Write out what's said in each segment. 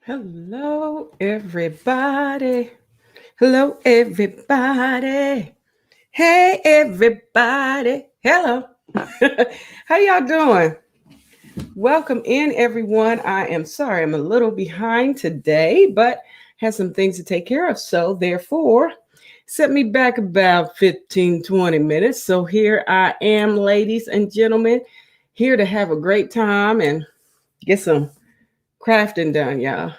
Hello, everybody. Hello, everybody. Hey, everybody. Hello. How y'all doing? Welcome in, everyone. I am sorry I'm a little behind today, but had some things to take care of. So, therefore, set me back about 15, 20 minutes. So, here I am, ladies and gentlemen, here to have a great time and get some crafting done, y'all.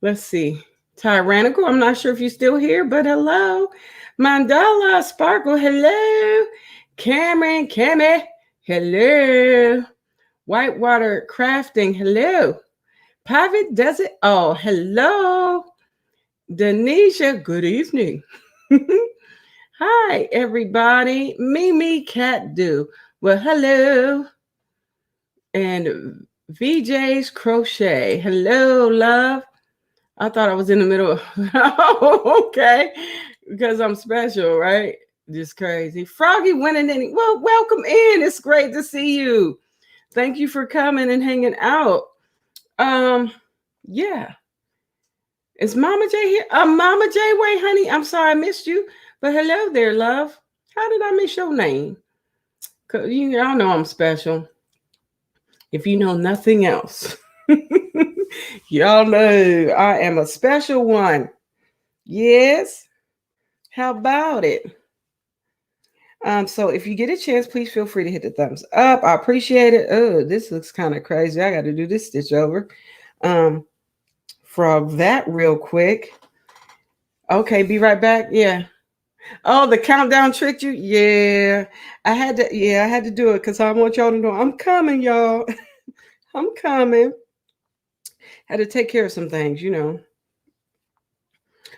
Let's see. Tyrannical, I'm not sure if you're still here, but hello. Mandala, Sparkle, hello. Cameron, Cammy, hello. Whitewater Crafting, hello. Private does it all, hello. Denisha, good evening. Hi, everybody. Mimi Cat Do. Well, hello. And VJ's Crochet, hello, love. I thought I was in the middle. Oh, okay. Because I'm special, right? Just crazy. Froggy winning any. Well, welcome in. It's great to see you. Thank you for coming and hanging out. Um, yeah. Is Mama J here? Mama J, wait, honey. I'm sorry I missed you. But hello there, love. How did I miss your name? 'Cause y'all know I'm special. If you know nothing else. Y'all know I am a special one. Yes. How about it? So if you get a chance, please feel free to hit the thumbs up. I appreciate it. Oh, this looks kind of crazy. I got to do this stitch over. Um, Frog that real quick. Okay, be right back. Yeah. Oh, the countdown tricked you? Yeah. I had to do it because I want y'all to know I'm coming, y'all. I'm coming. Had to take care of some things.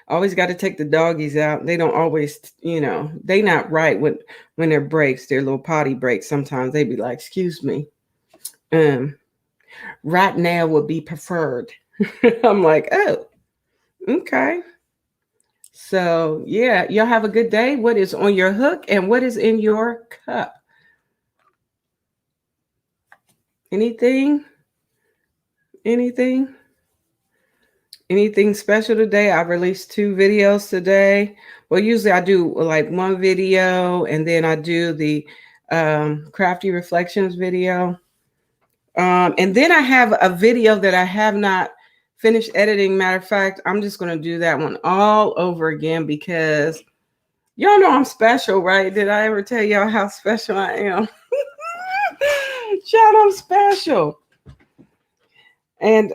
Always got to take the doggies out. They don't always, they not right when their breaks, their little potty breaks. Sometimes they be like, "Excuse me, um, right now would be preferred." I'm like, "Oh, okay." So yeah, y'all have a good day. What is on your hook and what is in your cup? Anything? Anything? Anything special today? I released 2 videos today. Well, usually I do like one video and then I do the crafty reflections video. And then I have a video that I have not finished editing. Matter of fact, I'm just going to do that one all over again because y'all know I'm special, right? Did I ever tell y'all how special I am? Child, I'm special. And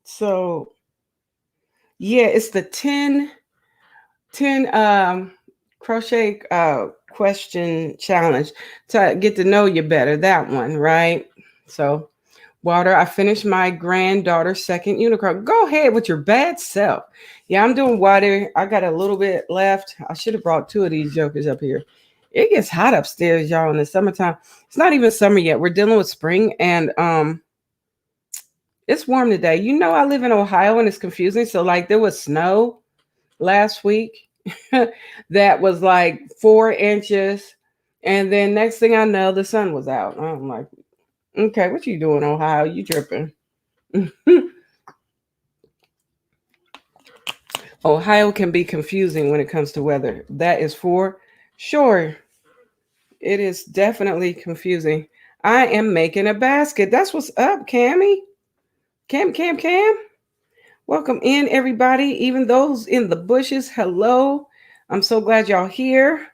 so yeah, it's the 10 crochet question challenge to get to know you better. That one, right? So, water, I finished my granddaughter's second unicorn. Go ahead with your bad self. Yeah, I'm doing water. I got a little bit left. I should have brought 2 of these jokers up here. It gets hot upstairs, y'all, in the summertime. It's not even summer yet. We're dealing with spring and it's warm today. I live in Ohio and it's confusing. So like there was snow last week that was like 4 inches. And then next thing I know, the sun was out. I'm like, okay, what you doing, Ohio? You tripping. Ohio can be confusing when it comes to weather. That is for sure. It is definitely confusing. I am making a basket. That's what's up, Cammy. Cam. Welcome in, everybody. Even those in the bushes. Hello. I'm so glad y'all here.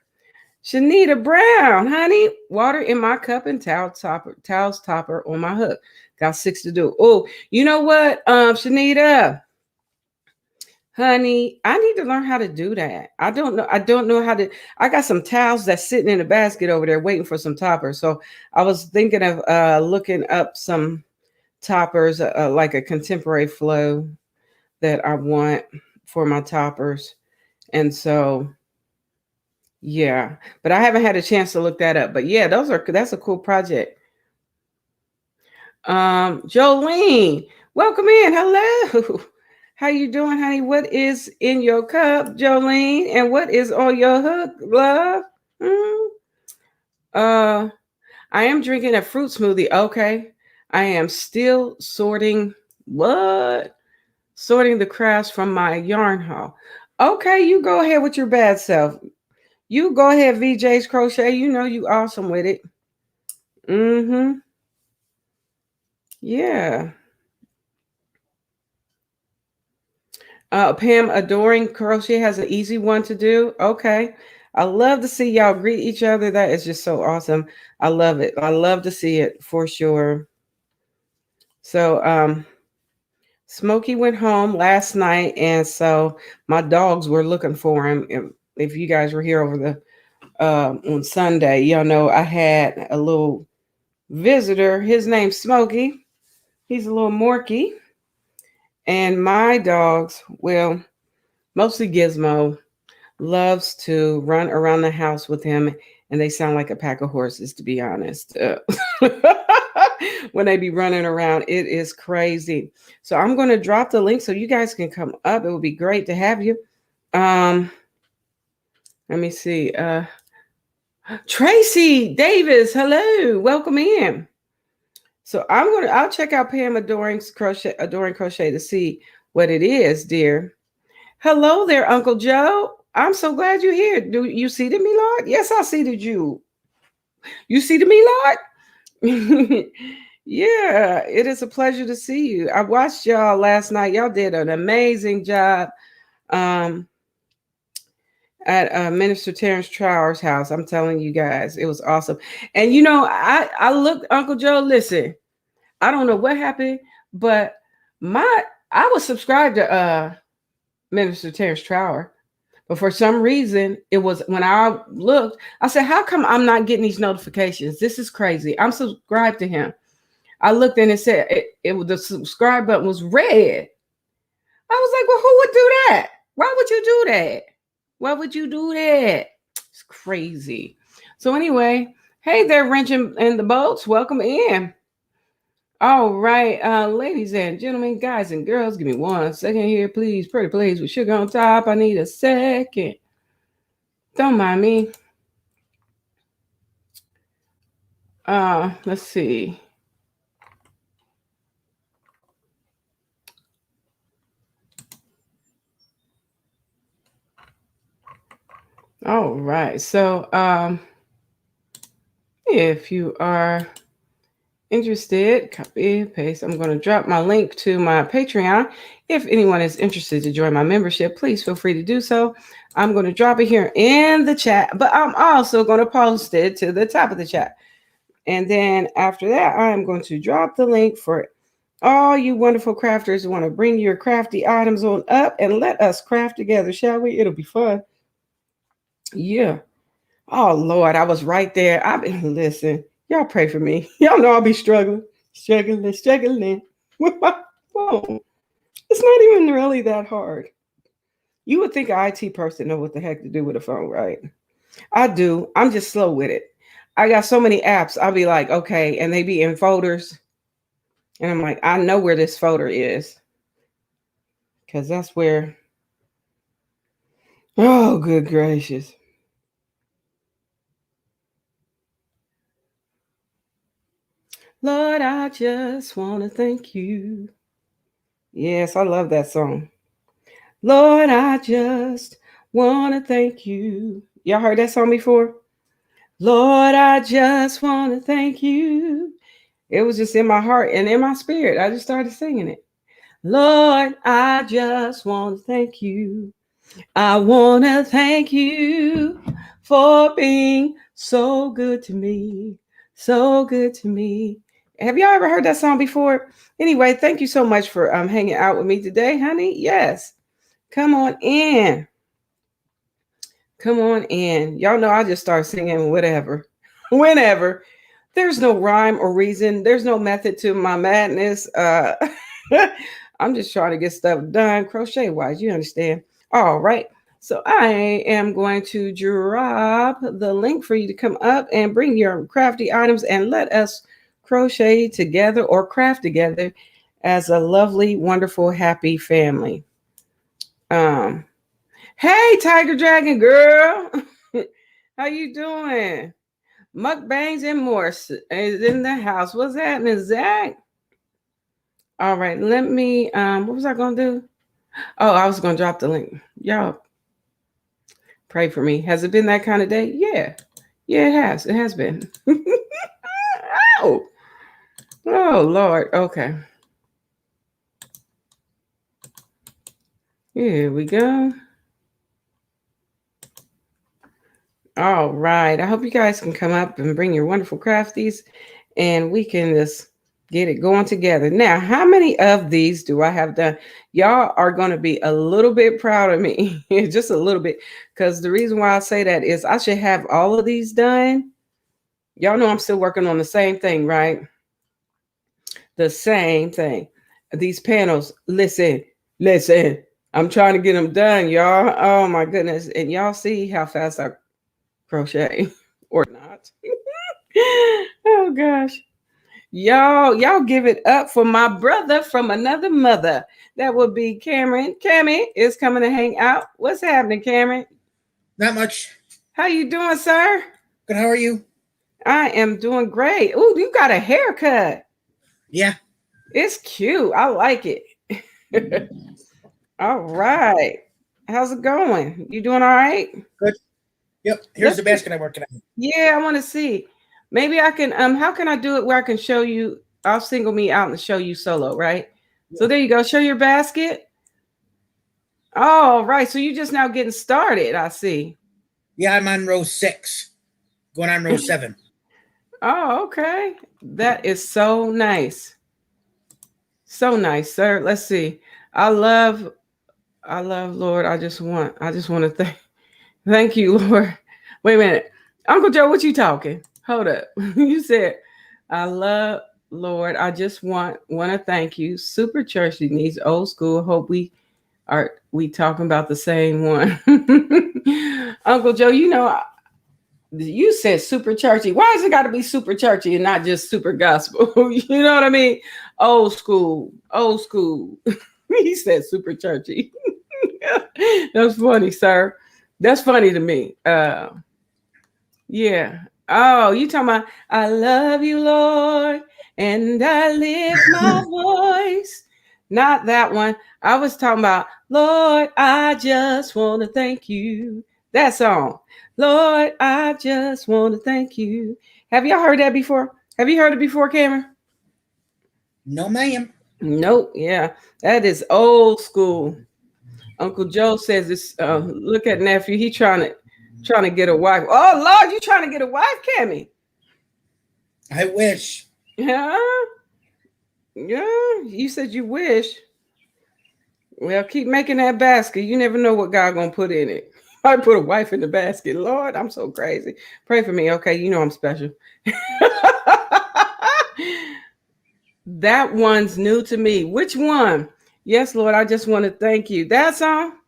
Shanita Brown, honey, water in my cup and towels topper on my hook. Got 6 to do. Oh, you know what, Shanita, honey, I need to learn how to do that. I don't know. I don't know how to. I got some towels that's sitting in a basket over there waiting for some toppers. So I was thinking of looking up some toppers, like a contemporary flow that I want for my toppers. And so yeah, but I haven't had a chance to look that up. But yeah, that's a cool project. Jolene, welcome in. Hello. How you doing, honey? What is in your cup, Jolene? And what is on your hook, love? Hmm? I am drinking a fruit smoothie. Okay. I am still sorting what? Sorting the crafts from my yarn haul. Okay, you go ahead with your bad self. You go ahead, VJ's Crochet. You know you awesome with it. Mm-hmm. Yeah. Pam, adoring crochet has an easy one to do. Okay. I love to see y'all greet each other. That is just so awesome. I love it. I love to see it for sure. So, Smokey went home last night, and so my dogs were looking for him. If you guys were here over the on Sunday, y'all know I had a little visitor. His name's Smokey. He's a little Morky, and my dogs, well, mostly Gizmo, loves to run around the house with him, and they sound like a pack of horses, to be honest. When they be running around, it is crazy. So I'm going to drop the link so you guys can come up. It would be great to have you. Um, let me see. Tracy Davis, hello, welcome in. So I'll check out Pam Adoring Crochet to see what it is, dear. Hello there, Uncle Joe. I'm so glad you're here. Do you see the me, Lord? Yes, I seated you. You see the me, Lord? Yeah, it is a pleasure to see you. I watched y'all last night. Y'all did an amazing job um, at Minister Terrence Trower's house. I'm telling you guys, it was awesome. And you know, I looked, Uncle Joe. Listen, I don't know what happened, but I was subscribed to Minister Terrence Trower. But for some reason, it was when I looked, I said, how come I'm not getting these notifications? This is crazy. I'm subscribed to him. I looked and it said the subscribe button was red. I was like, well, who would do that? Why would you do that? Why would you do that? It's crazy. So anyway, hey there, wrenching in the boats. Welcome in. All right, ladies and gentlemen, guys and girls, give me 1 second here, please. Pretty please with sugar on top. I need a second. Don't mind me. Let's see. All right. So, if you are interested, copy, paste. I'm going to drop my link to my Patreon. If anyone is interested to join my membership, please feel free to do so. I'm going to drop it here in the chat, but I'm also going to post it to the top of the chat. And then after that, I'm going to drop the link for all you wonderful crafters who want to bring your crafty items on up and let us craft together, shall we? It'll be fun. Yeah. Oh, Lord, I was right there. I've been, listen, y'all pray for me. Y'all know I'll be struggling with my phone. It's not even really that hard. You would think an IT person know what the heck to do with a phone, right? I do. I'm just slow with it. I got so many apps. I'll be like, okay, and they be in folders. And I'm like, I know where this folder is. Because that's where, oh, good gracious. Lord, I just want to thank you. Yes, I love that song. Lord, I just want to thank you. Y'all heard that song before? Lord, I just want to thank you. It was just in my heart and in my spirit. I just started singing it. Lord, I just want to thank you. I want to thank you for being so good to me. So good to me. Have y'all ever heard that song before? Anyway, thank you so much for hanging out with me today, honey. Yes. Come on in. Come on in. Y'all know I just start singing whatever, whenever. There's no rhyme or reason. There's no method to my madness. I'm just trying to get stuff done crochet wise. You understand? All right. So I am going to drop the link for you to come up and bring your crafty items and let us crochet together or craft together as a lovely, wonderful, happy family. Hey, Tiger Dragon girl. How you doing? Mukbangs and more is in the house. What's happening, Zach? All right, let me what was I gonna do? Oh, I was gonna drop the link. Y'all pray for me. Has it been that kind of day? Yeah. Yeah, it has. It has been. Oh, oh Lord. Okay. Here we go. All right. I hope you guys can come up and bring your wonderful crafties and we can just get it going together. Now, how many of these do I have done? Y'all are going to be a little bit proud of me, just a little bit, because the reason why I say that is I should have all of these done. Y'all know I'm still working on the same thing, right? The same thing. These panels, listen. I'm trying to get them done, y'all. Oh my goodness. And y'all see how fast I crochet or not. Oh gosh. Y'all give it up for my brother from another mother. That would be Cameron. Cammy is coming to hang out. What's happening, Cameron? Not much. How you doing, sir? Good. How are you? I am doing great. Ooh, you got a haircut. Yeah. It's cute. I like it. All right. How's it going? You doing all right? Good. Yep. Here's the basket I'm working on. Yeah, I want to see. Maybe I can how can I do it where I can show you? I'll single me out and show you solo, right? Yeah. So there you go. Show your basket. Oh, right. So you're just now getting started, I see. Yeah, I'm on row 6. Going on row 7. Oh, okay. That is so nice. So nice, sir. Let's see. I love Lord. I just want to thank you, Lord. Wait a minute. Uncle Joe, what you talking? Hold up. You said, I love Lord. I just want to thank you. Super churchy needs old school. Hope we talking about the same one. Uncle Joe, you know, you said super churchy. Why has it got to be super churchy and not just super gospel? You know what I mean? Old school. He said super churchy. That's funny, sir. That's funny to me. Yeah. Oh, you talking about I love you, Lord, and I lift my voice. Not that one. I was talking about, Lord, I just want to thank you. That song. Lord, I just want to thank you. Have y'all heard that before? Have you heard it before, Cameron? No, ma'am. Nope. Yeah. That is old school. Uncle Joe says this. Look at nephew. He trying to get a wife. Oh Lord, you trying to get a wife, Cammy? I wish. Yeah. Yeah. You said you wish. Well, keep making that basket. You never know what God gonna put in it. I put a wife in the basket. Lord, I'm so crazy. Pray for me, okay? You know I'm special. That one's new to me. Which one? Yes, Lord, I just want to thank you. That song?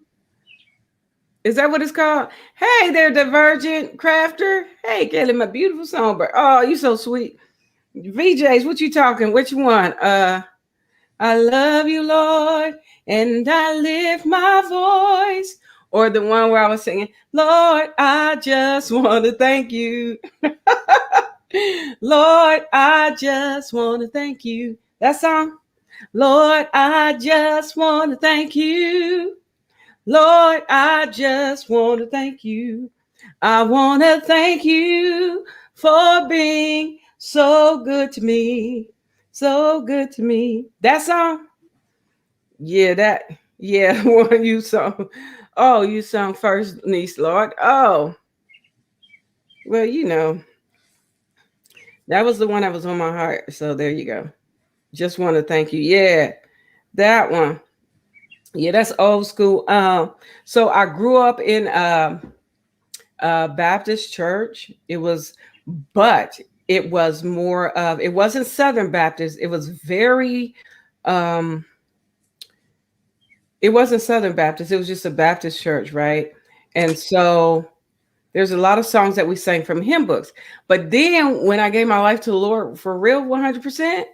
Is that what it's called? Hey there, Divergent Crafter. Hey, Kelly, my beautiful songbird. Oh, you so sweet. VJs, what you talking? Which one? I love you, Lord, and I lift my voice. Or the one where I was singing, Lord, I just want to thank you. Lord, I just want to thank you. That song? Lord, I just want to thank you. Lord, I just want to thank you. I want to thank you for being so good to me. So good to me. That song? Yeah, one you sung. Oh, you sung first, niece, Lord. Oh. Well, you know, that was the one that was on my heart. So there you go. Just want to thank you. Yeah, that one. Yeah, that's old school. So I grew up in Baptist church. But it was more of, it wasn't Southern Baptist. It was very, it wasn't Southern Baptist. It was just a Baptist church, right? And so there's a lot of songs that we sang from hymn books. But then when I gave my life to the Lord for real, 100%,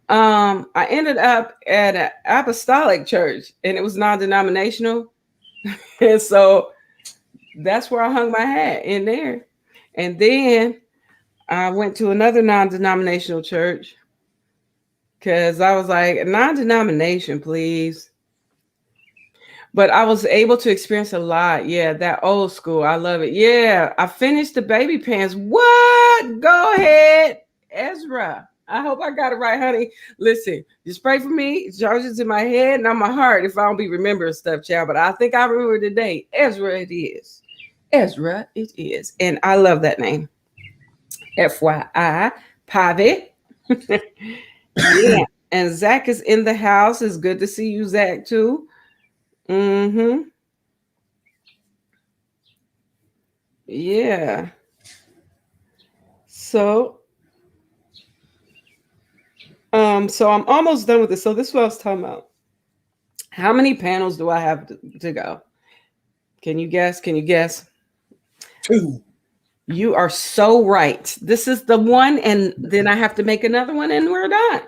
I ended up at an apostolic church, and it was non-denominational. And so that's where I hung my hat, in there. And then I went to another non-denominational church because I was like, non-denomination, please. But I was able to experience a lot. Yeah, that old school. I love it. Yeah, I finished the baby pants. What? Go ahead, Ezra. I hope I got it right, honey. Listen, just pray for me. It's charges in my head and on my heart if I don't be remembering stuff, child. But I think I remember today. Ezra, it is. Ezra, it is. And I love that name. FYI, Pavi. Yeah. And Zach is in the house. It's good to see you, Zach, too. Mm-hmm. Yeah. So, so I'm almost done with this. So this is what I was talking about. How many panels do I have to go? Can you guess? Can you guess? 2. You are so right. This is the one, and then I have to make another one, and we're done.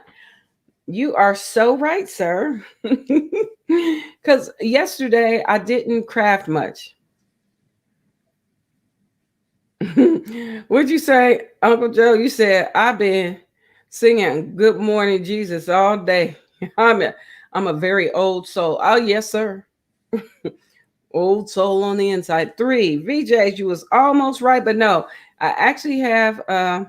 You are so right, sir. Because yesterday I didn't craft much. What'd you say, Uncle Joe? You said I've been singing "Good Morning Jesus" all day. I'm a very old soul. Oh yes, sir. Old soul on the inside. 3 VJs. You was almost right, but no. I actually have. I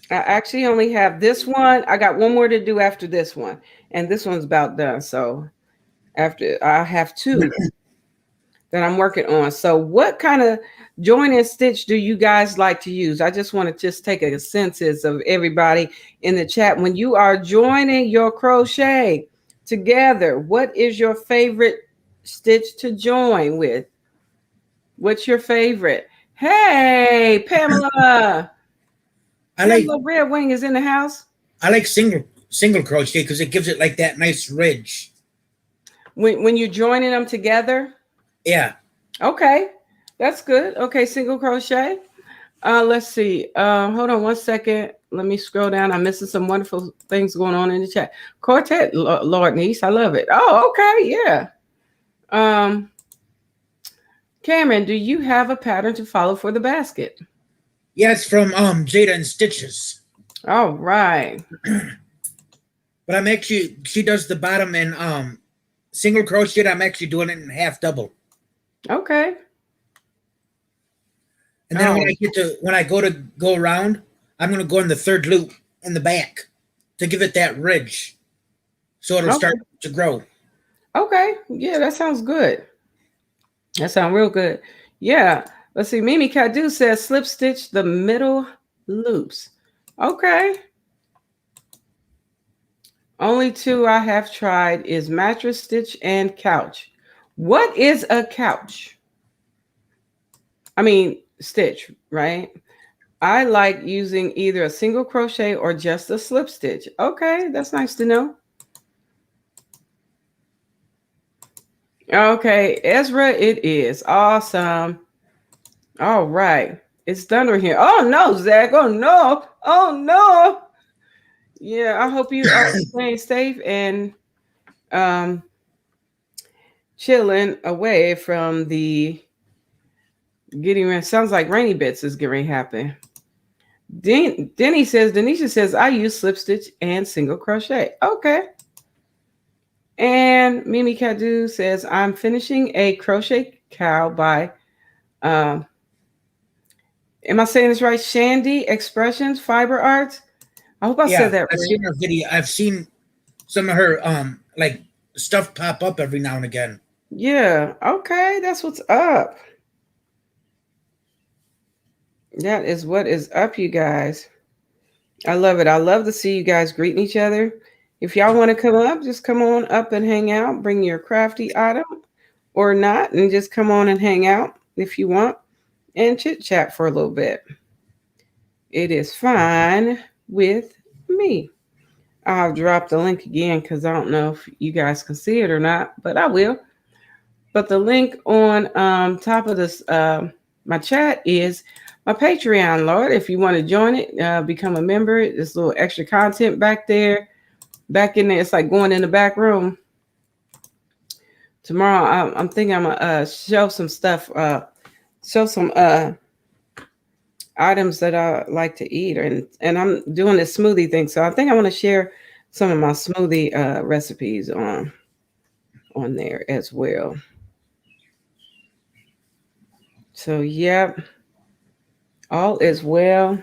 actually only have this one. I got one more to do after this one, and this one's about done. So after I have 2 that I'm working on. So what kind of join and stitch do you guys like to use? I just want to just take a census of everybody in the chat. When you are joining your crochet together, what is your favorite stitch to join with? What's your favorite? Hey, Pamela. I like Pamela Red Wing is in the house. I like single crochet because it gives it like that nice ridge. When you're joining them together? Yeah. Okay. That's good. Okay, single crochet. Let's see. Hold on one second. Let me scroll down. I'm missing some wonderful things going on in the chat. Quartet, Lord niece, I love it. Oh, okay, yeah. Cameron, do you have a pattern to follow for the basket? Yeah, it's from Jada and Stitches. All right. But I'm actually, she does the bottom in single crochet. I'm actually doing it in half double. Okay. And then when I go around, I'm gonna go in the 3rd loop in the back to give it that ridge, so it'll start to grow. Okay, yeah, that sounds good. That sounds real good. Yeah. Let's see. Mimi Cadu says slip stitch the middle loops. Okay. Only 2 I have tried is mattress stitch and couch. What is a couch? I mean, stitch, right? I like using either a single crochet or just a slip stitch. Okay, that's nice to know. Okay, Ezra, it is awesome. All right, it's done right here. Oh no, Zach. Oh no. Oh no. Yeah, I hope you are staying safe and chilling away from the getting ready. Sounds like rainy bits is getting ready to happen. Denisha says, I use slip stitch and single crochet. Okay. And Mimi Cadu says, I'm finishing a crochet cow by, am I saying this right? Shandy Expressions Fiber Arts. I hope I said that I've right. seen her video. I've seen some of her like stuff pop up every now and again. Yeah. Okay. That's what's up. That is what is up, you guys. I love it. I love to see you guys greeting each other. If y'all want to come up, just come on up and hang out. Bring your crafty item or not, and just come on and hang out if you want and chit chat for a little bit. It is fine with me. I'll drop the link again because I don't know if you guys can see it or not, but I will. But the link on top of this my chat is my Patreon, Lord. If you want to join it, become a member. There's a little extra content back there. Back in there, it's like going in the back room. Tomorrow, I'm thinking I'm gonna show some stuff, show some items that I like to eat, and I'm doing this smoothie thing. So I think I want to share some of my smoothie recipes on there as well. So yep, all is well.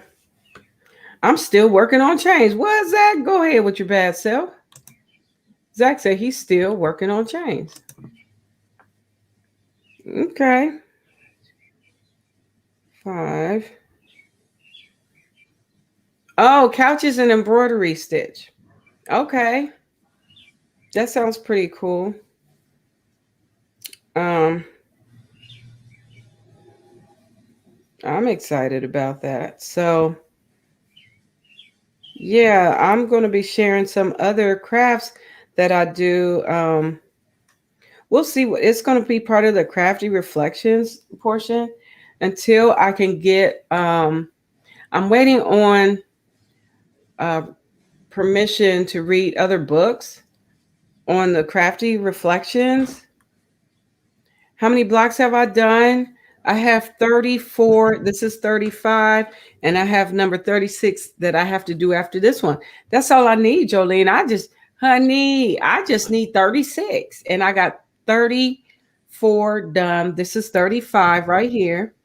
I'm still working on change. What, Zach? Go ahead with your bad self. Zach said he's still working on change. Okay. 5. Oh, couches and embroidery stitch. Okay. That sounds pretty cool. Um, I'm excited about that. So, yeah, I'm going to be sharing some other crafts that I do. We'll see what it's going to be part of the crafty reflections portion until I can get. I'm waiting on uh, permission to read other books on the crafty reflections. How many blocks have I done? I have 34. This is 35. And I have number 36 that I have to do after this one. That's all I need, Jolene. I just need 36. And I got 34 done. This is 35 right here.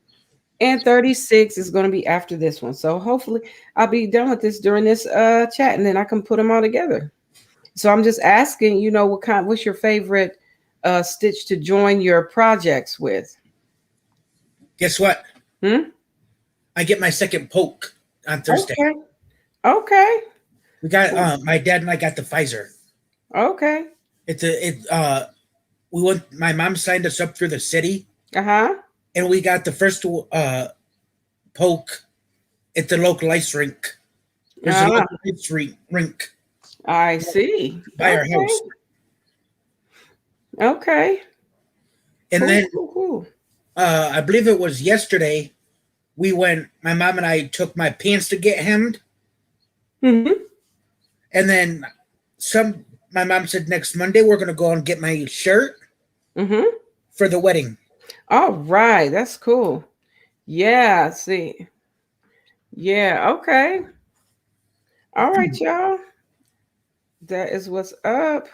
And 36 is going to be after this one. So hopefully I'll be done with this during this chat, and then I can put them all together. So I'm just asking, what's your favorite stitch to join your projects with? Guess what? I get my second poke on Thursday. Okay. We got my dad and I got the Pfizer. Okay. We went. My mom signed us up through the city. And we got the first poke at the local ice rink. There's a local ice rink. I see. By our house. Okay. And then I believe it was yesterday, we went, my mom and I took my pants to get hemmed. Mm-hmm. And then my mom said next Monday we're going to go and get my shirt for the wedding. All right. That's cool. Yeah. See. Yeah. Okay. All right, y'all. That is what's up.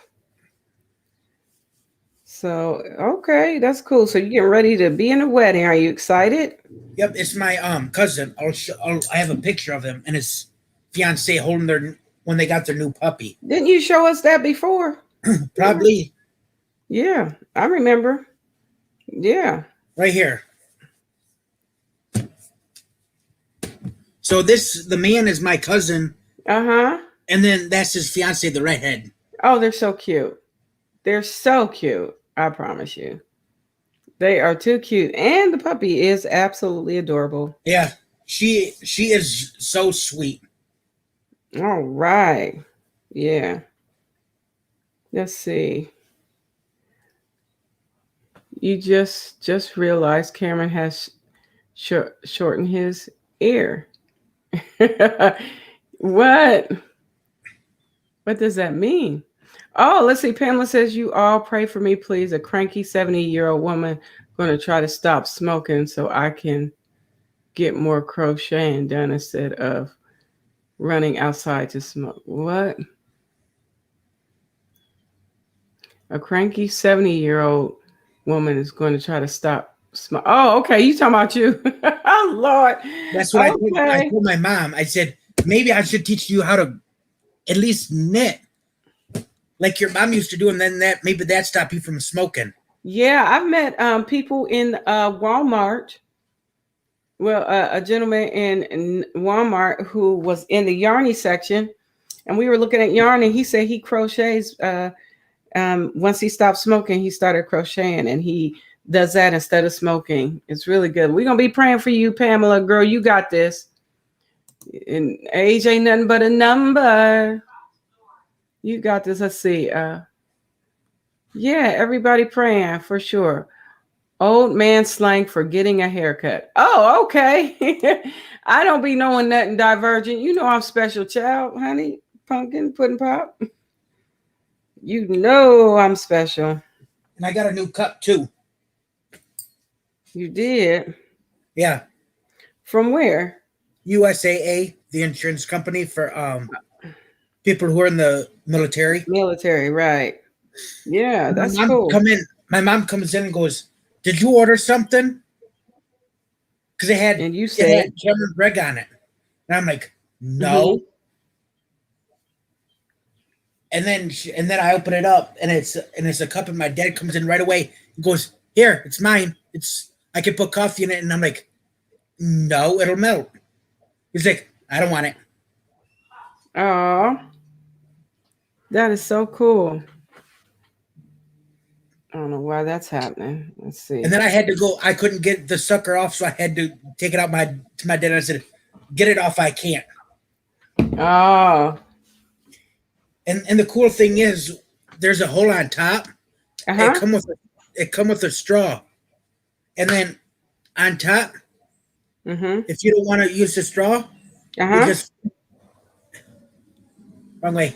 So, okay, that's cool. So you're getting ready to be in a wedding. Are you excited? Yep, it's my cousin. I have a picture of him and his fiance holding when they got their new puppy. Didn't you show us that before? Probably. Yeah, I remember. Yeah. Right here. So the man is my cousin. And then that's his fiance, the redhead. Oh, they're so cute. They're so cute. I promise you. They are too cute. And the puppy is absolutely adorable. Yeah. She is so sweet. All right. Yeah. Let's see. You just realized Cameron has shortened his ear. What? What does that mean? Oh, let's see. Pamela says, you all pray for me, please. A cranky 70-year-old woman going to try to stop smoking so I can get more crocheting done instead of running outside to smoke. What? A cranky 70-year-old woman is going to try to stop smoke. Oh, okay. You talking about you. Oh, Lord. That's what I told my mom. I said, maybe I should teach you how to at least knit like your mom used to do, and then that stopped you from smoking. Yeah, I've met people in Walmart. Well, a gentleman in Walmart who was in the yarny section, and we were looking at yarn, and he said he crochets. Once he stopped smoking, he started crocheting, and he does that instead of smoking. It's really good. We're gonna be praying for you, Pamela. Girl, you got this. And age ain't nothing but a number. You got this. Let's see. Yeah, everybody praying for sure. Old man slang for getting a haircut. Oh, okay. I don't be knowing nothing divergent. You know I'm special, child, honey. Pumpkin, pudding pop. You know I'm special. And I got a new cup too. You did? Yeah. From where? USAA, the insurance company for people who are in the military. Military, right? Yeah, that's my mom cool. My mom comes in and goes, "Did you order something?" Because it had Cameron Gregg on it, and I'm like, "No." Mm-hmm. And then I open it up, and it's a cup, and my dad comes in right away and goes, "Here, it's mine. I can put coffee in it." And I'm like, "No, it'll melt." He's like, "I don't want it." Oh, that is so cool. I don't know why that's happening. Let's see. And then I had to go. I couldn't get the sucker off, so I had to take it out to my dad. I said, "Get it off. I can't." Oh. And the cool thing is, there's a hole on top. It come with a straw, and then on top, if you don't want to use the straw, you just wrong way.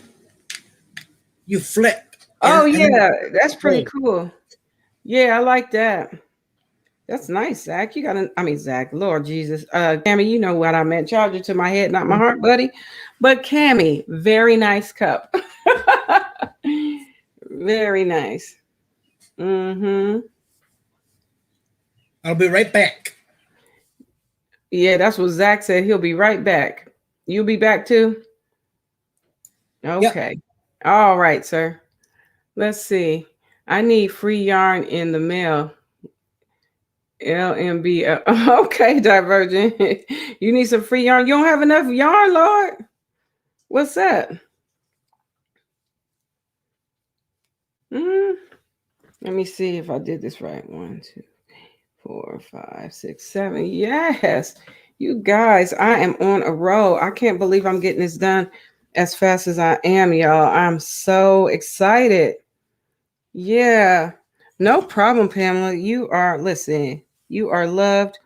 You flip. Oh yeah, that's pretty cool. Yeah, I like that. That's nice, Zach. Zach, Lord Jesus. Cammy, you know what I meant. Charge it to my head, not my heart, buddy. But Cammy, very nice cup. Very nice. Mm-hmm. I'll be right back. Yeah, that's what Zach said. He'll be right back. You'll be back too? Okay. Yep. All right, sir. Let's see. I need free yarn in the mail. LMB. Okay, Divergent. You need some free yarn. You don't have enough yarn, Lord? What's that? Let me see if I did this right. 1, 2, 4, 5, 6, 7. Yes. You guys, I am on a roll. I can't believe I'm getting this done as fast as I am, y'all. I'm so excited. Yeah. No problem, Pamela. You are loved,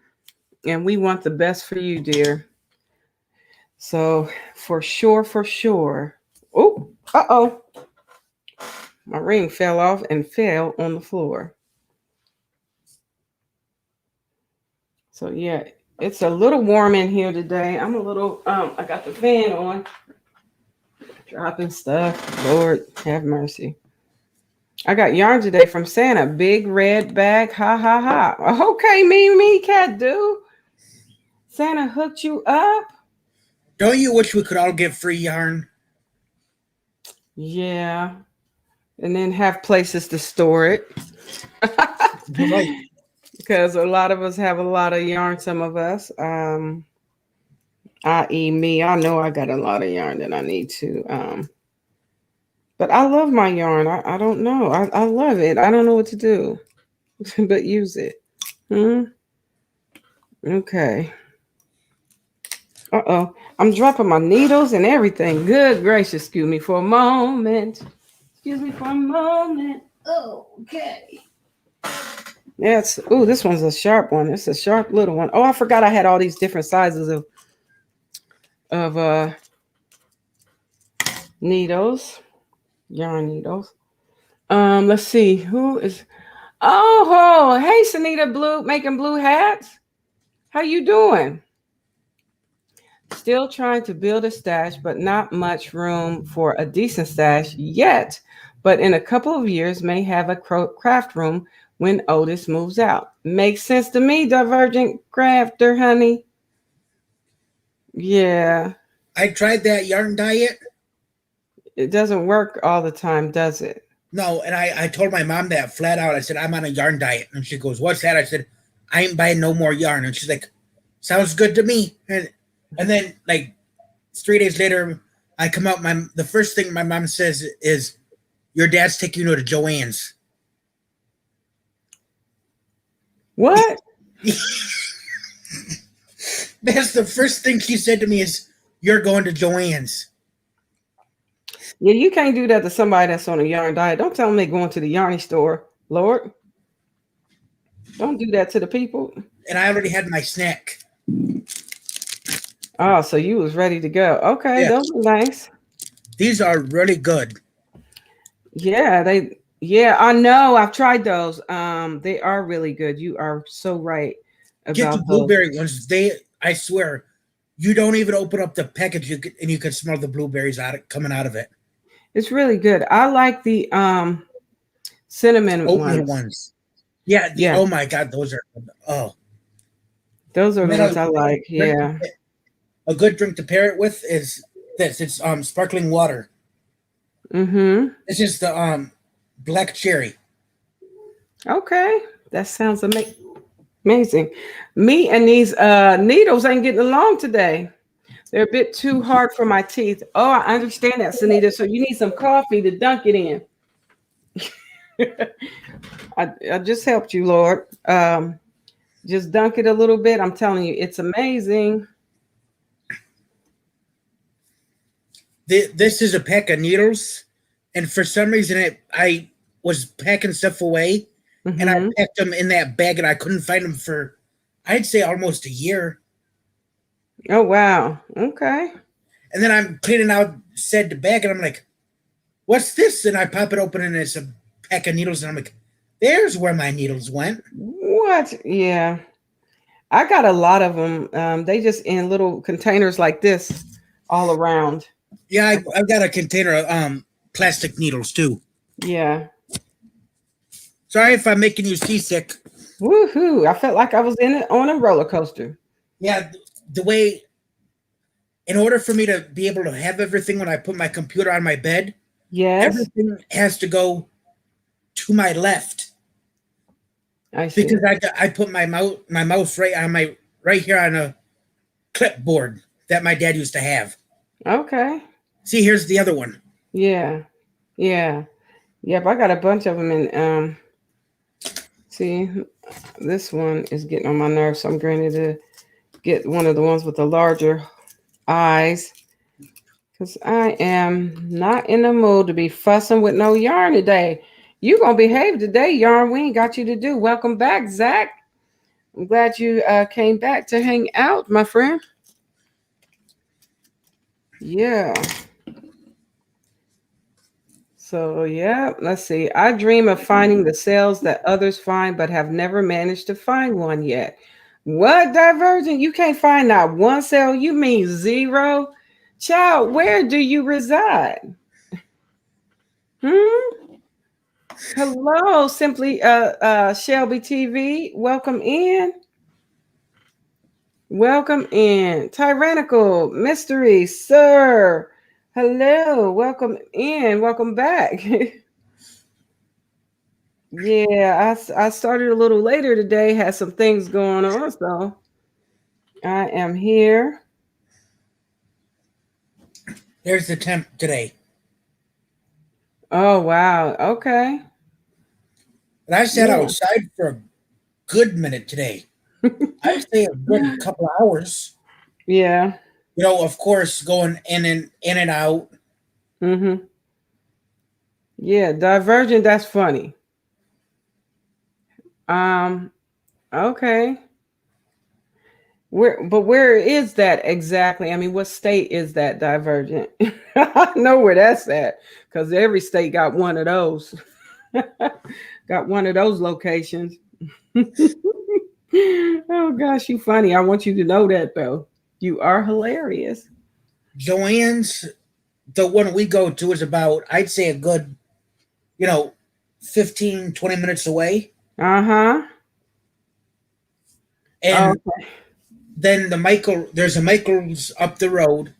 and we want the best for you, dear. So for sure. Oh, uh-oh. My ring fell off and fell on the floor. So yeah, it's a little warm in here today. I'm a little, I got the fan on. Dropping stuff. Lord have mercy. I got yarn today from Santa. Big red bag. Ha, ha, ha. Okay, me, cat do. Santa hooked you up? Don't you wish we could all get free yarn? Yeah. And then have places to store it. Right. Because a lot of us have a lot of yarn, some of us. I.e. me. I know I got a lot of yarn that I need to. But I love my yarn. I don't know. I love it. I don't know what to do. But use it. Okay. Uh-oh. I'm dropping my needles and everything. Good gracious. Excuse me for a moment. Okay. Yes. Oh, this one's a sharp one. It's a sharp little one. Oh, I forgot I had all these different sizes of needles. Yarn needles. Let's see. Who is... Oh, hey, Sanita Blue, making blue hats. How you doing? Still trying to build a stash, but not much room for a decent stash yet. But in a couple of years, may have a craft room when Otis moves out. Makes sense to me, Divergent Crafter, honey. Yeah. I tried that yarn diet. It doesn't work all the time, does it? No, and I told my mom that flat out. I said, I'm on a yarn diet. And she goes, what's that? I said, I ain't buying no more yarn. And she's like, sounds good to me. And then, like, 3 days later, I come out. The first thing my mom says is, your dad's taking you to Joann's. What? That's the first thing she said to me is, you're going to Joann's. Yeah, you can't do that to somebody that's on a yarn diet. Don't tell them they're going to the yarny store, Lord. Don't do that to the people. And I already had my snack. Oh, so you was ready to go. Okay, yeah. Those are nice. These are really good. Yeah, I know. I've tried those. They are really good. You are so right about Get the blueberry ones. I swear, You don't even open up the package, and you can smell the blueberries coming out of it. It's really good. I like the cinnamon Oatmeal ones. ones. Yeah. Yeah, Oh my God, those are. Oh those are the man, ones I like. Yeah. a good drink to pair it with is this. It's sparkling water. Mm-hmm. This is the black cherry. Okay. That sounds amazing. Me and these needles ain't getting along today. They're a bit too hard for my teeth. Oh, I understand that, Sunita. So you need some coffee to dunk it in. I just helped you, Lord. Just dunk it a little bit. I'm telling you, it's amazing. This is a pack of needles, and for some reason, I was packing stuff away, and I Mm-hmm. packed them in that bag, and I couldn't find them for, I'd say, almost a year. Oh, wow. Okay. And then I'm cleaning out said bag, and I'm like, "What's this?" And I pop it open, and it's a pack of needles, and I'm like, "There's where my needles went." What? Yeah. I got a lot of them. They just in little containers like this all around. Yeah, I've got a container of plastic needles too. Yeah. Sorry if I'm making you seasick. Woohoo. I felt like I was in it on a roller coaster. Yeah, the way, in order for me to be able to have everything when I put my computer on my bed, Yes. everything has to go to my left I see. because I put my mouse right here on a clipboard that my dad used to have. Okay. See, here's the other one. Yeah. Yeah. Yep. I got a bunch of them in see, this one is getting on my nerves. So I'm going to get one of the ones with the larger eyes. Because I am not in the mood to be fussing with no yarn today. You gonna behave today, yarn. We ain't got you to do. Welcome back, Zach. I'm glad you came back to hang out, my friend. Yeah. So yeah, let's see. I dream of finding the cells that others find, but have never managed to find one yet. What, Divergent? You can't find not one cell? You mean zero? Child, where do you reside? Hmm? Hello, simply Shelby TV. Welcome in. Welcome in. Tyrannical Mystery, sir. Hello, welcome in. Welcome back. Yeah, I started a little later today, had some things going on, so I am here. There's the temp today. Oh wow. Okay. And I sat Yeah. outside for a good minute today. I'd say a good couple of hours. Yeah. Of course, going in and out. Mm-hmm. Yeah, Divergent, that's funny. Um, okay. Where is that exactly? I mean, what state is that, Divergent? I know where that's at because every state got one of those. Got one of those locations. Oh gosh, you funny. I want you to know that though. You are hilarious. Joanne's, the one we go to, is about, I'd say, a good, you know, 15, 20 minutes away. Uh-huh. And Okay. then there's a Michael's up the road.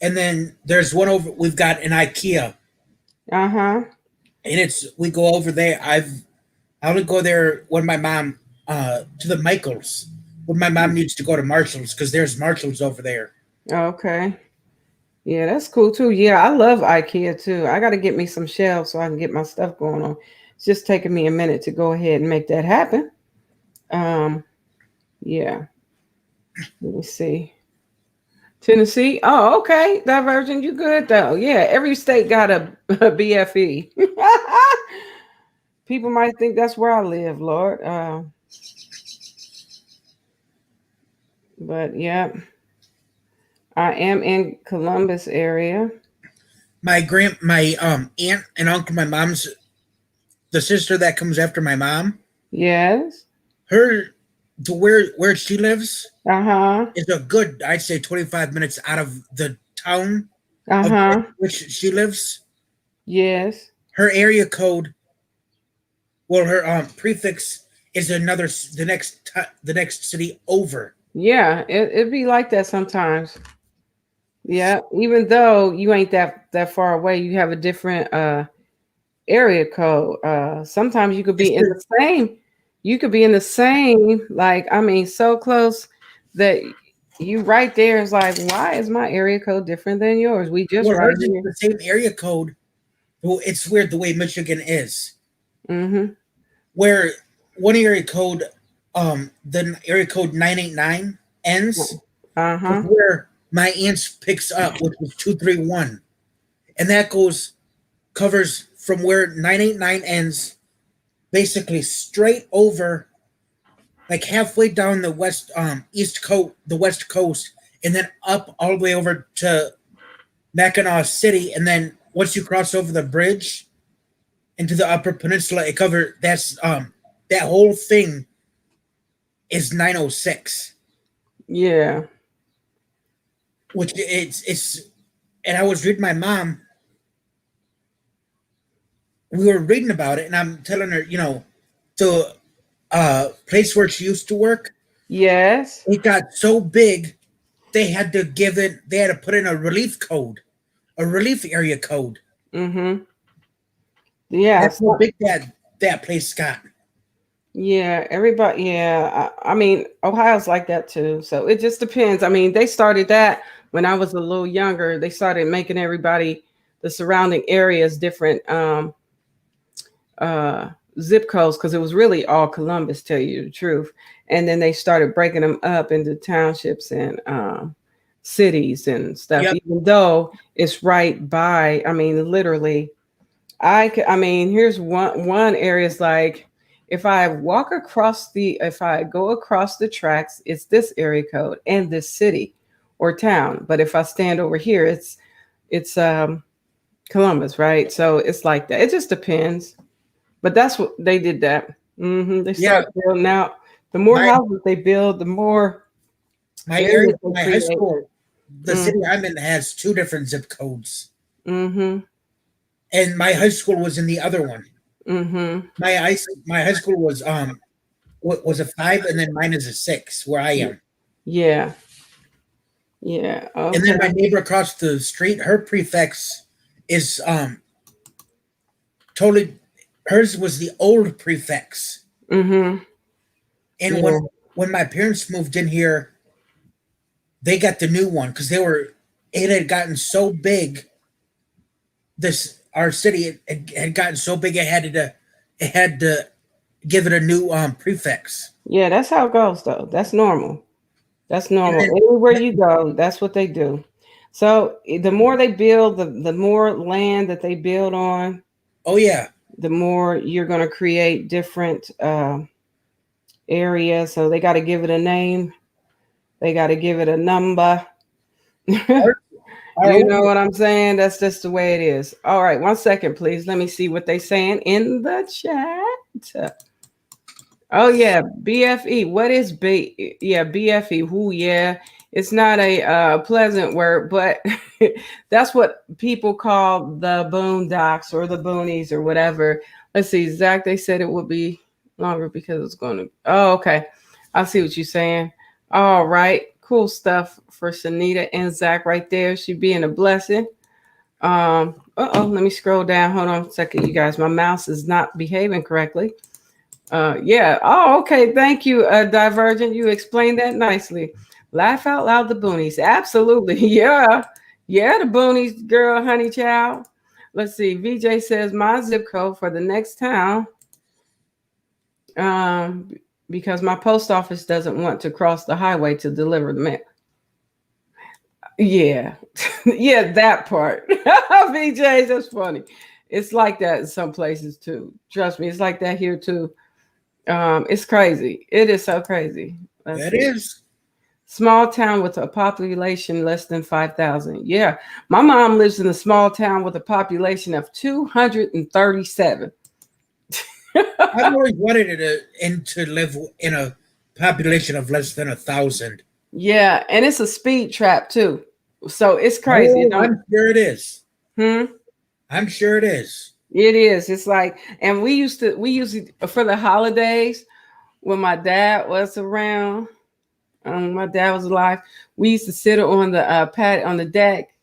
And then there's one over, we've got an IKEA. Uh-huh. And we go over there. I would go there when my mom, to the Michael's, when my mom needs to go to Marshall's, because there's Marshall's over there. Okay. Yeah, that's cool too. Yeah, I love IKEA too. I got to get me some shelves so I can get my stuff going on. It's just taking me a minute to go ahead and make that happen. Um, yeah. Let me see. Tennessee. Oh, okay. Divergent, you good though. Yeah, every state got a BFE. People might think that's where I live, Lord. But yeah, I am in Columbus area. My aunt and uncle, my mom's, the sister that comes after my mom, Yes. her to where she lives Uh-huh. is a good, I'd say, 25 minutes out of the town of Uh-huh. which she lives. Yes. Her area code, well, her prefix is the next city over. Yeah, it be like that sometimes. Yeah, even though you ain't that far away, you have a different area code. Sometimes you could It's be in the, the same, you could be in the same, like I mean, so close that you right there is like, why is my area code different than yours? We just well, right hers is here. the same area code. Well, it's weird the way Michigan is, Mm-hmm. where one area code, the area code 989 ends with Uh-huh. where my aunt's picks up, which was 231, and that covers from where 989 ends, basically straight over, like halfway down the west coast, and then up all the way over to Mackinac City, and then once you cross over the bridge into the Upper Peninsula, it covers that whole thing is 906, Yeah. which it's. And I was reading my mom. We were reading about it, and I'm telling her, the place where she used to work, Yes. it got so big they had to give it. They had to put in a relief code, a relief area code. Mm-hmm. Yeah. That's how big that place got. Yeah, everybody. Yeah, I mean, Ohio's like that too. So it just depends. I mean, they started that when I was a little younger. They started making everybody, the surrounding areas, different uh, zip codes because it was really all Columbus, tell you the truth. And then they started breaking them up into townships and cities and stuff. Yep. Even though it's right by, I mean, literally I mean, here's one area is like if I go across the tracks, it's this area code and this city or town. But if I stand over here, it's Columbus, right? So it's like that. It just depends. But that's what they did that. They Yeah. start building out. The more My houses they build, the more my area, areas they my high create. school, the Mm, city I'm in has two different zip codes, mm-hmm. and my high school was in the other one. Mm-hmm. My high school was a 5, and then mine is a 6 where I am. Yeah. Yeah. And Okay. then my neighbor across the street, her prefix is totally, hers was the old prefix. Mm-hmm. And Yeah. when my parents moved in here, they got the new one because it had gotten so big. This our city it had gotten so big it had to give it a new prefix. Yeah, that's how it goes though. That's normal. That's And normal. then Everywhere you go, that's what they do. So the more they build, the more land that they build on, oh yeah, the more you're going to create different areas. So they got to give it a name. They got to give it a number. our, our You old, know what I'm saying? That's just the way it is. All right, 1 second, please. Let me see what they saying in the chat. Oh yeah, BFE. What is B? Yeah, BFE. Who? Yeah, it's not a pleasant word, but that's what people call the boondocks or the boonies or whatever. Let's see, Zach. They said it would be longer because it's going to. Oh, okay. I see what you're saying. All right, cool stuff for Shanita and Zach right there. She being a blessing. Let me scroll down. Hold on a second, you guys. My mouse is not behaving correctly. Yeah. Oh, okay. Thank you, Divergent. You explained that nicely. Laugh out loud, the boonies. Absolutely. Yeah. Yeah, the boonies, girl, honey child. Let's see. VJ says my zip code for the next town. Um, because my post office doesn't want to cross the highway to deliver the mail. Yeah. Yeah, that part. VJ, that's funny. It's like that in some places too. Trust me, it's like that here too. It's crazy. It is so crazy. Let's it see. is. Small town with a population less than 5,000. Yeah. My mom lives in a small town with a population of 237. I've always wanted to live in a population of less than 1,000. Yeah, and it's a speed trap too. So it's crazy. Oh, I'm sure it is. Hmm? I'm sure it is. It is. It's like, and we used it for the holidays when my dad was around. My dad was alive. We used to sit on the pad on the deck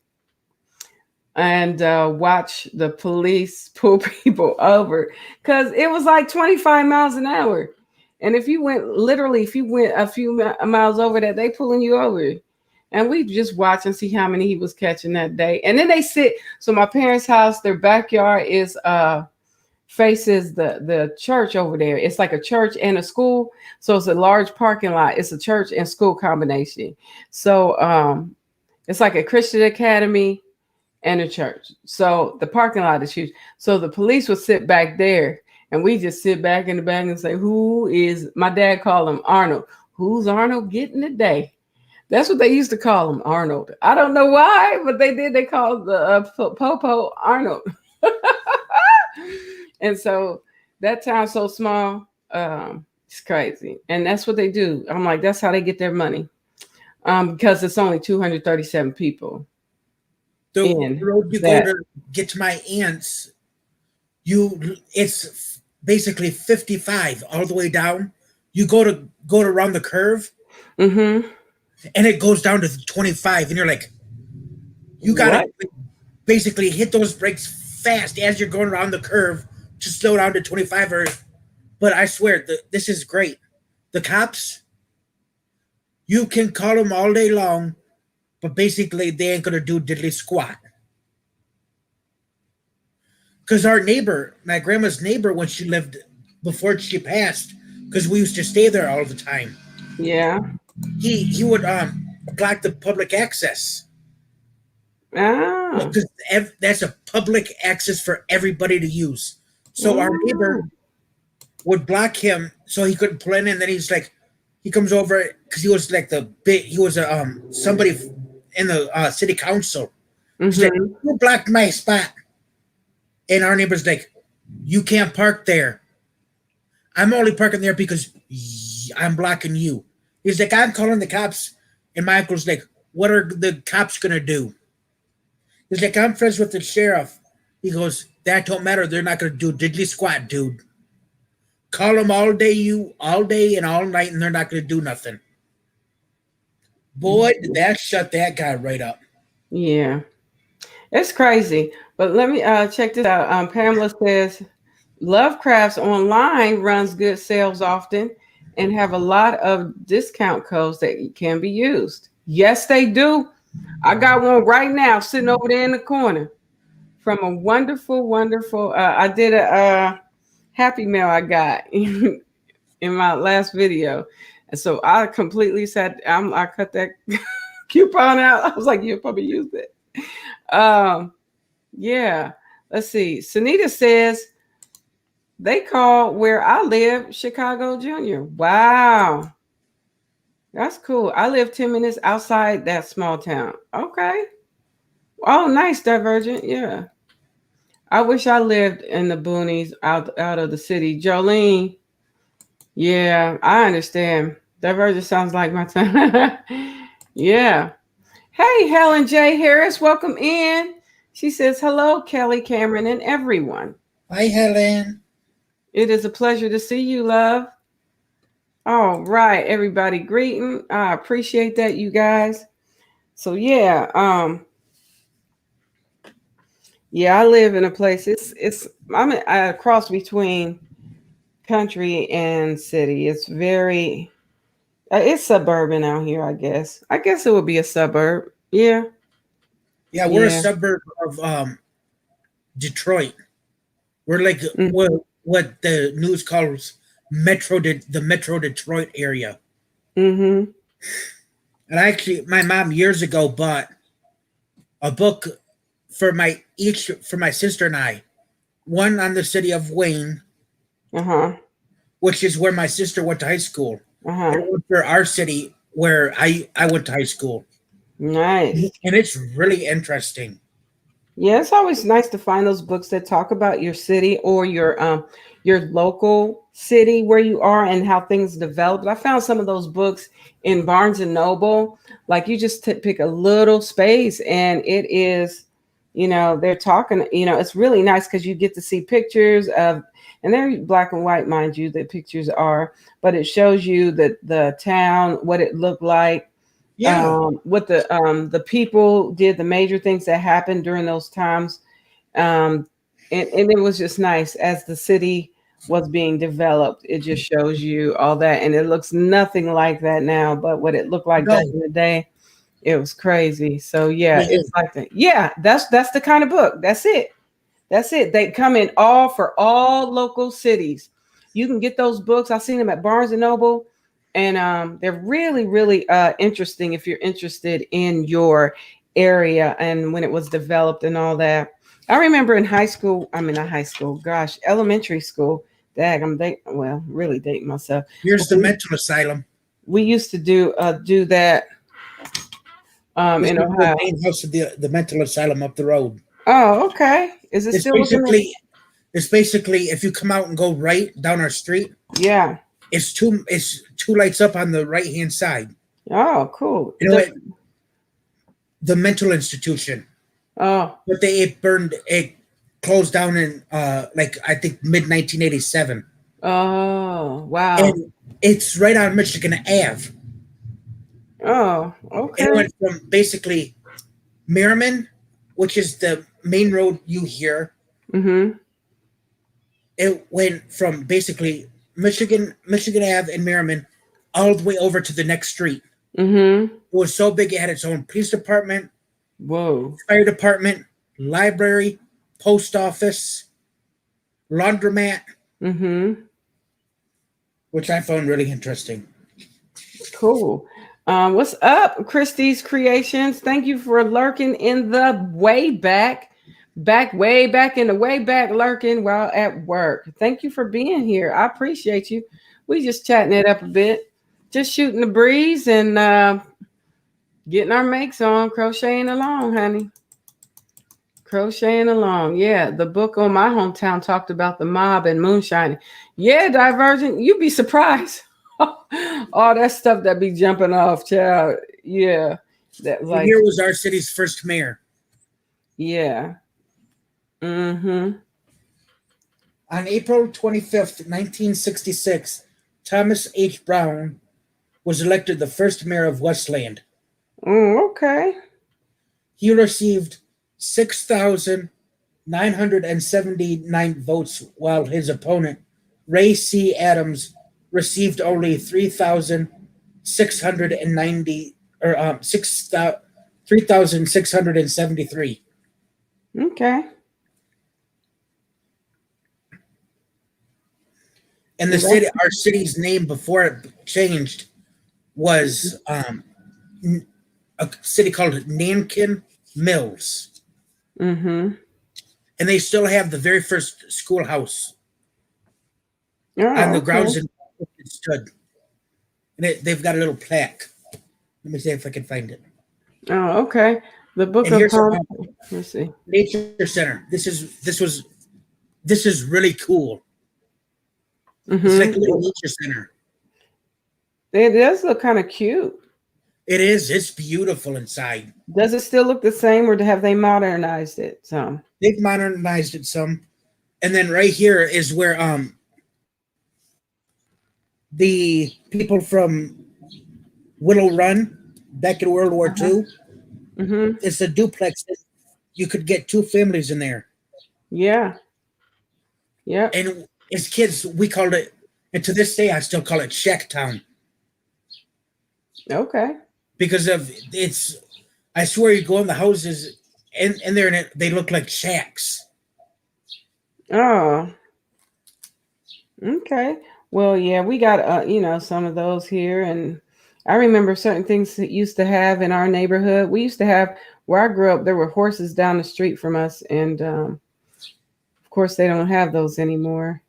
and watch the police pull people over because it was like 25 miles an hour. And if you went a few miles over that, they pulling you over. And we just watch and see how many he was catching that day. And then they sit. So my parents' house, their backyard is faces the church over there. It's like a church and a school. So it's a large parking lot. It's a church and school combination. So it's like a Christian academy and a church. So the parking lot is huge. So the police would sit back there and we just sit back in the back and say, who is, my dad called him Arnold. Who's Arnold getting today? That's what they used to call him, Arnold. I don't know why, but they did. They called the Popo Arnold. And so that town's so small, it's crazy. And that's what they do. I'm like, that's how they get their money. Because it's only 237 people. The road you go to get to my aunt's, it's basically 55 all the way down. You go around the curve, and it goes down to 25, and you're like, you gotta basically hit those brakes fast as you're going around the curve to slow down to 25. But I swear, this is great. The cops, you can call them all day long, but basically they ain't gonna do diddly squat. Because our neighbor, my grandma's neighbor, when she lived before she passed, because we used to stay there all the time. Yeah. He would block the public access. Ah. Because that's a public access for everybody to use. So our neighbor would block him so he couldn't pull in, and then he's like, he comes over because he was like he was somebody in the city council. He's like, you blocked my spot. And our neighbor's like, you can't park there. I'm only parking there because I'm blocking you. He's like, I'm calling the cops. And my uncle's like, what are the cops going to do? He's like, I'm friends with the sheriff. He goes, that don't matter. They're not going to do diddly squat, dude. Call them all day and all night, and they're not going to do nothing. Boy, did that shut that guy right up. Yeah. It's crazy. But let me check this out. Pamela says, Lovecrafts online runs good sales often and have a lot of discount codes that can be used. Yes, they do. I got one right now sitting over there in the corner from a wonderful, wonderful. I did a Happy Mail I got in my last video. And so I completely said, I cut that coupon out. I was like, you'll probably use it. Yeah. Let's see. Sunita says they call where I live Chicago Junior. Wow. That's cool. I live 10 minutes outside that small town. Okay. Oh, nice, Divergent. Yeah. I wish I lived in the boonies out of the city. Jolene. Yeah, I understand. Divergent sounds like my time. Yeah. Hey, Helen J. Harris, welcome in. She says, hello, Kelly, Cameron, and everyone. Hi, Helen. It is a pleasure to see you, love. All right, everybody, greeting. I appreciate that, you guys. So, yeah, I live in a place. I'm at a cross between country and city. It's very, it's suburban out here, I guess. I guess it would be a suburb. Yeah. Yeah, we're a suburb of Detroit. We're like what the news calls the Metro Detroit area. And my mom years ago bought a book for my sister and I. One on the city of Wayne, which is where my sister went to high school. And one for our city where I went to high school. Nice. And it's really interesting. Yeah, it's always nice to find those books that talk about your city or your local city where you are and how things developed. I found some of those books in Barnes and Noble. Like you just pick a little space and it is, they're talking, it's really nice because you get to see pictures of, and they're black and white, mind you, the pictures are, but it shows you the town, what it looked like, Yeah. what the people did, the major things that happened during those times, um, and it was just nice as the city was being developed. It just shows you all that, and it looks nothing like that now. But what it looked like No, back in the day, it was crazy. So yeah, yeah, it's like that. Yeah, that's the kind of book. That's it. That's it. They come in all for all local cities. You can get those books. I've seen them at Barnes and Noble, and they're really, really interesting if you're interested in your area and when it was developed and all that. I remember in high school. I mean, not high school. Gosh, elementary school. Dag, well, really dating myself. here's But the mental asylum. we used to do that This in is the Ohio. main house of the mental asylum up the road. Oh, okay. Is it It's still looking? basically if you come out and go right down our street, Yeah. it's two lights up on the right hand side. Oh, cool. You know what? The mental institution. Oh. But it closed down in like I think mid 1987. Oh, wow. And it's right on Michigan Ave. Oh, It okay. went from basically Merriman, which is the main road you hear. Mm-hmm. It went from basically Michigan Ave and Merriman all the way over to the next street. Mm-hmm. It was so big it had its own police department, Whoa. fire department, library, post office, laundromat, Mm-hmm. which I found really interesting. Cool. What's up, Christie's Creations? Thank you for lurking in the way back in the way back, lurking while at work. Thank you for being here. I appreciate you. We just chatting it up a bit, just shooting the breeze and getting our makes on, crocheting along, honey. Crocheting along. Yeah, the book on my hometown talked about the mob and moonshining. Yeah, Divergent, you'd be surprised. All that stuff that be jumping off, child. Yeah. That And like, here was our city's first mayor. yeah. Mm-hmm. On April 25th, 1966, Thomas H. Brown was elected the first mayor of Westland. Okay. He received 6,979 votes, while his opponent, Ray C. Adams, received only 3,690 or 3,673. Okay. And our city's name before it changed was a city called Nankin Mills, Mm-hmm. and they still have the very first schoolhouse on Oh, the okay. grounds in which it stood, and they've got a little plaque. Let me see if I can find it. Oh, okay. The book And of here's a let's see. nature center. This is really cool. It's like a Mm-hmm. little nature center. It does look kind of cute. It is. It's beautiful inside. Does it still look the same, or have they modernized it some? They've modernized it some, and then right here is where the people from Willow Run back in World War II. Mm-hmm. It's a duplex. You could get two families in there. Yeah. Yeah. And as kids, we called it, and to this day, I still call it Shack Town Okay. because of it's. I swear, you go in the houses in there, and they look like shacks. Oh. Okay. Well, yeah, we got some of those here, and I remember certain things that used to have in our neighborhood. We used to have where I grew up. There were horses down the street from us, and of course, they don't have those anymore.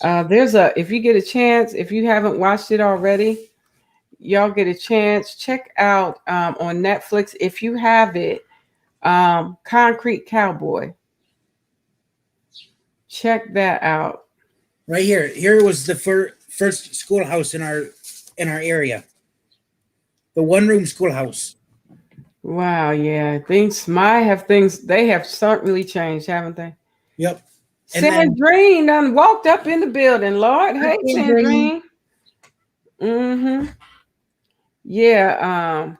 If you get a chance, if you haven't watched it already, y'all get a chance, check out on Netflix if you have it. Concrete Cowboy. Check that out. Right here. Here was the first schoolhouse in our area. The one room schoolhouse. Wow, yeah. Things might have things they have certainly changed, haven't they? Yep. And then Sandrine done walked up in the building, Lord. Hey, Sandrine. Sandrine. Mm-hmm. Yeah.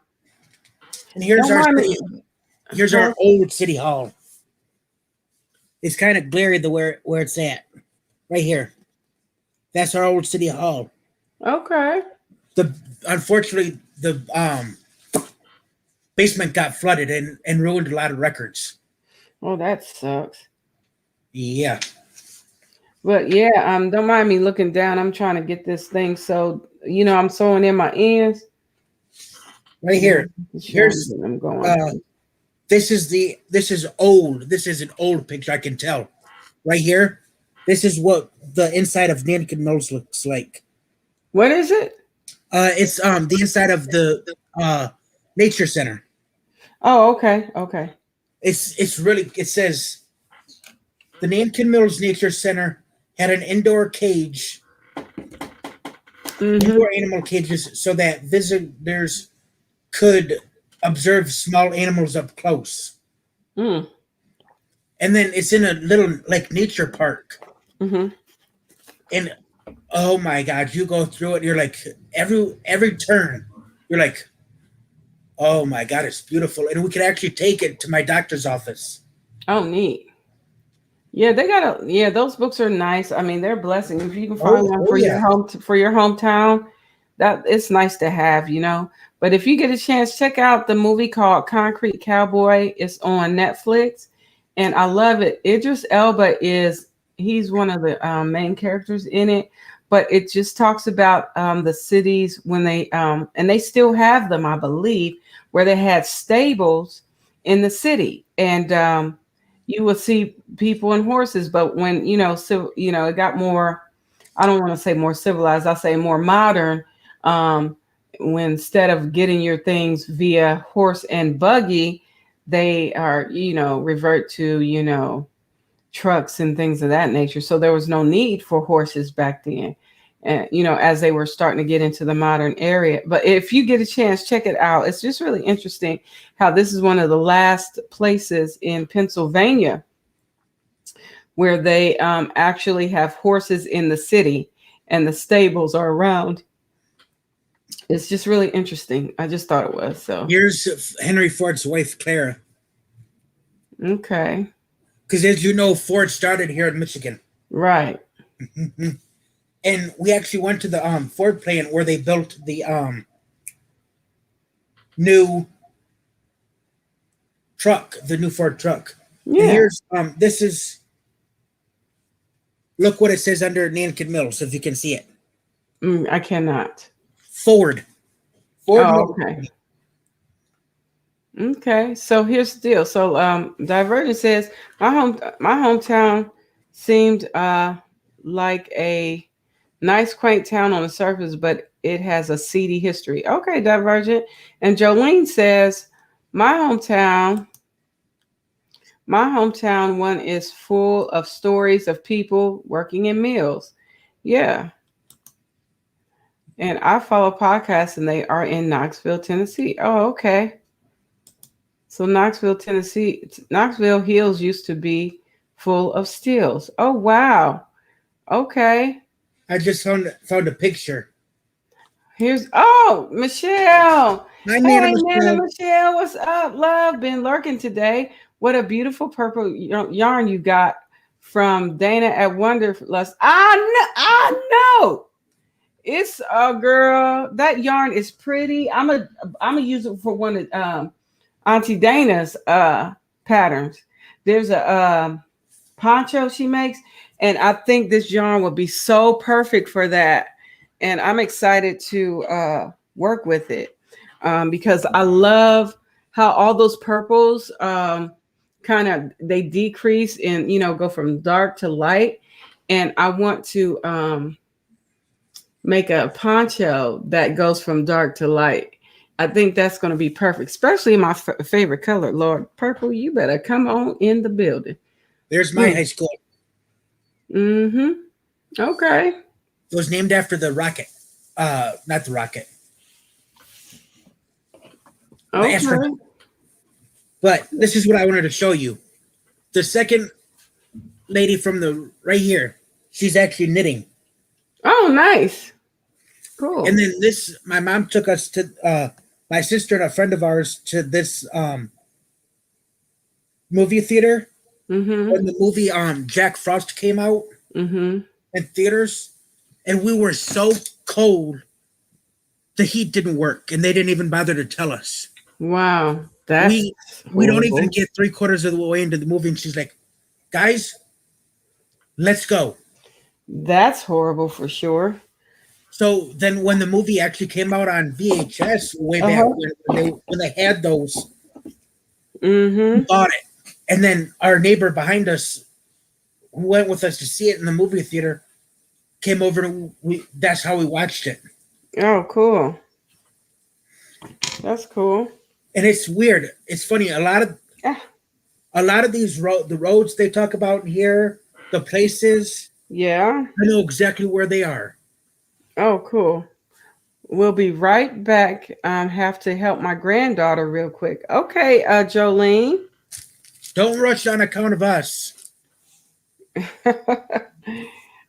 And here's Don't our mind city. me. Here's Huh? our old city hall. It's kind of glary the where it's at. Right here. That's our old city hall. Okay. The unfortunately the basement got flooded and ruined a lot of records. Oh, that sucks. Yeah. But yeah, don't mind me looking down. I'm trying to get this thing so I'm sewing in my ends. Right here. Here's I'm going. this is old. This is an old picture, I can tell. Right here. This is what the inside of Nankin Mills looks like. What is it? It's the inside of the nature center. Oh, okay. Okay. It's really, it says the Nankin Mills Nature Center had an indoor cage, Mm-hmm. indoor animal cages, so that visitors could observe small animals up close. Mm. And then it's in a little like nature park. Mm-hmm. And oh my God, you go through it, you're like every turn, you're like, oh my God, it's beautiful. And we could actually take it to my doctor's office. Oh, neat. Yeah, those books are nice. I mean, they're a blessing. If you can find Oh, one oh for your yeah. for your hometown, that it's nice to have. But if you get a chance, check out the movie called Concrete Cowboy. It's on Netflix, and I love it. Idris Elba he's one of the main characters in it, but it just talks about the cities when they and they still have them, I believe, where they had stables in the city, and you would see people and horses. But when it got more, I don't want to say more civilized, I say more modern. um when instead of getting your things via horse and buggy, they are revert to trucks and things of that nature. So there was no need for horses back then, and as they were starting to get into the modern area. But if you get a chance, check it out. It's just really interesting how this is one of the last places in Pennsylvania where they actually have horses in the city and the stables are around. It's just really interesting. I just thought it was. So Here's Henry Ford's wife, Clara. okay. Because as you know, Ford started here in Michigan. Right. And we actually went to the Ford plant where they built the new truck, the new Ford truck. Yeah. And here's this is, look what it says under Nankin Mills, if you can see it. I cannot. Ford. Oh, okay. Okay, so here's the deal. So Divergent says my hometown seemed like a nice quaint town on the surface, but it has a seedy history. Okay, Divergent. And Jolene says my hometown one is full of stories of people working in mills. Yeah. And I follow podcasts and they are in Knoxville, Tennessee. Oh, okay. So Knoxville, Tennessee, Knoxville Hills used to be full of stills. Oh, wow. Okay. I just found a picture. Michelle. Hi, Hey, Nana Nana Michelle. Michelle, what's up, love? Been lurking today. What a beautiful purple yarn you got from Dana at Wonderlust. I know. It's a girl. That yarn is pretty. I'm a use it for one of Auntie Dana's patterns. There's a poncho she makes, and I think this yarn would be so perfect for that. And I'm excited to work with it because I love how all those purples kind of they decrease and go from dark to light. And I want to make a poncho that goes from dark to light. I think that's going to be perfect, especially my favorite color, Lord Purple. You better come on in the building. There's my high school. Mm-hmm. Okay. It was named after the rocket. Not the rocket. The Okay. astronaut. But this is what I wanted to show you. The second lady from the right here, she's actually knitting. Oh, nice. Cool. And then this, my mom took us to my sister and a friend of ours to this movie theater when the movie Jack Frost came out in theaters, and we were so cold. The heat didn't work, and they didn't even bother to tell us. Wow, that's we don't even get 3/4 of the way into the movie, and she's like, "Guys, let's go." That's horrible for sure. So then, when the movie actually came out on VHS way back when they had those, we bought it, and then our neighbor behind us, who went with us to see it in the movie theater, came over and that's how we watched it. Oh, cool. That's cool. And it's weird. It's funny. A lot of these the roads they talk about here, the places. Yeah. I know exactly where they are. Oh, cool. We'll be right back. Have to help my granddaughter real quick. Okay, Jolene. Don't rush on account of us.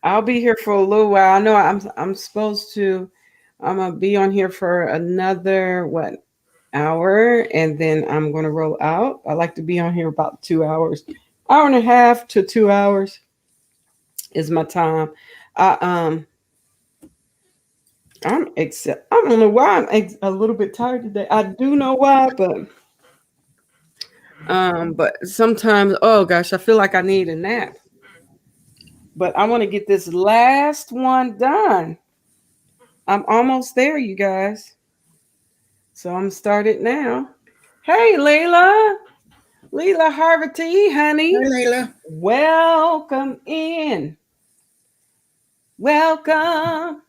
I'll be here for a little while. I know I'm supposed to. I'm gonna be on here for another hour, and then I'm gonna roll out. I like to be on here about 2 hours, hour and a half to 2 hours is my time. I don't know why I'm a little bit tired today. I do know why, but sometimes, oh gosh, I feel like I need a nap. But I want to get this last one done. I'm almost there, you guys. So I'm started now. Hey, Layla Harvey, honey. Hi, Layla. Welcome in. Welcome.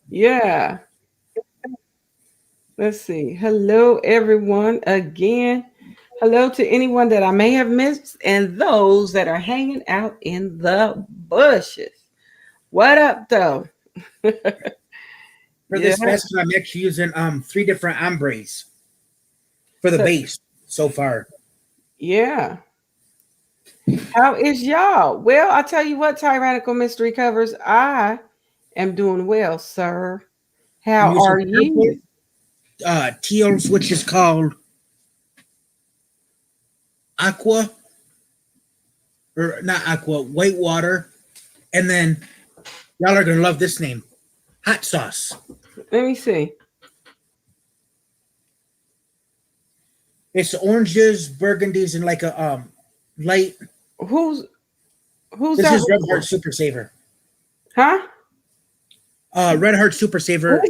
Yeah. Let's see. Hello, everyone. Again, hello to anyone that I may have missed and those that are hanging out in the bushes. What up, though? For this lesson, I'm actually using 3 different ombres for the base so far. Yeah. How is y'all? Well, I tell you what, Tyrannical Mystery Covers, I am doing well, sir. How are you? Teals, which is called Aqua, or not Aqua, Whitewater. And then y'all are going to love this name, Hot Sauce. Let me see. It's oranges, burgundies, and like a light. Who's this that? Is Red Heart Super Saver. Huh? Red Heart Super Saver.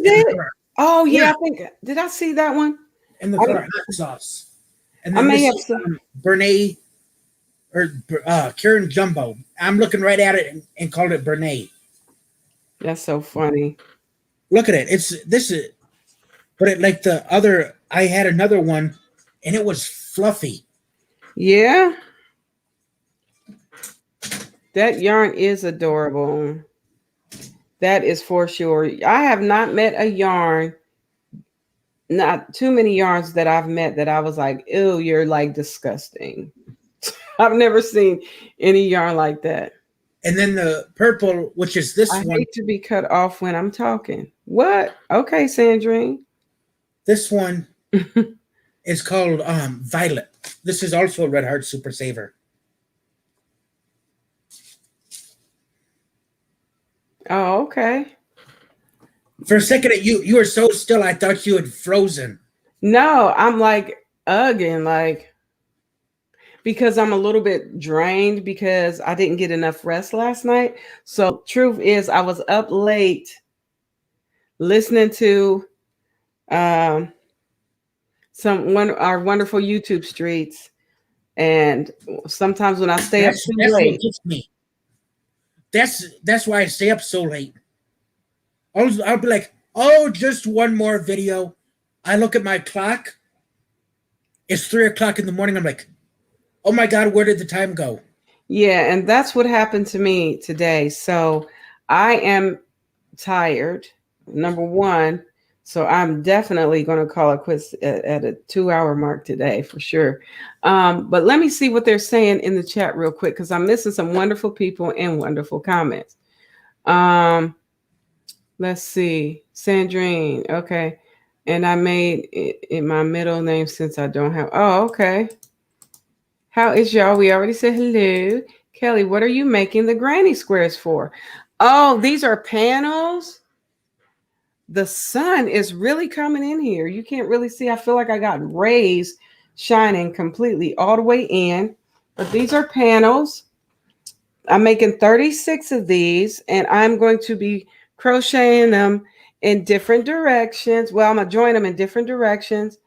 Oh yeah, I think did I see that one? And the color Hot Sauce. And then I may have Bernay or Karen Jumbo. I'm looking right at it and called it Bernay. That's so funny. Look at it. But it like the other. I had another one, and it was fluffy. Yeah. That yarn is adorable. That is for sure. I have not met a yarn, not too many yarns that I've met that I was like, ew, you're like disgusting. I've never seen any yarn like that. And then the purple, which is this one. I hate to be cut off when I'm talking. What? Okay, Sandrine. This one is called Violet. This is also a Red Heart Super Saver. Oh, okay. For a second, you were so still, I thought you had frozen. No, I'm like again, like because I'm a little bit drained because I didn't get enough rest last night. So truth is, I was up late listening to our wonderful YouTube streets, and sometimes when I stay up too late, what gets me. That's why I stay up so late. I'll be like, oh, just one more video. I look at my clock. It's 3 o'clock in the morning. I'm like, oh my God, where did the time go? Yeah, and that's what happened to me today. So I am tired, number one. So I'm definitely going to call it quits at a 2 hour mark today for sure. But let me see what they're saying in the chat real quick because I'm missing some wonderful people and wonderful comments. Let's see. Sandrine. Okay. And I made it my middle name since I don't have. Oh, okay. How is y'all? We already said hello. Kelly, what are you making the granny squares for? Oh, these are panels. The sun is really coming in here. You can't really see. I feel like I got rays shining completely all the way in. But these are panels. I'm making 36 of these, and I'm going to be crocheting them in different directions. Well, I'm going to join them in different directions,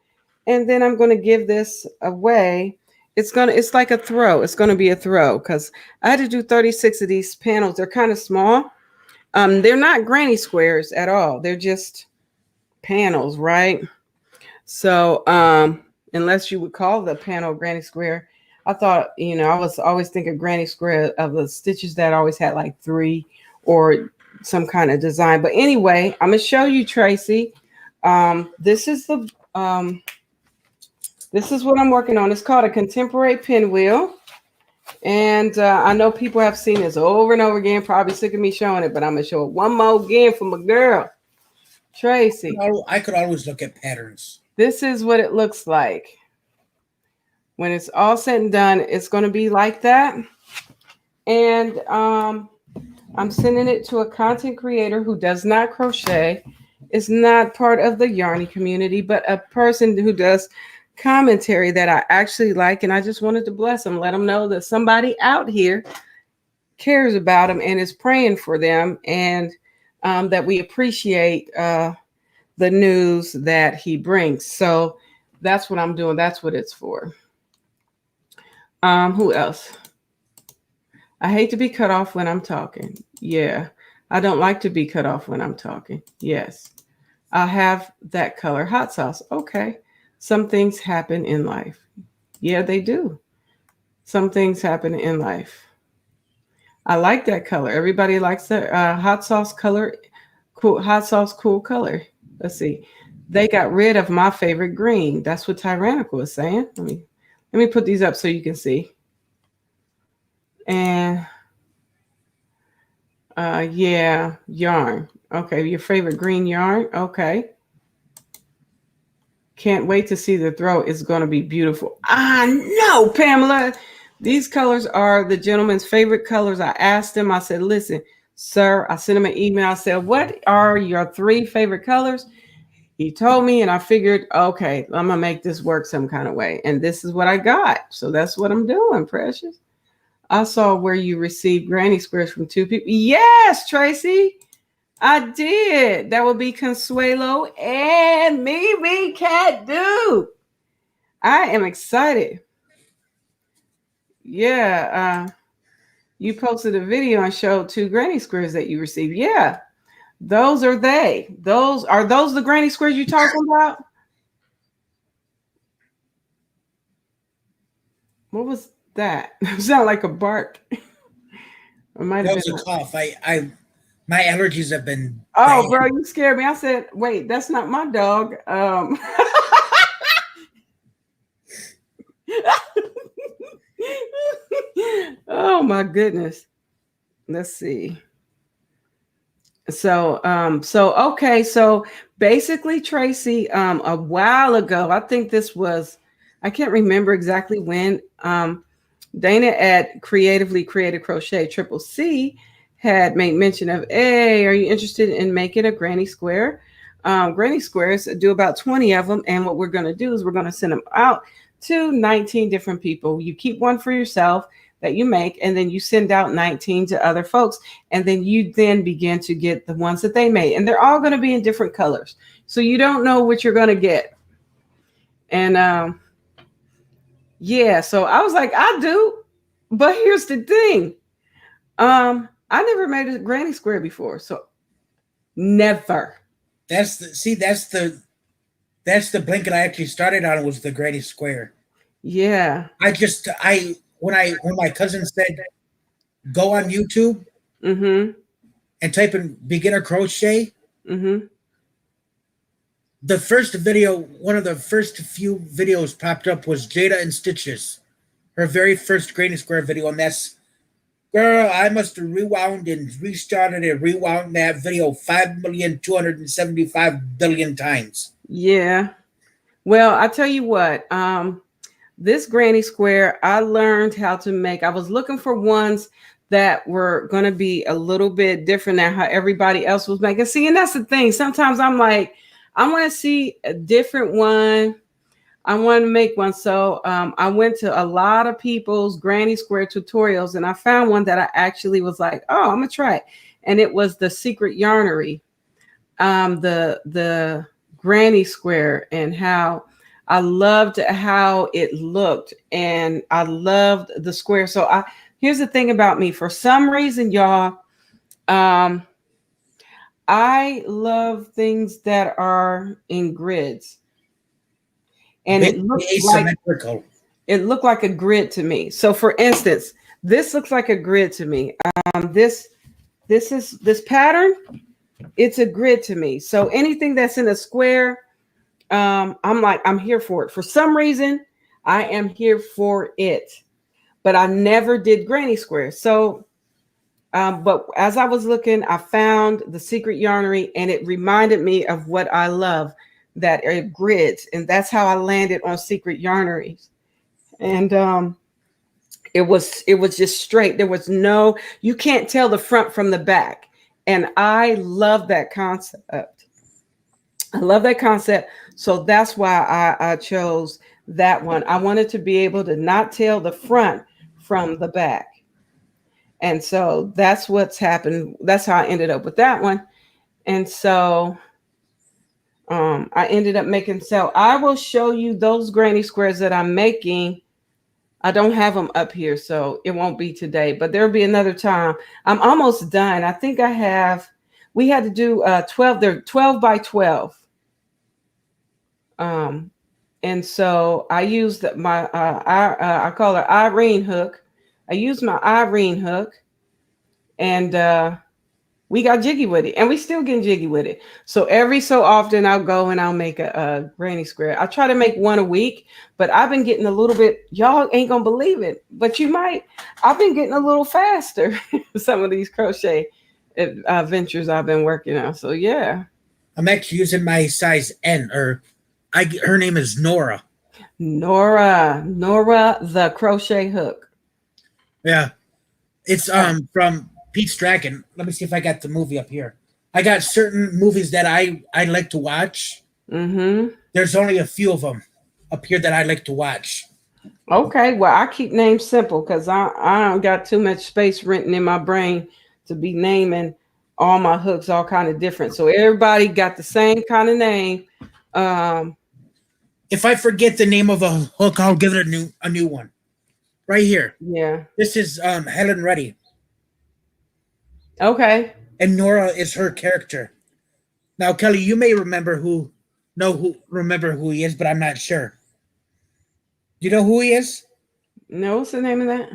and then I'm going to give this away. It's like a throw. It's going to be a throw because I had to do 36 of these panels. They're kind of small. They're not granny squares at all. They're just panels, right? So, unless you would call the panel granny square, I thought, I was always thinking granny square of the stitches that always had like 3 or some kind of design. But anyway, I'm gonna show you, Tracy. This is what I'm working on. It's called a contemporary pinwheel. And I know people have seen this over and over again, probably sick of me showing it, but I'm gonna show it one more again for my girl, Tracy. I could always look at patterns. This is what it looks like. When it's all said and done, it's going to be like that. And I'm sending it to a content creator who does not crochet, is not part of the yarny community, but a person who does commentary that I actually like. And I just wanted to bless them, let them know that somebody out here cares about them and is praying for them, and that we appreciate the news that he brings. So that's what I'm doing. That's what it's for. Who else? I hate to be cut off when I'm talking. Yeah. I don't like to be cut off when I'm talking. Yes. I have that color hot sauce. Okay. Some things happen in life. Yeah, they do. Some things happen in life. I like that color. Everybody likes the hot sauce color. Cool. Hot sauce, cool color. Let's see. They got rid of my favorite green. That's what Tyrannical is saying. Let me put these up so you can see. And yeah, yarn. Okay, your favorite green yarn. Okay. Can't wait to see the throw. It's going to be beautiful. No, Pamela. These colors are the gentleman's favorite colors. I asked him, I said, listen, sir, I sent him an email. I said, what are your 3 favorite colors? He told me, and I figured, okay, I'm going to make this work some kind of way. And this is what I got. So that's what I'm doing, Precious. I saw where you received granny squares from 2 people. Yes, Tracy, I did. That would be Consuelo and me, Cat Do. I am excited. Yeah, you posted a video and showed 2 granny squares that you received. Yeah. Those are they. Those the granny squares you talking about? What was that? It sounded like a bark. It might have been a cough. My allergies have been. Oh, bad. Bro, you scared me. I said, wait, that's not my dog. Oh my goodness. Let's see. So okay, so basically, Tracy, a while ago, I think this was, I can't remember exactly when, Dana at Creatively Created Crochet Triple C had made mention of, hey, are you interested in making a granny square? Granny squares, do about 20 of them, and what we're going to do is we're going to send them out to 19 different people. You keep one for yourself that you make, and then you send out 19 to other folks, and then you then begin to get the ones that they made, and they're all going to be in different colors, so you don't know what you're going to get. And yeah, so I was like, I do, but here's the thing, I never made a granny square before, so never. That's the That's the blanket I actually started on, was the granny square. Yeah. When my cousin said go on YouTube Mm-hmm. and type in beginner crochet, Mm-hmm. the first video, one of the first few videos popped up was Jada and Stitches, her very first granny square video, and that's, girl, I must have rewound and restarted and rewound that video 5,275,000,000,000 times. Yeah. Well, I tell you what, this granny square, I learned how to make. I was looking for ones that were going to be a little bit different than how everybody else was making. See, and that's the thing. Sometimes I'm like, I want to see a different one. I want to make one. So I went to a lot of people's granny square tutorials, and I found one that I actually was like, oh, I'm going to try it. And it was the Secret Yarnery, the granny square, and how I loved how it looked, and I loved the square. So here's the thing about me. For some reason, y'all, I love things that are in grids, and Asymmetrical. it looked like a grid to me. So, for instance, this looks like a grid to me. This pattern, it's a grid to me. So anything that's in a square, I'm like, I'm here for it. For some reason, I am here for it. But I never did granny square. So, but as I was looking, I found the Secret Yarnery, and it reminded me of what I love, that are grids. And that's how I landed on Secret Yarneries. And it was just straight. There was no, you can't tell the front from the back. And I love that concept. I love that concept. So that's why I chose that one. I wanted to be able to not tell the front from the back. And so that's what's happened. That's how I ended up with that one. And so I ended up making, so I will show you those granny squares that I'm making. I don't have them up here, so it won't be today, but there'll be another time. I'm almost done. I think we had to do 12, they're 12 by 12. And so I used my, I call her Irene hook. I used my Irene hook, and we got jiggy with it, and we still getting jiggy with it. So every so often I'll go and I'll make a granny square. I try to make one a week, but I've been getting a little bit, y'all ain't gonna believe it, but you might. I've been getting a little faster some of these crochet ventures I've been working on. So yeah. I'm actually using my size N, or her name is Nora. Nora, the crochet hook. Yeah. It's from Pete's Dragon. Let me see if I got the movie up here. I got certain movies that I like to watch. Mm-hmm. There's only a few of them up here that I like to watch. Okay, well, I keep names simple because I don't got too much space renting in my brain to be naming all my hooks all kind of different. So everybody got the same kind of name. If I forget the name of a hook, I'll give it a new one. Right here. Yeah. This is Helen Reddy. Okay. And Nora is her character. Now, Kelly, you may remember who he is, but I'm not sure. Do you know who he is? No, what's the name of that?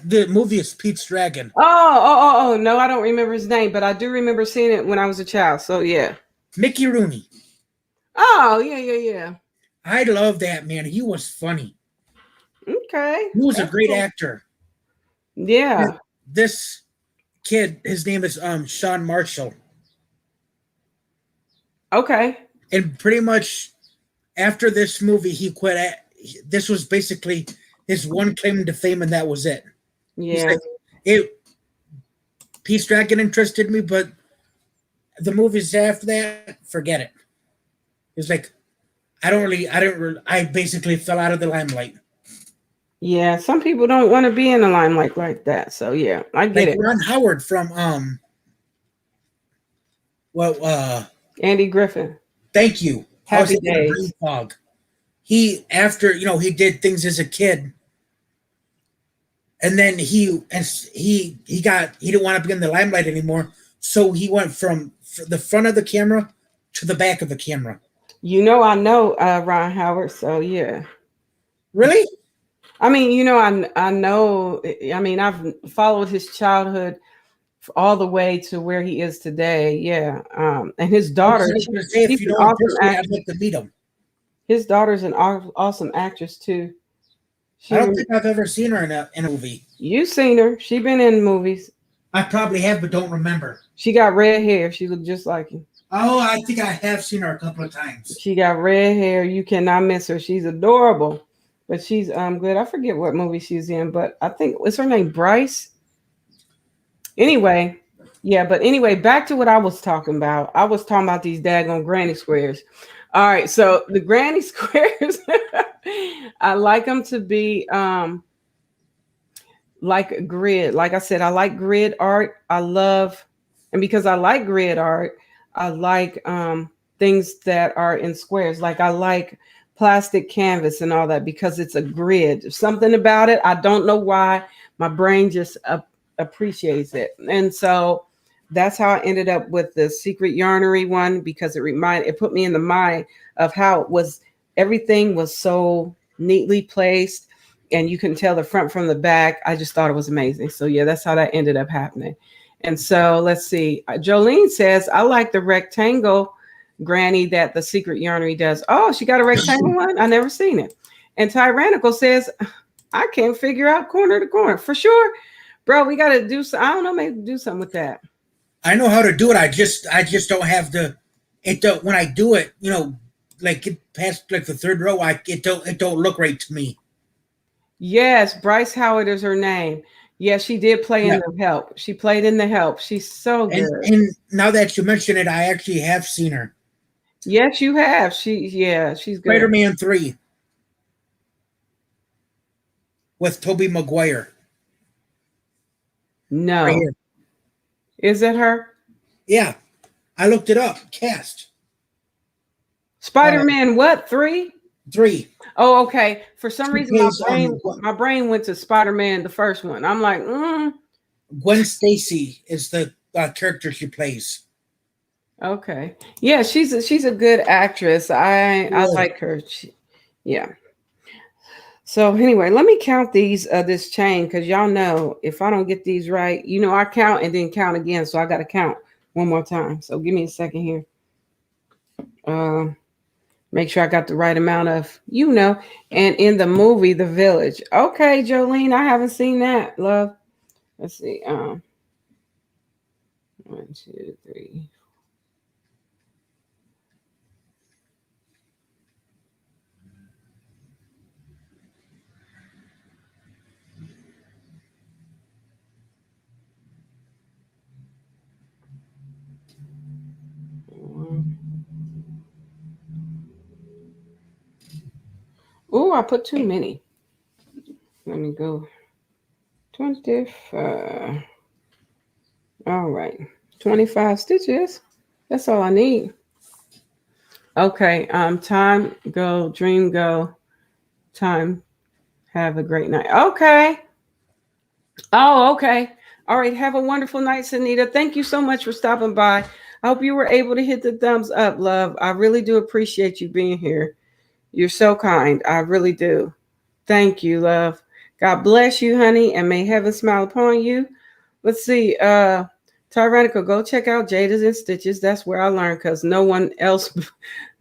The movie is Pete's Dragon. Oh, no, I don't remember his name, but I do remember seeing it when I was a child. So yeah. Mickey Rooney. Oh, yeah. I love that man. He was funny. Okay. He was a great actor. Yeah. This kid, his name is Sean Marshall. Okay. And pretty much after this movie, he quit. This was basically his one claim to fame, and that was it. Yeah. Pete's Dragon interested me, but the movies after that, forget it. It's like I basically fell out of the limelight. Yeah, some people don't want to be in the limelight like that. So yeah, I get it. Ron Howard from Andy Griffin. Thank you. Happy Days. He he did things as a kid, and then he didn't want to be in the limelight anymore, so he went from the front of the camera to the back of the camera. I know Ron Howard, so yeah. Really? I mean, I know. I mean, I've followed his childhood all the way to where he is today. Yeah. And his I daughter, was going to say, if she's you an know him awesome personally, I'd actress. like to meet him. His daughter's an awesome actress too. I She, don't think I've ever seen her in a movie. you seen her? She been in movies. I probably have, but don't remember. She got red hair. She looked just like him. Oh, I think I have seen her a couple of times. She got red hair. You cannot miss her. She's adorable. But she's good. I forget what movie she's in, but I think what's her name? Bryce. Anyway, yeah, but anyway, back to what I was talking about. I was talking about these daggone granny squares. All right, so the granny squares, I like them to be like a grid. Like I said, I like grid art. I love, and because I like grid art, I like things that are in squares. Like I like plastic canvas and all that because it's a grid. Something about it, I don't know why, my brain just appreciates it. And so that's how I ended up with the secret yarnery one because it put me in the mind of how it was. Everything was so neatly placed and you can tell the front from the back. I just thought it was amazing. So yeah, that's how that ended up happening. And so let's see. Jolene says, I like the rectangle granny that the secret yarnery does. Oh, she got a rectangle one? I never seen it. And Tyrannical says, I can't figure out corner to corner. For sure. Bro, we got to do some, I don't know, maybe do something with that. I know how to do it. I just don't have when I do it, like get past like the third row, it don't look right to me. Yes, Bryce Howard is her name. Yeah, she did play in The Help. She played in The Help. She's so good. And now that you mention it, I actually have seen her. Yes, you have. She's good. Spider-Man 3 with Tobey Maguire. No. Right here. Is it her? Yeah. I looked it up. Cast. Spider-Man what? 3? 3. Oh, okay. For some reason, my brain went to Spider-Man, the first one. I'm like, Gwen Stacy is the character she plays. Okay. Yeah, she's a good actress. I like her. Yeah. So anyway, let me count these this chain because y'all know if I don't get these right, I count and then count again. So I got to count one more time. So give me a second here. Make sure I got the right amount of, and in the movie, The Village. Okay, Jolene, I haven't seen that, love. Let's see. 1, 2, 3. Oh, I put too many. Let me go. 25. All right. 25 stitches. That's all I need. Okay. Time, go, dream, go. Time. Have a great night. Okay. Oh, okay. All right. Have a wonderful night, Sanita. Thank you so much for stopping by. I hope you were able to hit the thumbs up, love. I really do appreciate you being here. You're so kind. I really do. Thank you, love. God bless you, honey, and may heaven smile upon you. Let's see. Tyrannical, go check out Jada's and Stitches. That's where I learned because no one else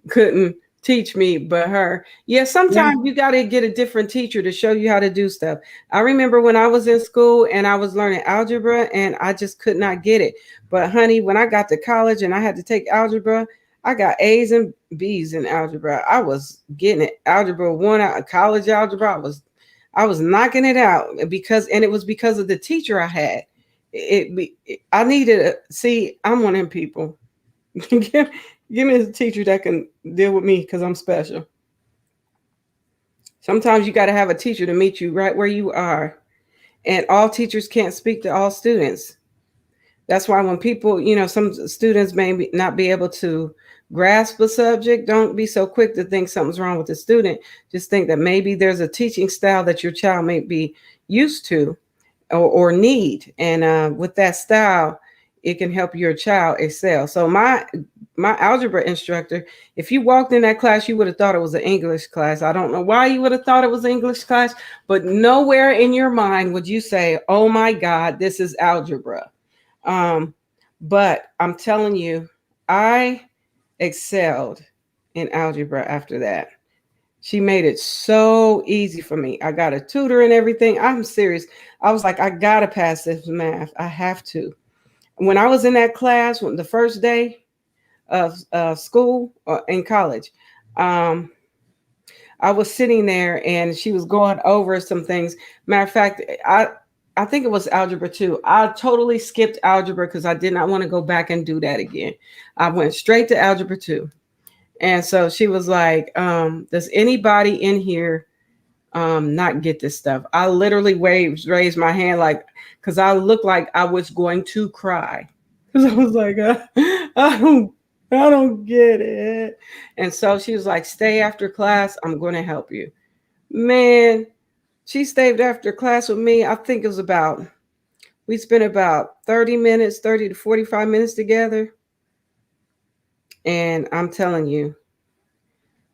couldn't teach me but her. Yeah, sometimes you got to get a different teacher to show you how to do stuff. I remember when I was in school and I was learning algebra and I just could not get it. But honey, when I got to college and I had to take algebra, I got A's and B's in algebra. I was getting it. Algebra 1 out of college algebra. I was knocking it out because it was because of the teacher I had. I needed I'm one of them people. Give me a teacher that can deal with me because I'm special. Sometimes you got to have a teacher to meet you right where you are. And all teachers can't speak to all students. That's why when people, some students may not be able to grasp the subject, don't be so quick to think something's wrong with the student. Just think that maybe there's a teaching style that your child may be used to or need. And with that style, it can help your child excel. So my algebra instructor, if you walked in that class, you would have thought it was an English class. I don't know why you would have thought it was an English class, but nowhere in your mind would you say, oh my God, this is algebra. But I'm telling you, I excelled in algebra after that. She made it so easy for me. I got a tutor and everything. I'm serious. I was like, I got to pass this math. I have to. When I was in that class, the first day of school in college, I was sitting there and she was going over some things. Matter of fact, I think it was algebra 2. I totally skipped algebra because I did not want to go back and do that again. I went straight to algebra 2. And so she was like, does anybody in here not get this stuff? I literally raised my hand like, because I looked like I was going to cry. Because I was like, I don't get it. And so she was like, stay after class. I'm going to help you. Man, she stayed after class with me. I think it was we spent about 30 minutes, 30 to 45 minutes together. And I'm telling you,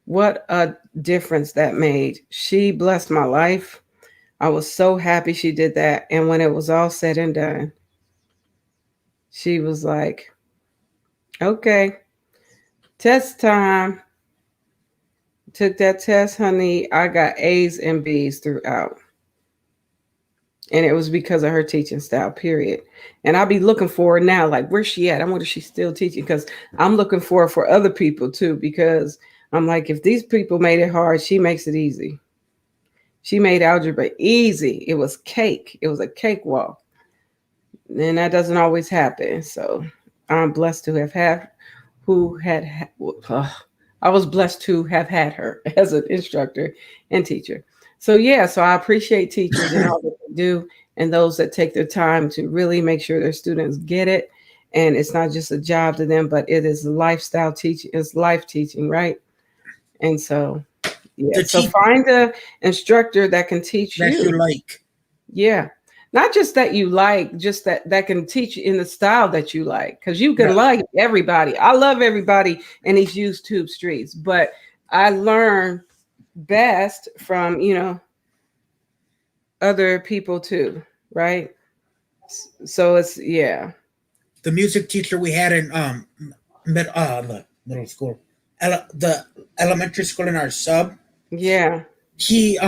what a difference that made. She blessed my life. I was so happy she did that. And when it was all said and done, she was like, okay, test time. Took that test, honey. I got A's and B's throughout. And it was because of her teaching style, period. And I'll be looking for her now, like, where's she at? I wonder if she's still teaching, because I'm looking for her for other people too, because I'm like, if these people made it hard, she makes it easy. She made algebra easy. It was cake. It was a cakewalk. And that doesn't always happen. So I'm blessed to have had I was blessed to have had her as an instructor and teacher. So yeah, so I appreciate teachers and all that they do, and those that take their time to really make sure their students get it. And it's not just a job to them, but it is lifestyle teaching. It's life teaching, right? And so, yeah. So find an instructor that can teach that you like. Yeah. Not just that you like, just that can teach in the style that you like. Because you can like everybody. I love everybody in these YouTube streets, but I learn best from, other people too, right? So it's, yeah. The music teacher we had in the middle school, the elementary school in our sub. Yeah. He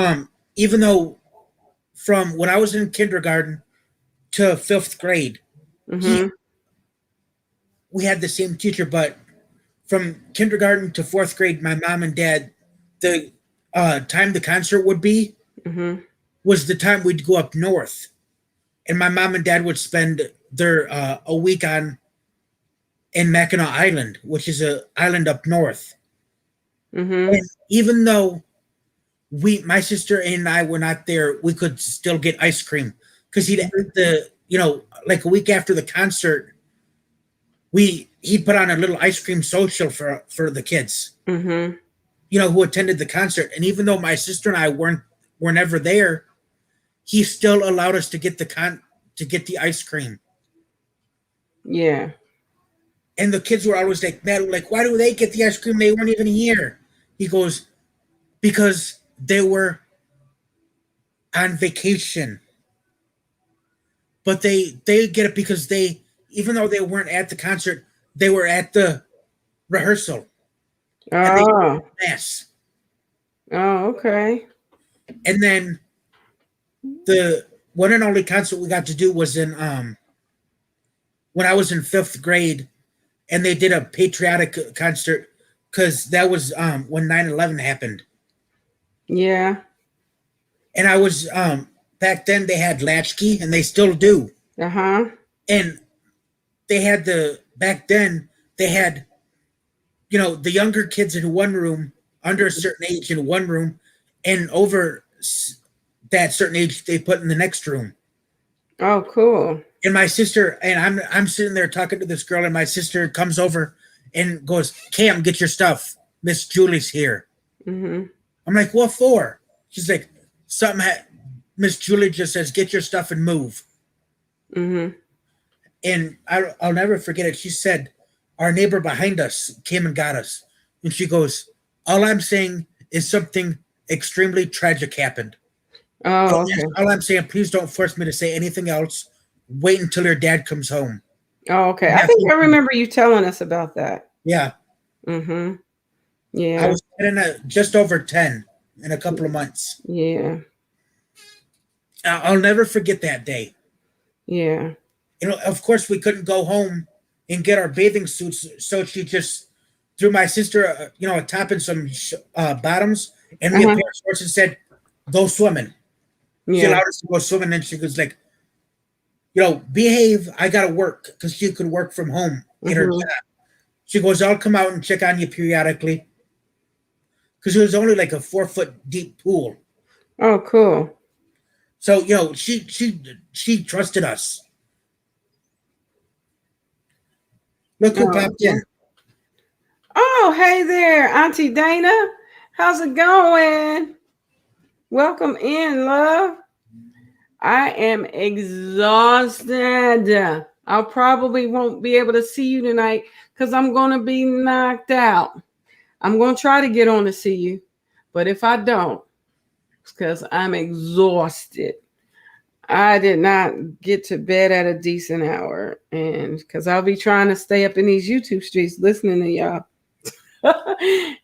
even though from when I was in kindergarten to 5th grade, we had the same teacher, but from kindergarten to 4th grade, my mom and dad, the time the concert would be was the time we'd go up north, and my mom and dad would spend their a week in Mackinac Island, which is an island up north. And even though my sister and I were not there, we could still get ice cream because like a week after the concert, he'd put on a little ice cream social for the kids, who attended the concert. And even though my sister and I were never there, he still allowed us to get the ice cream. Yeah. And the kids were always like, "Man, like, why do they get the ice cream? They weren't even here." He goes, "Because they were on vacation." But they get it because even though they weren't at the concert, they were at the rehearsal. Oh. Yes. Oh, okay. And then the one and only concert we got to do was in when I was in 5th grade, and they did a patriotic concert because that was when 9/11 happened. Yeah. And I was back then they had latchkey, and they still do. And they had back then they had the younger kids in one room, under a certain age in one room, and over that certain age they put in the next room. Oh, cool. And my sister, and I'm sitting there talking to this girl, and my sister comes over and goes, "Cam, get your stuff. Miss Julie's here." I'm like, "What for?" She's like, "Something Miss Julie just says, get your stuff and move." And I'll never forget it. She said, our neighbor behind us came and got us. And she goes, all I'm saying is something extremely tragic happened. Oh, okay. All I'm saying, please don't force me to say anything else. Wait until your dad comes home. Oh, okay. And I that's think I what- remember you telling us about that. yeah. Mm-hmm. I Yeah. was getting just over 10 in a couple of months. Yeah. I'll never forget that day. Yeah. You know, of course, we couldn't go home and get our bathing suits, so she just threw my sister, a top and some bottoms, and me a Uh-huh. pair of shorts, and said, "Go swimming." She Yeah. allowed us to go swimming, and she was like, behave. I gotta work because she could work from home in her Mm-hmm. job. She goes, I'll come out and check on you periodically because it was only like a 4 foot deep pool. Oh, cool. So she trusted us. Look who Oh, popped in. oh, hey there, Auntie Dana. How's it going? Welcome in, love. I am exhausted. I probably won't be able to see you tonight because I'm going to be knocked out. I'm going to try to get on to see you, but if I don't, it's because I'm exhausted. I did not get to bed at a decent hour, and because I'll be trying to stay up in these YouTube streets listening to y'all.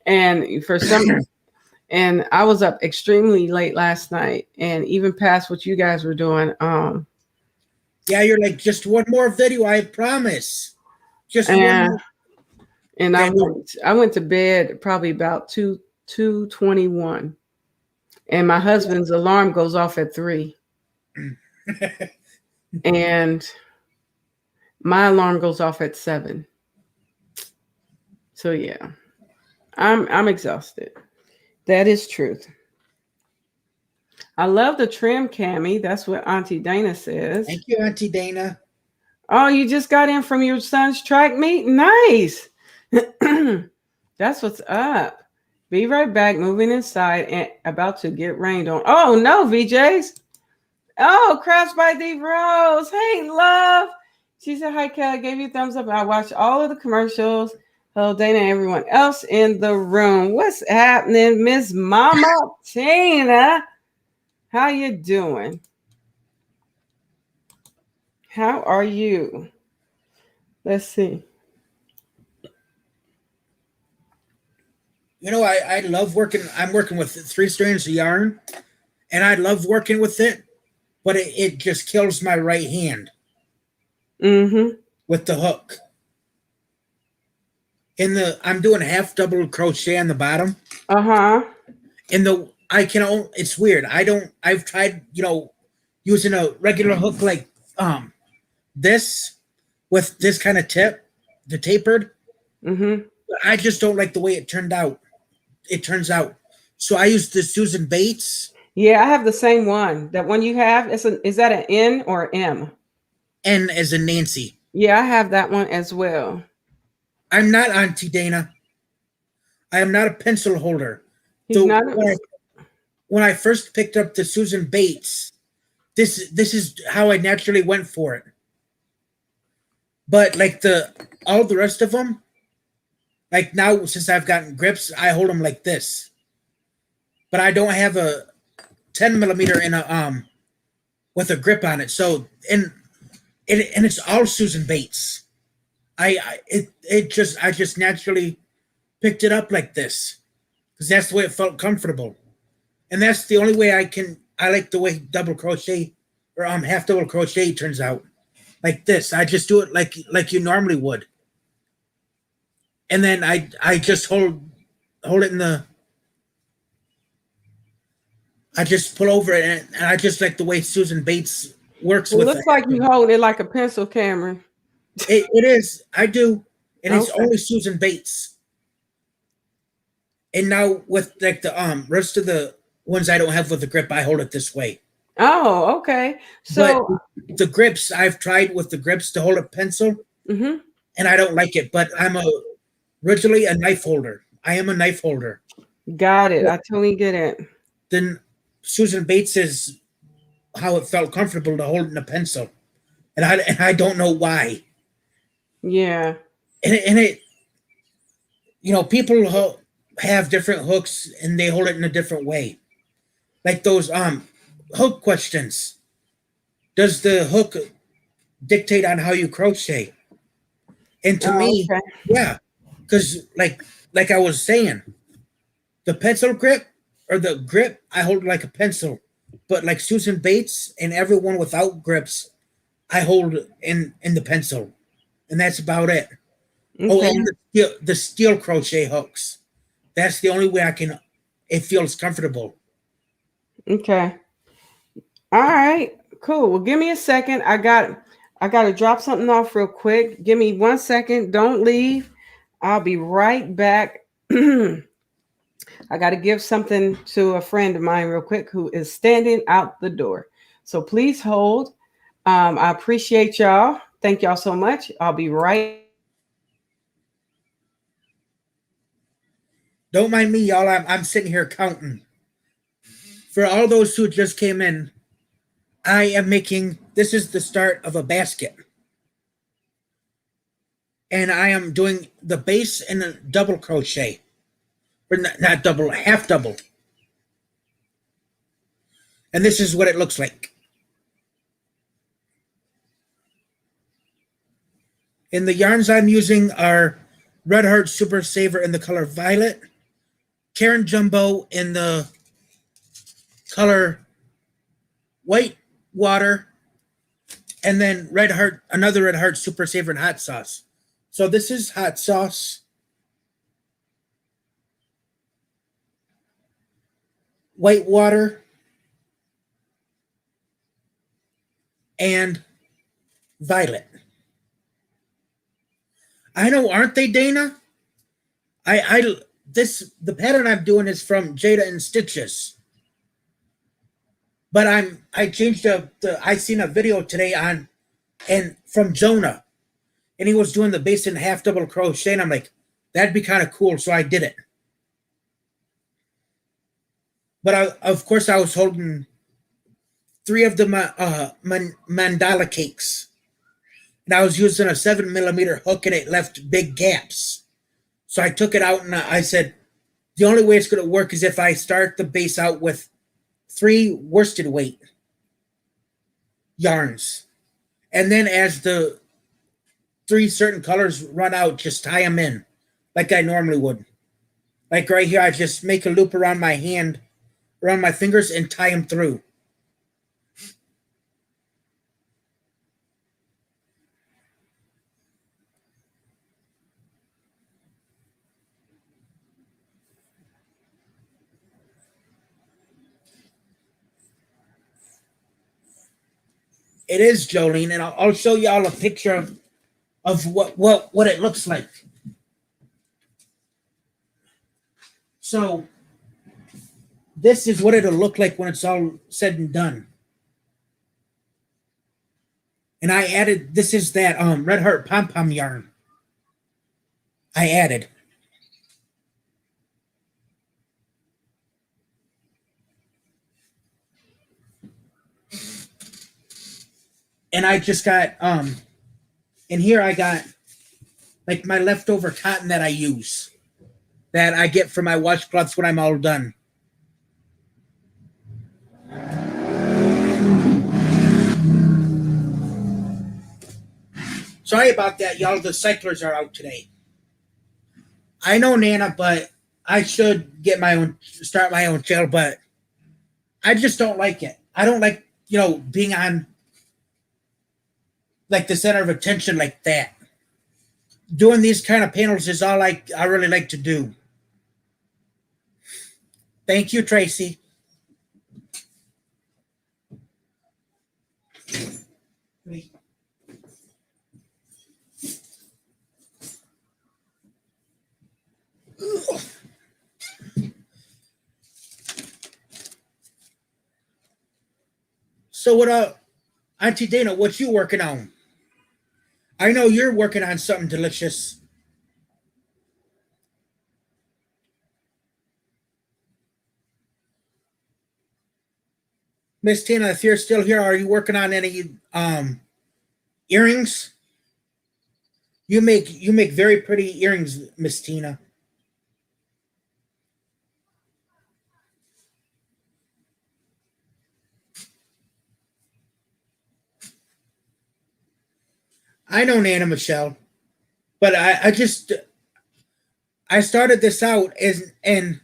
And for some, and I was up extremely late last night, and even past what you guys were doing. Yeah, you're like, just one more video, I promise. Just one And more. and I went to bed probably about 2:21, and my husband's alarm goes off at 3, and my alarm goes off at 7. So yeah, I'm exhausted. That is truth. I love the trim, Cammy. That's what Auntie Dana says. Thank you, Auntie Dana. Oh, you just got in from your son's track meet? Nice. That's what's up. Be right back. Moving inside and about to get rained on. Oh no, VJs. Oh, Crafts by D Rose. Hey, love. She said, hi, Kel. I gave you a thumbs up. I watched all of the commercials. Hello, Dana, and everyone else in the room. What's happening, Miss Mama Tina? How you doing? How are you? Let's see. You know, I love working. I'm working with 3 strands of yarn, and I love working with it, but it just kills my right hand Mm-hmm. with the hook. I'm doing half double crochet on the bottom. Uh-huh. It's weird. I've tried, using a regular hook like this with this kind of tip, the tapered. Mm-hmm. But I just don't like the way it turns out. So I use the Susan Bates. Yeah, I have the same one. That one you have, is that an N or M? N as in Nancy. Yeah, I have that one as well. I'm not Auntie Dana. I am not a pencil holder. He's not. When I first picked up the Susan Bates, this is how I naturally went for it. But like all the rest of them, like now since I've gotten grips, I hold them like this. But I don't have a 10 millimeter in a with a grip on it. So and it's all Susan Bates. I just naturally picked it up like this because that's the way it felt comfortable, and that's the only way I like the way double crochet or half double crochet turns out like this. I just do it like you normally would, and then I just hold it in the. I just pull over it, and I just like the way Susan Bates works It with looks like you hold it like a pencil, Cameron. It is. I do, and it's Okay. only Susan Bates. And now with like the rest of the ones I don't have with the grip, I hold it this way. Oh, okay. So, But the grips, I've tried with the grips to hold a pencil, mm-hmm. and I don't like it. But I'm originally a knife holder. I am a knife holder. Got it. I totally get it. Then Susan Bates is how it felt comfortable to hold in a pencil, and I don't know why. Yeah. and it, people have different hooks and they hold it in a different way. Like those hook questions. Does the hook dictate on how you crochet? And to Oh, me, okay. yeah, because like I was saying, the pencil grip or the grip, I hold like a pencil. But like Susan Bates and everyone without grips, I hold in the pencil, and that's about it. Oh, Okay. and the steel crochet hooks. That's the only way I can. It feels comfortable. Okay. All right. Cool. Well, give me a second. I got to drop something off real quick. Give me 1 second. Don't leave. I'll be right back. I got to give something to a friend of mine real quick who is standing out the door. So please hold. I appreciate y'all. Thank y'all so much. I'll be right. Don't mind me, y'all. I'm sitting here counting. For all those who just came in, I am making. This is the start of a basket, and I am doing the base and a double crochet, or not double, half double. And this is what it looks like. And the yarns I'm using are Red Heart Super Saver in the color violet, Karen Jumbo in the color white water, and then another Red Heart Super Saver in hot sauce. So this is hot sauce, white water, and violet. I know, aren't they, Dana? I this the pattern I'm doing is from Jada and Stitches, but I changed the I seen a video today on and from Jonah, and he was doing the base and half double crochet, and I'm like, that'd be kind of cool, so I did it. But of course, I was holding three of the mandala cakes, and I was using a 7 millimeter hook, and it left big gaps. So I took it out, and I said, the only way it's going to work is if I start the base out with 3 worsted weight yarns, and then as the 3 certain colors run out, just tie them in like I normally would. Like right here, I just make a loop around my hand, around my fingers, and tie them through. It is, Jolene, and I'll show y'all a picture of what it looks like. So this is what it'll look like when it's all said and done. And I added, this is that Red Heart pom pom yarn. I added. And I just got in here I got like my leftover cotton that I use, that I get for my washcloths when I'm all done. Sorry about that, y'all. The cyclers are out today. I know, Nana, but I should start my own channel, but I just don't like it. I don't like, being on like the center of attention like that. Doing these kind of panels is all I really like to do. Thank you, Tracy. So what Auntie Dana, what you working on? I know you're working on something delicious. Miss Tina, if you're still here, are you working on any earrings? You make very pretty earrings, Miss Tina. I know Nana Michelle, but I started this out as and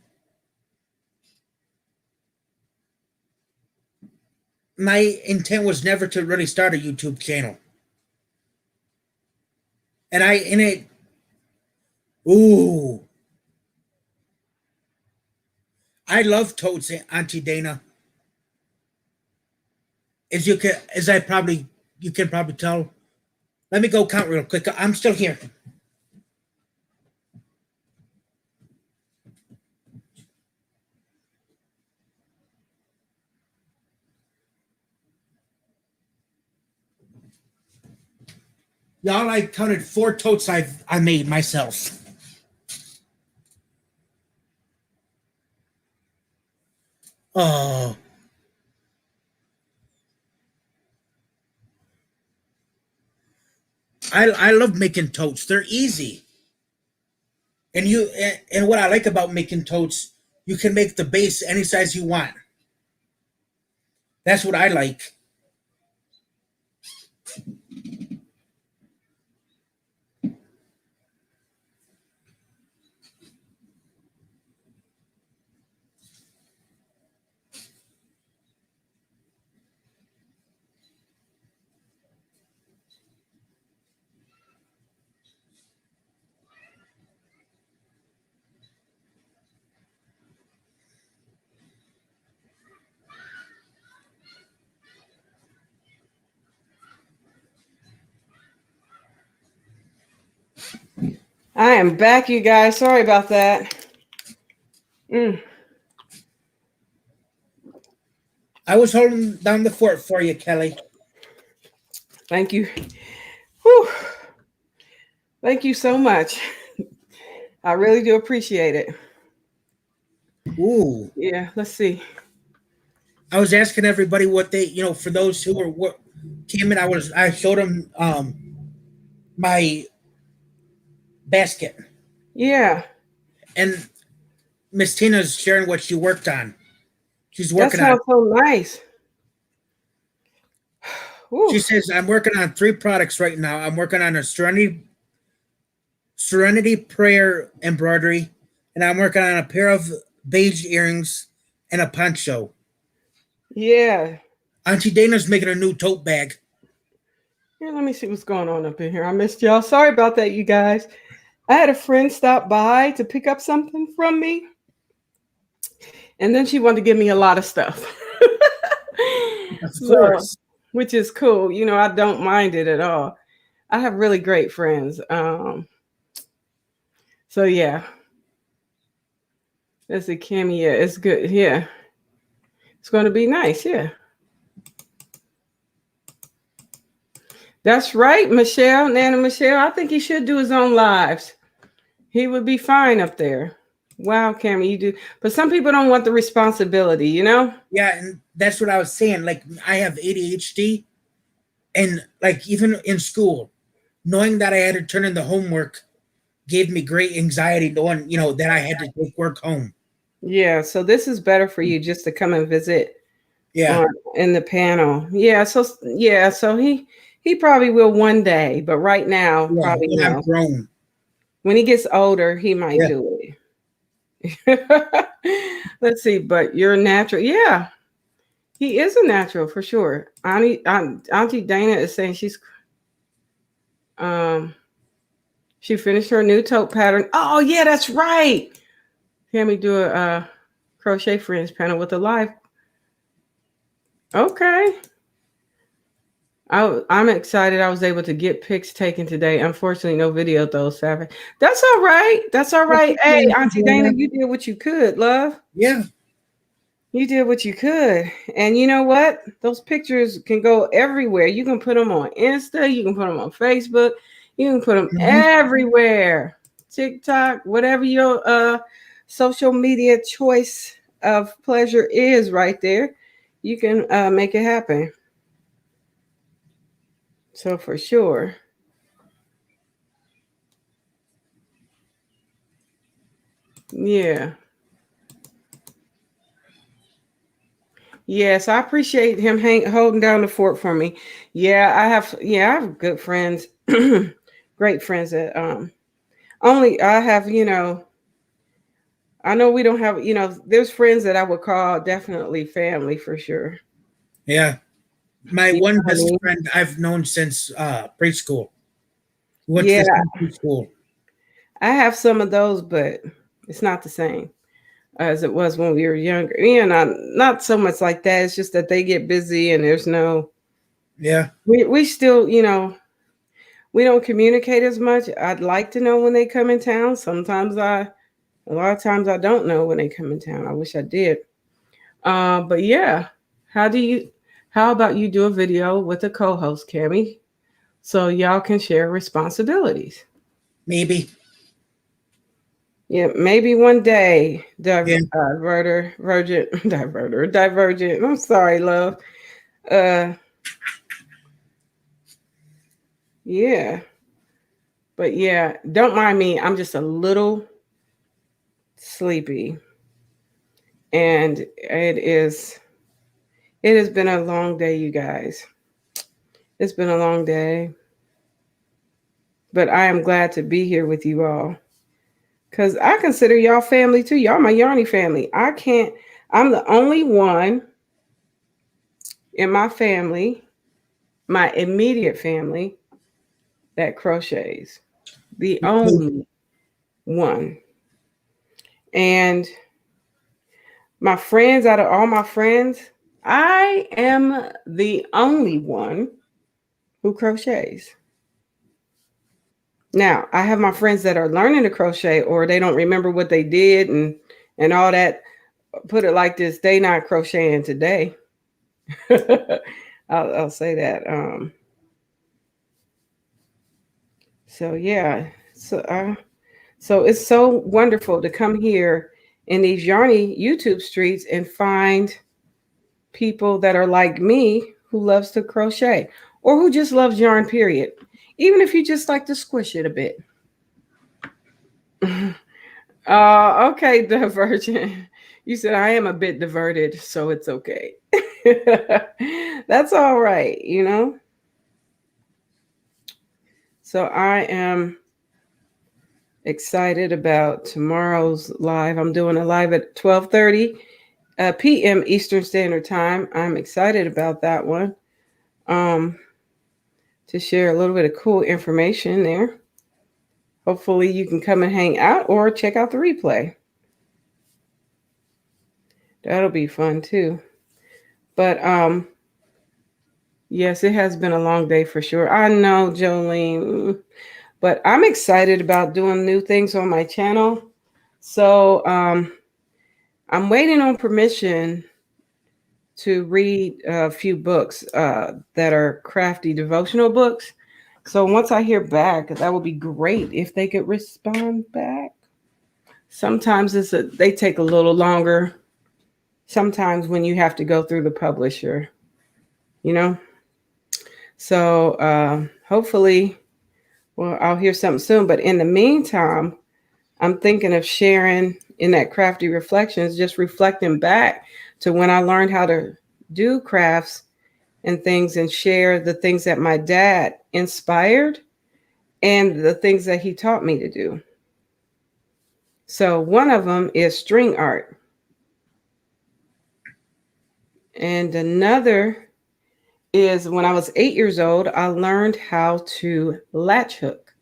my intent was never to really start a YouTube channel. And I in it ooh, I love totes, Auntie Dana. As I probably you can probably tell. Let me go count real quick. I'm still here. Y'all, I counted 4 totes I made myself. Oh, I love making totes. They're easy. And what I like about making totes, you can make the base any size you want. That's what I like. I am back, you guys. Sorry about that. I was holding down the fort for you, Kelly. Thank you. Whew. Thank you so much. I really do appreciate it. Ooh. Yeah, let's see. I was asking everybody what they, for those who were what came in, I showed them my basket. Yeah. And Miss Tina's sharing what she worked on. She's That working on sounds so nice. She Whew. says, I'm working on 3 products right now. I'm working on a Serenity Prayer embroidery, and I'm working on a pair of beige earrings and a poncho. Yeah. Auntie Dana's making a new tote bag. Here, let me see what's going on up in here. I missed y'all. Sorry about that, you guys. I had a friend stop by to pick up something from me, and then she wanted to give me a lot of stuff. Of So, course. which is cool. I don't mind it at all. I have really great friends. So yeah. That's a Kimmy. Yeah, it's good. Yeah. It's going to be nice. Yeah. That's right, Michelle, Nana Michelle. I think he should do his own lives. He would be fine up there. Wow, Cammy, you do. But some people don't want the responsibility, Yeah, and that's what I was saying. Like, I have ADHD, and like even in school, knowing that I had to turn in the homework gave me great anxiety knowing, that I had to take work home. Yeah, so this is better for you just to come and visit Yeah. in the panel. So he probably will one day, but right now, Yeah. probably When I'm no. grown. When he gets older, he might Yeah. do it. Let's see, but you're natural. Yeah, he is a natural for sure. Auntie Dana is saying um she finished her new tote pattern. Oh yeah, that's right. Can we do a crochet friends panel with a live? Okay. I'm excited. I was able to get pics taken today. Unfortunately, no video though, Savage. That's all right. That's all right. Hey, Auntie Dana, you did what you could, love. Yeah. You did what you could. And you know what? Those pictures can go everywhere. You can put them on Insta, you can put them on Facebook, you can put them everywhere. TikTok, whatever your social media choice of pleasure is right there, you can make it happen. So for sure. Yeah. Yes, I appreciate him holding down the fort for me. I have good friends, great friends that only I have, I know we don't have, there's friends that I would call definitely family for sure. Yeah. My You one know what I best mean? friend I've known since preschool. We went to Yeah, the same preschool. I have some of those, but it's not the same as it was when we were younger. Yeah, not so much like that. It's just that they get busy and there's no Yeah. we still, we don't communicate as much. I'd like to know when they come in town. A lot of times I don't know when they come in town. I wish I did. But yeah, how do you, how about you do a video with a co-host, Cammy, so y'all can share responsibilities? Maybe. Yeah, maybe one day, Yeah. divergent. I'm sorry, love. Uh, yeah, but yeah, don't mind me. I'm just a little sleepy, and it has been a long day, you guys. It's been a long day, but I am glad to be here with you all because I consider y'all family too. Y'all my Yarny family. I'm the only one in my family, my immediate family, that crochets. The only one. And my friends, out of all my friends, I am the only one who crochets. Now, I have my friends that are learning to crochet or they don't remember what they did and all that. Put it like this, they not crocheting today. I'll say that. So yeah. So so it's so wonderful to come here in these Yarny YouTube streets and find people that are like me who loves to crochet or who just loves yarn, period. Even if you just like to squish it a bit. Okay, Divergent. You said I am a bit diverted, so it's okay. That's all right, you know? So I am excited about tomorrow's live. I'm doing a live at 12:30 p.m. Eastern Standard Time. I'm excited about that one. Um, to share a little bit of cool information there. Hopefully you can come and hang out or check out the replay. That'll be fun too. But yes, it has been a long day for sure. I know, Jolene, but I'm excited about doing new things on my channel. So I'm waiting on permission to read a few books that are crafty devotional books. So once I hear back, that would be great if they could respond back. Sometimes they take a little longer. Sometimes when you have to go through the publisher, you know. So hopefully, well, I'll hear something soon. But in the meantime, I'm thinking of sharing in that crafty reflections, just reflecting back to when I learned how to do crafts and things and share the things that my dad inspired and the things that he taught me to do. So one of them is string art. And another is when I was 8 years old, I learned how to latch hook.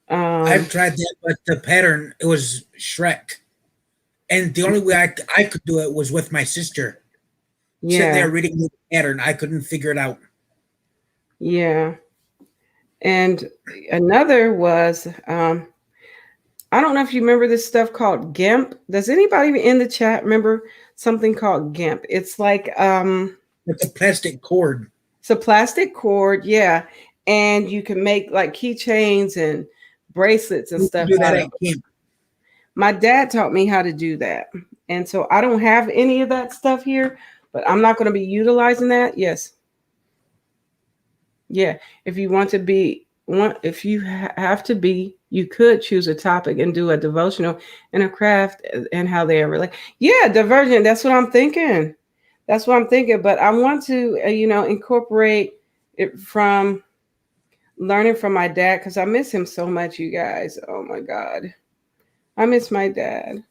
I've Um, tried that, but the pattern, it was Shrek. And the only way I could do it was with my sister. Sitting yeah, there reading the pattern, I couldn't figure it out. yeah. And another was, I don't know if you remember this stuff called GIMP. Does anybody in the chat remember something called GIMP? It's a plastic cord. It's a plastic cord, yeah. And you can make like keychains and bracelets and You can stuff do that out of at it. camp. My dad taught me how to do that. And so I don't have any of that stuff here, but I'm not going to be utilizing that. Yes. Yeah. If you want to be have to be you could choose a topic and do a devotional and a craft and how they are related. Yeah, divergent. That's what I'm thinking. That's what I'm thinking. But I want to, incorporate it from learning from my dad because I miss him so much, you guys. Oh my God. I miss my dad.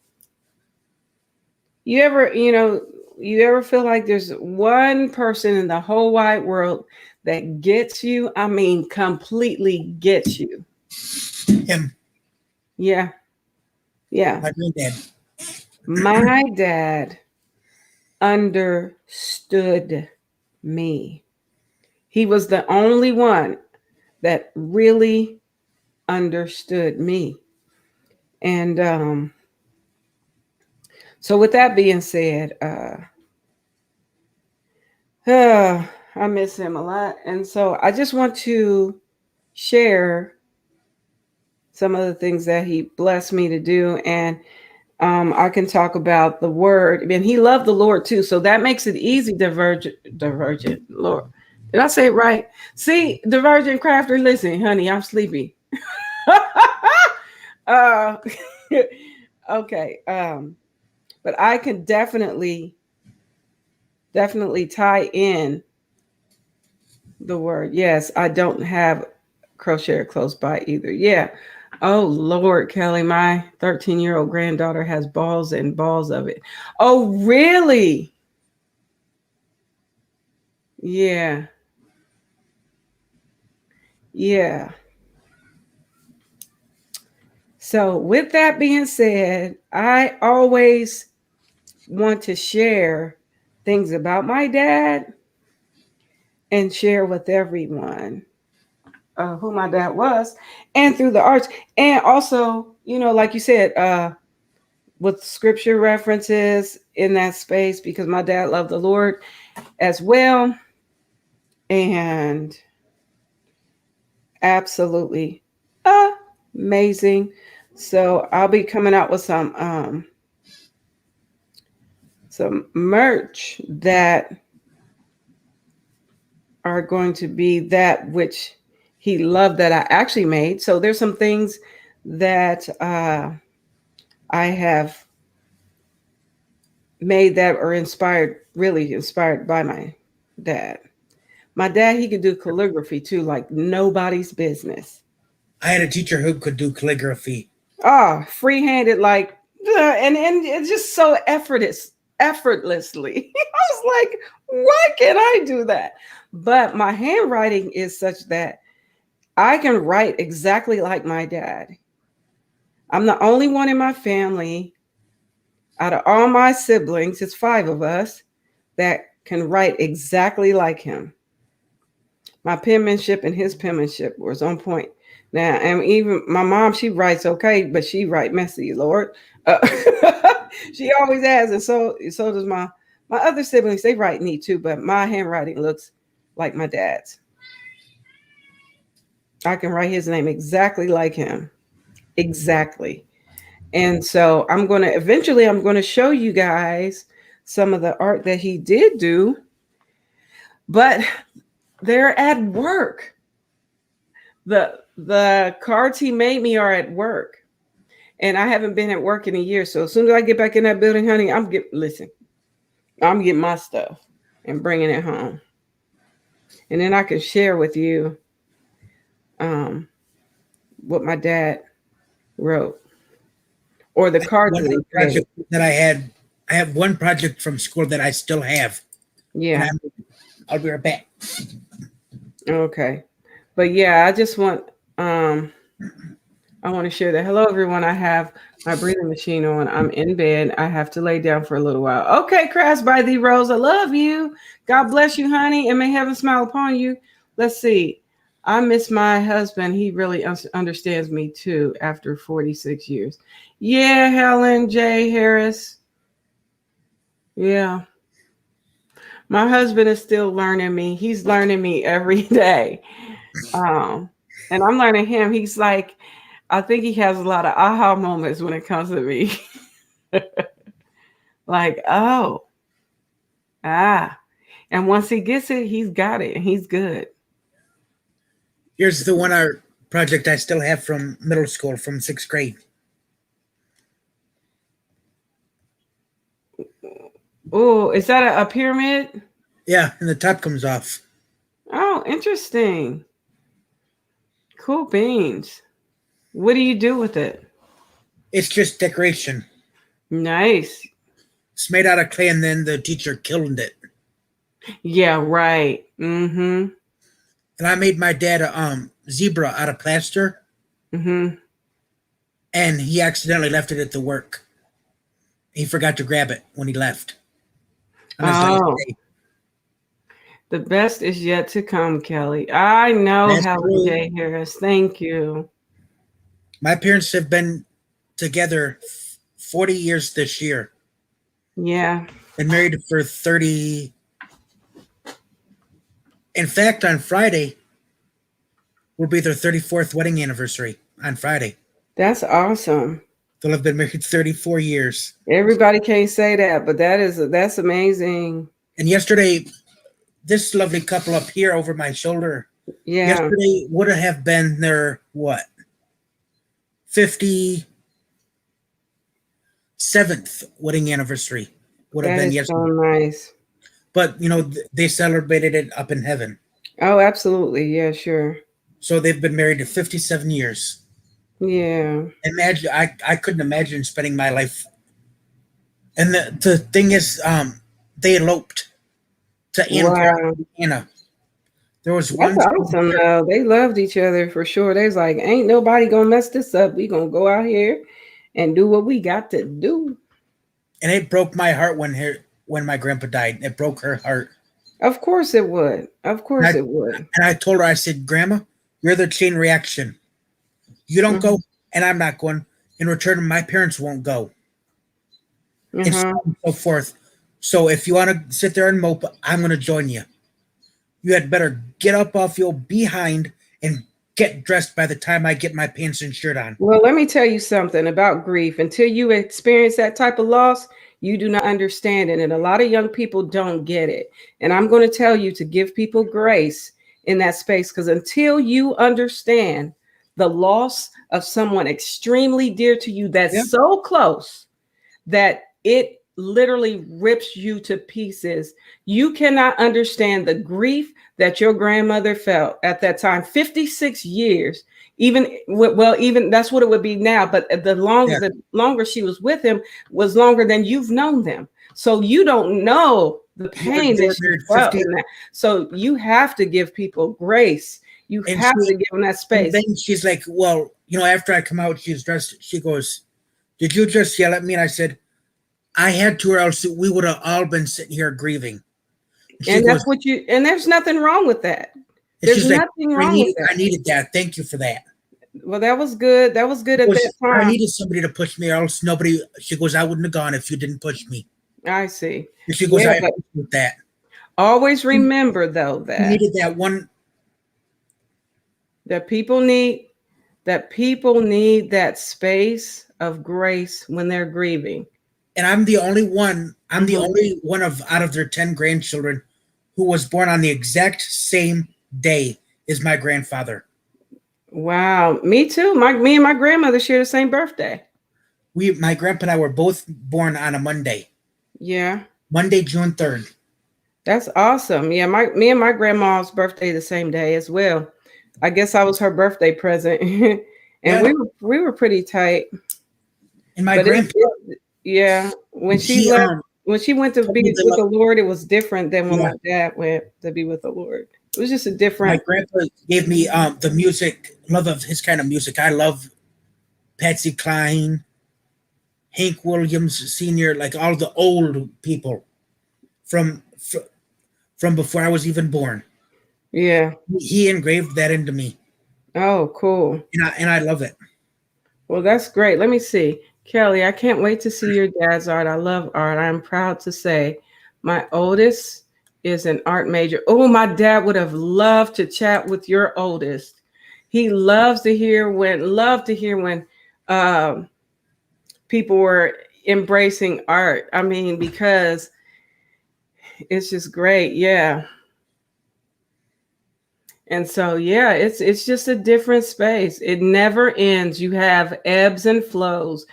You ever, you ever feel like there's one person in the whole wide world that gets you? I mean, completely gets you. Him, Yeah. Yeah. my granddad. My dad understood me. He was the only one that really understood me. And so, with that being said, I miss him a lot. And so, I just want to share some of the things that he blessed me to do. And I can talk about the word. And he loved the Lord too. So that makes it easy, divergent. Lord. Did I say it right? See, divergent crafter, listen, honey, I'm sleepy. uh, okay. But I can definitely tie in the word. Yes, I don't have crochet close by either. Yeah. Oh Lord, Kelly, my 13-year-old granddaughter has balls and balls of it. Oh, really? Yeah. Yeah. So, with that being said, I always want to share things about my dad and share with everyone who my dad was and through the arts. And also, like you said, with scripture references in that space because my dad loved the Lord as well. And absolutely amazing. So I'll be coming out with some merch that are going to be that which he loved that I actually made. So there's some things that I have made that are really inspired by my dad. My dad, he could do calligraphy too, like nobody's business. I had a teacher who could do calligraphy. Free-handed, like, and it's just so effortlessly. I was like, why can't I do that? But my handwriting is such that I can write exactly like my dad. I'm the only one in my family out of all my siblings, it's 5 of us, that can write exactly like him. My penmanship and his penmanship was on point. Now, and even my mom, she writes okay, but she write messy, Lord. She always has, and so does my other siblings. They write neat too, but my handwriting looks like my dad's. I can write his name exactly like him, exactly. And so I'm going to show you guys some of the art that he did do, but they're at work. The cards he made me are at work. And I haven't been at work in a year. So as soon as I get back in that building, honey, I'm getting my stuff and bringing it home. And then I can share with you what my dad wrote or the cards that he project that I have one project from school that I still have. Yeah. I'll be right back. Okay. But yeah, I just want I want to share that. Hello everyone. I have my breathing machine on. I'm in bed. I have to lay down for a little while. Okay, Crash by the Rose. I love you. God bless you, honey, and may heaven smile upon you. Let's see. I miss my husband. He really understands me too after 46 years. Yeah, Helen J. Harris. Yeah. My husband is still learning me. He's learning me every day. And I'm learning him. He's like, I think he has a lot of aha moments when it comes to me. Like, oh, and once he gets it, he's got it and he's good. Here's the one I project I still have from middle school, from 6th grade. Oh, is that a pyramid? Yeah, and the top comes off. Oh, interesting. Cool beans. What do you do with it? It's just decoration. Nice. It's made out of clay, and then the teacher killed it. Yeah, right. Mm-hmm. And I made my dad a zebra out of plaster, Mm-hmm. and he accidentally left it at the work. He forgot to grab it when he left on his last Oh, day. the best is yet to come, Kelly. I know, That's Helen true. J. Harris. Thank you. My parents have been together 40 years this year. Yeah. Been married for 30. In fact, on Friday will be their 34th wedding anniversary. On Friday, That's awesome. they'll have been married 34 years. Everybody can't say that, but that's amazing. And yesterday, this lovely couple up here over my shoulder, Yeah, yesterday would have been their, what, 57th wedding anniversary would have that been is so yesterday. nice. But, they celebrated it up in heaven. Oh, absolutely. Yeah, sure. So they've been married to 57 years. Yeah. Imagine, I couldn't imagine spending my life. And the thing is, they eloped to Wow. Anna. There was That's one. awesome though. They loved each other for sure. They was like, ain't nobody gonna mess this up. We gonna go out here and do what we got to do. And it broke my heart when my grandpa died. It broke her heart. Of course it would. Of course it would. And I told her, I said, Grandma, you're the chain reaction. You don't go, and I'm not going. In return, my parents won't go. And so on and so forth. So if you want to sit there and mope, I'm going to join you. You had better get up off your behind and get dressed by the time I get my pants and shirt on. Well, let me tell you something about grief. Until you experience that type of loss, you do not understand it. And a lot of young people don't get it. And I'm going to tell you to give people grace in that space, because until you understand the loss of someone extremely dear to you that's so close that it literally rips you to pieces, you cannot understand the grief that your grandmother felt at that time. 56 years, even that's what it would be now, but the longer she was with him was longer than you've known them. So you don't know the pain that she felt in that. So you have to give people grace. You have to give them that space. And then she's like, well, after I come out, she's dressed. She goes, did you just yell at me? And I said, I had to, or else we would have all been sitting here grieving. And that's what and there's nothing wrong with that. There's nothing wrong with that. I needed that. Thank you for that. Well, that was good. That was good at that time. I needed somebody to push me, or else nobody. She goes, I wouldn't have gone if you didn't push me. I see. And she goes, I appreciate that. Always remember, though, that you needed that one. That people need that space of grace when they're grieving. And I'm the only one. I'm the only one out of their 10 grandchildren who was born on the exact same day as my grandfather. Wow, me too. Me and my grandmother share the same birthday. My grandpa and I were both born on a Monday. Yeah. Monday, June 3rd. That's awesome. Yeah, me and my grandma's birthday the same day as well. I guess I was her birthday present, and we were pretty tight. And my grandpa, when she left, when she went to be with the Lord, it was different than when my dad went to be with the Lord. It was just a different. My grandpa gave me the music, love of his kind of music. I love Patsy Cline, Hank Williams Sr., like all the old people from before I was even born. Yeah. He engraved that into me. Oh, cool. And I love it. Well, that's great. Let me see. Kelly, I can't wait to see your dad's art. I love art. I'm proud to say my oldest is an art major. Oh, my dad would have loved to chat with your oldest. He loves to hear when people were embracing art. I mean, because it's just great. Yeah. And so, yeah, it's just a different space. It never ends. You have ebbs and flows.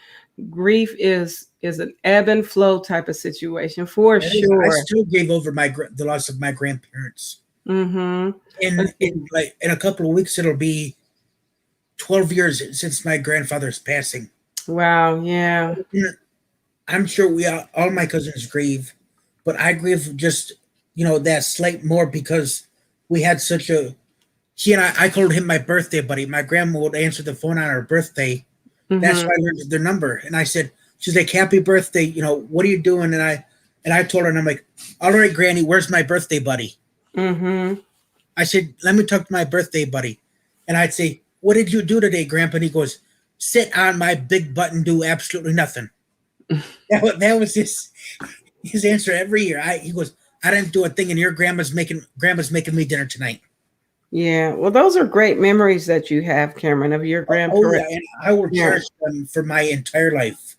Grief is an ebb and flow type of situation for It is. I sure. still gave over the loss of my grandparents. Mm-hmm. In a couple of weeks, it'll be 12 years since my grandfather's passing. Wow. Yeah. I'm sure all my cousins grieve, but I grieve just that slight more because we had such a he and I called him my birthday buddy. My grandma would answer the phone on her birthday. That's Mm-hmm. why I learned their number. And I said, she's like, happy birthday. What are you doing? And I told her, and I'm like, all right, Granny, where's my birthday buddy? Mm-hmm. I said, let me talk to my birthday buddy. And I'd say, what did you do today, Grandpa? And he goes, sit on my big butt and do absolutely nothing. That was his answer every year. He goes, I didn't do a thing, and your grandma's making me dinner tonight. Yeah. Well, those are great memories that you have, Cameron, of your Oh yeah, grandparents. and I will Yeah. cherish them for my entire life.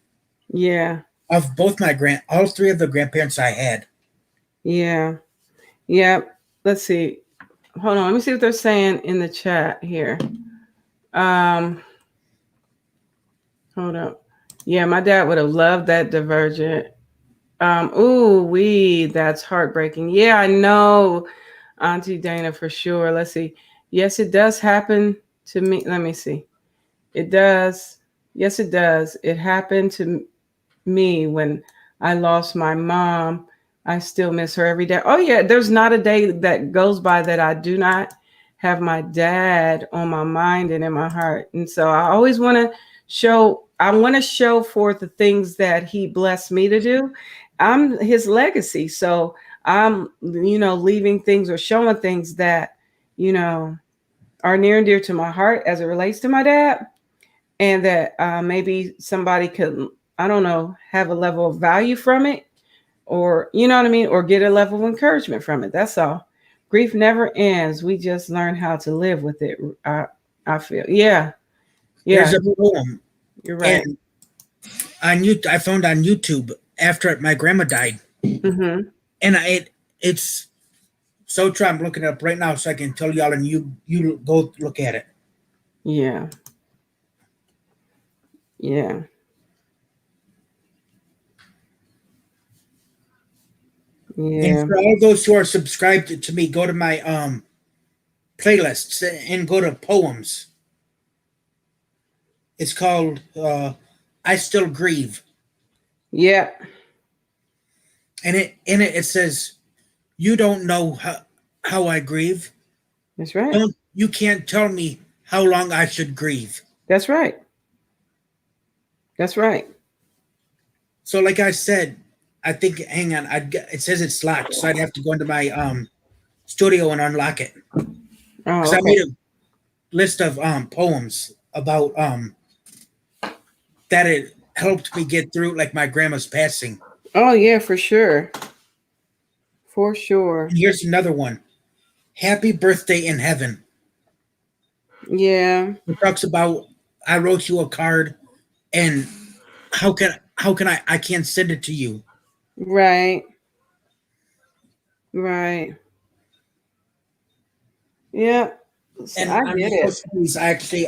Yeah. Of both all three of the grandparents I had. Yeah. Yeah. Let's see. Hold on. Let me see what they're saying in the chat here. Um, hold up. Yeah, my dad would have loved that Divergent. That's heartbreaking. Yeah, I know, Auntie Dana, for sure. Let's see. Yes, it does happen to me. Let me see. It does. Yes, it does. It happened to me when I lost my mom. I still miss her every day. Oh, yeah. There's not a day that goes by that I do not have my dad on my mind and in my heart. And so I always want to show forth the things that he blessed me to do. I'm his legacy. So I'm, leaving things or showing things that, you know, are near and dear to my heart as it relates to my dad, and that maybe somebody could, I don't know, have a level of value from it, or you know what I mean, or get a level of encouragement from it. That's all. Grief never ends. We just learn how to live with it. I feel. Yeah. There's Yeah. a poem, You're right. and I found on YouTube after my grandma died, Mm-hmm. and it's so true. I'm looking it up right now so I can tell y'all, and you go look at it. Yeah. Yeah. And Yeah. for all those who are subscribed to me, go to my playlists and go to poems. It's called "I Still Grieve," Yeah. and it says, "You don't know how I grieve. That's right. You can't tell me how long I should grieve." That's right. That's right. So, like I said, I think, hang on, it says it's locked, so I'd have to go into my studio and unlock it because Oh, I okay. made a list of poems about that it helped me get through, like my grandma's passing. Oh, yeah, for sure. For sure. And here's another one: "Happy Birthday in Heaven." Yeah. It talks about I wrote you a card, and how can I can't send it to you. Right. Right. Yeah. So And I I'm get it. supposed to use actually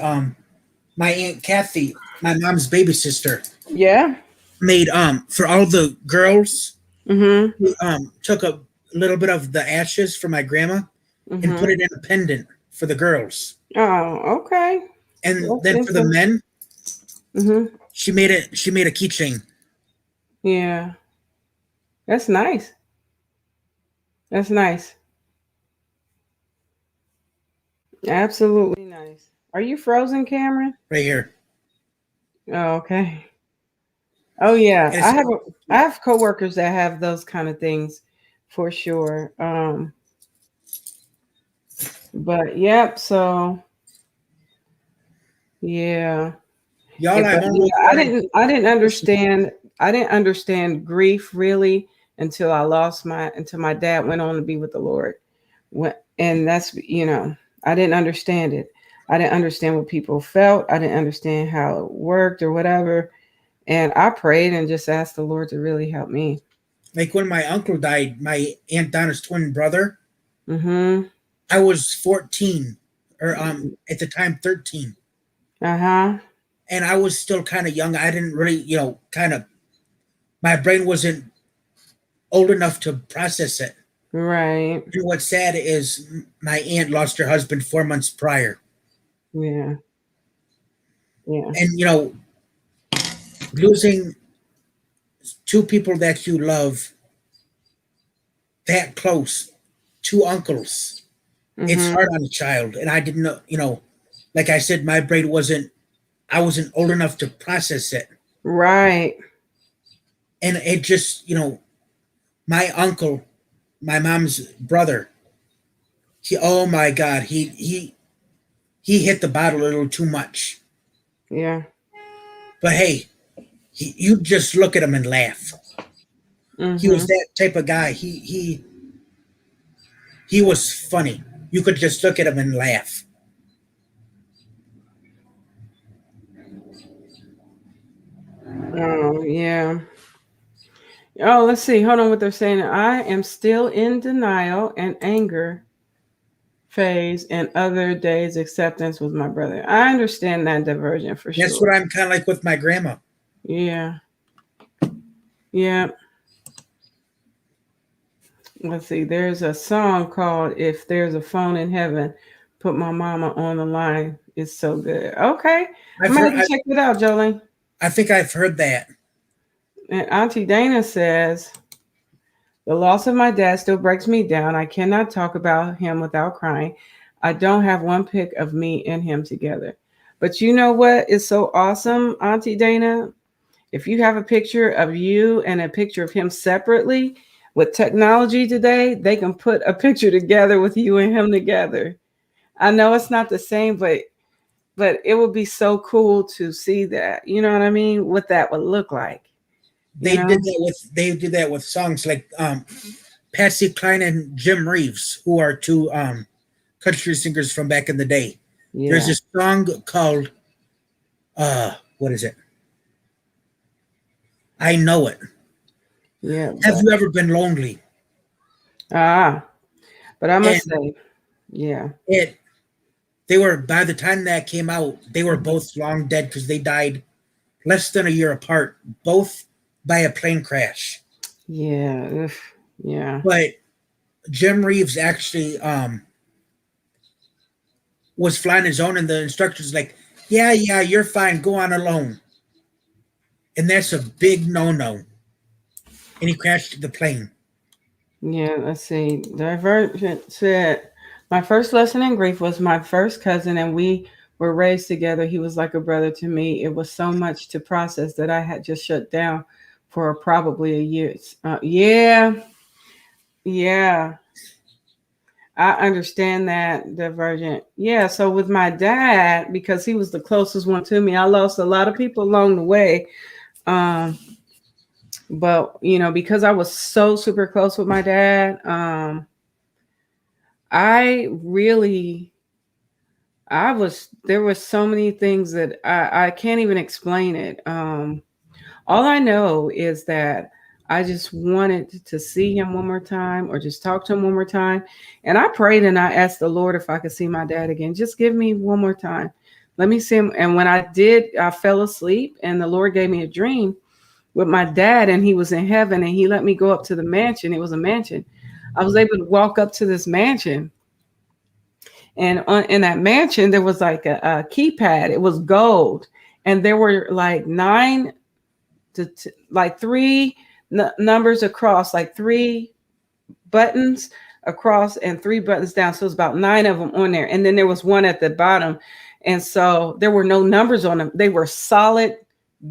my aunt Kathy, my mom's baby sister, Yeah. made for all the girls. Mm-hmm. We took a little bit of the ashes from my grandma and put Mm-hmm. it in a pendant for the girls. Oh, okay. And That's then for the interesting. men, Mm-hmm. she made a keychain. Yeah. That's nice. That's nice. Absolutely nice. Are you frozen, Cameron? Right here. Oh, okay. Oh yeah. And I it's have I have coworkers that have those kind of things for sure. But yep, so yeah. Yeah, y'all, I but almost yeah, got into I didn't understand grief really until my dad went on to be with the Lord. And that's, I didn't understand it. I didn't understand what people felt. I didn't understand how it worked or whatever. And I prayed and just asked the Lord to really help me. like when my uncle died, my aunt Donna's twin brother. Mhm. I was 14 or at the time 13. Uh-huh. And I was still kind of young. I didn't really, kind of my brain wasn't old enough to process it. Right. And what's sad is my aunt lost her husband 4 months prior. Yeah. Yeah. And losing two people that you love that close, two uncles, it's Mm-hmm. hard on a child. And I didn't know, like I said, my brain wasn't, I wasn't old enough to process it. Right. And it just, my uncle, my mom's brother, oh my God, he hit the bottle a little too much. Yeah. But hey, you just look at him and laugh. He was Mm-hmm. that type of guy. He was funny. You could just look at him and laugh. Oh, yeah. Oh, let's see. Hold on what they're saying. I am still in denial and anger phase and other days acceptance with my brother. I understand that diversion for That's sure. what I'm kind of like with my grandma. Yeah. Yeah. Let's see. There's a song called If There's a Phone in Heaven, Put My Mama on the Line. It's so good. Okay. I I've might heard. have to check it out, Jolene. I think I've heard that. And Auntie Dana says, the loss of my dad still breaks me down. I cannot talk about him without crying. I don't have one pic of me and him together. But you know what is so awesome, Auntie Dana? If you have a picture of you and a picture of him separately, with technology today, they can put a picture together with you and him together. I know it's not the same, but it would be so cool to see that. You know what I mean? What that would look like. You know? They did that with songs like Patsy Cline and Jim Reeves, who are two country singers from back in the day. There's Yeah. this song called what is it? I Know It. Yeah. Have you ever been lonely? Ah, but I And must say, yeah. it they were, by the time that came out, they were both long dead because they died less than a year apart, both by a plane crash. Yeah. Oof, yeah. But Jim Reeves actually was flying his own, and the instructor's like, yeah, you're fine, go on alone. And that's a big no-no. And he crashed the plane. Yeah. Let's see. Divergent said, my first lesson in grief was my first cousin, and we were raised together. He was like a brother to me. It was so much to process that I had just shut down for probably a year. Yeah. Yeah. I understand that, Divergent. Yeah, so with my dad, because he was the closest one to me, I lost a lot of people along the way. Um, but because I was so super close with my dad, I really, I was there were so many things that I can't even explain it. All I know is that I just wanted to see him one more time or just talk to him one more time. And I prayed and I asked the Lord if I could see my dad again. Just give me one more time. Let me see him. And when I did, I fell asleep and the Lord gave me a dream with my dad, and he was in heaven, and he let me go up to the mansion. It was a mansion. I was able to walk up to this mansion. And in that mansion, there was like a keypad. It was gold. And there were like nine like three numbers across, like three buttons across and three buttons down. So it's about nine of them on there. And then there was one at the bottom. And so there were no numbers on them. They were solid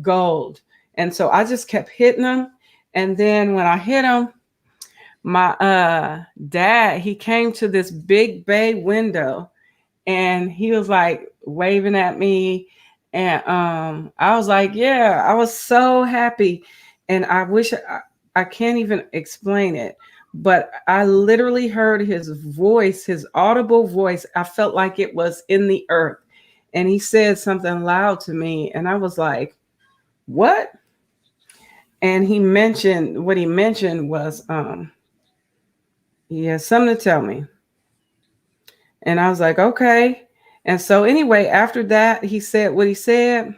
gold. And so I just kept hitting them. And then when I hit them, my dad, he came to this big bay window and he was like waving at me, and I was like, yeah, I was so happy, and I wish I can't even explain it, but I literally heard his voice, his audible voice. I felt like it was in the earth, and he said something loud to me, and I was like, what? And what he mentioned was he has something to tell me. And I was like, okay. And so anyway, after that, he said what he said.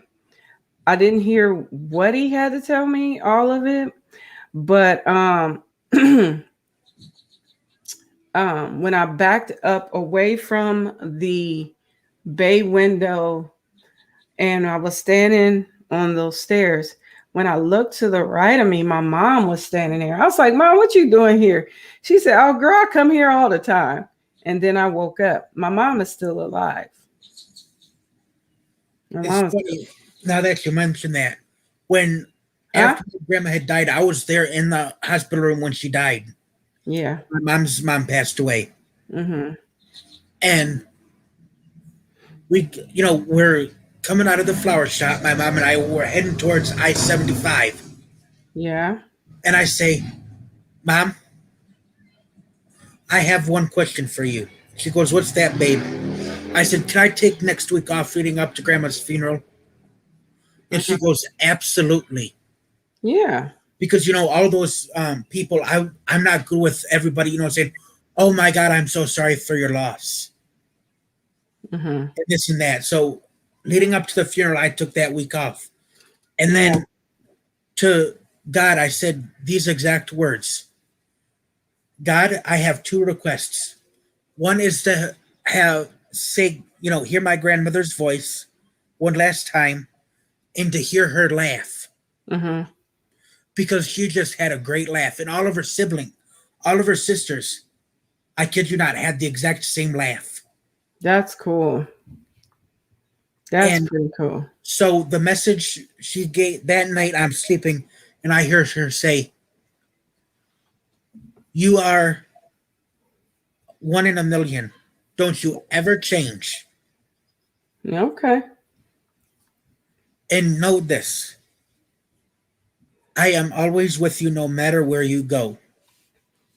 I didn't hear what he had to tell me, all of it. But when I backed up away from the bay window and I was standing on those stairs, when I looked to the right of me, my mom was standing there. I was like, Mom, what you doing here? She said, Oh, girl, I come here all the time. And then I woke up. My mom is still alive. My It's mom is funny now that you mentioned that. When huh? after my grandma had died, I was there in the hospital room when she died. Yeah. My mom's mom passed away, Mm-hmm. and we're coming out of the flower shop. My mom and I were heading towards I-75, Yeah. and I say, "Mom, I have one question for you." She goes, "What's that, babe?" I said, "Can I take next week off leading up to Grandma's funeral?" And she Mm-hmm. goes, "Absolutely." Yeah. Because all those people, I'm not good with everybody, saying, "Oh my God, I'm so sorry for your loss," Mm-hmm. and this and that. So leading up to the funeral, I took that week off, and Yeah. then to God, I said these exact words: "God, I have two requests. One is to hear my grandmother's voice one last time, and to hear her laugh." Mm-hmm. Because she just had a great laugh, and all of her sisters, I kid you not, had the exact same laugh. That's cool. That's And pretty cool. so the message she gave that night, I'm sleeping, and I hear her say, "You are one in a million. Don't you ever change. Okay. And know this, I am always with you no matter where you go."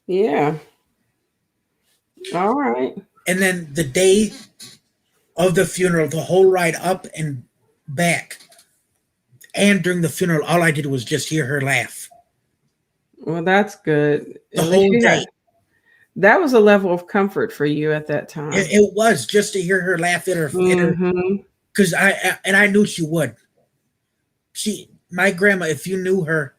Yeah. All right. And then the day of the funeral, the whole ride up and back, and during the funeral, all I did was just hear her laugh Well, that's good. the At least whole you day. had that was a level of comfort for you at that It, time. it was just to hear her laugh at her, Mm-hmm. because I knew she would. My grandma, if you knew her,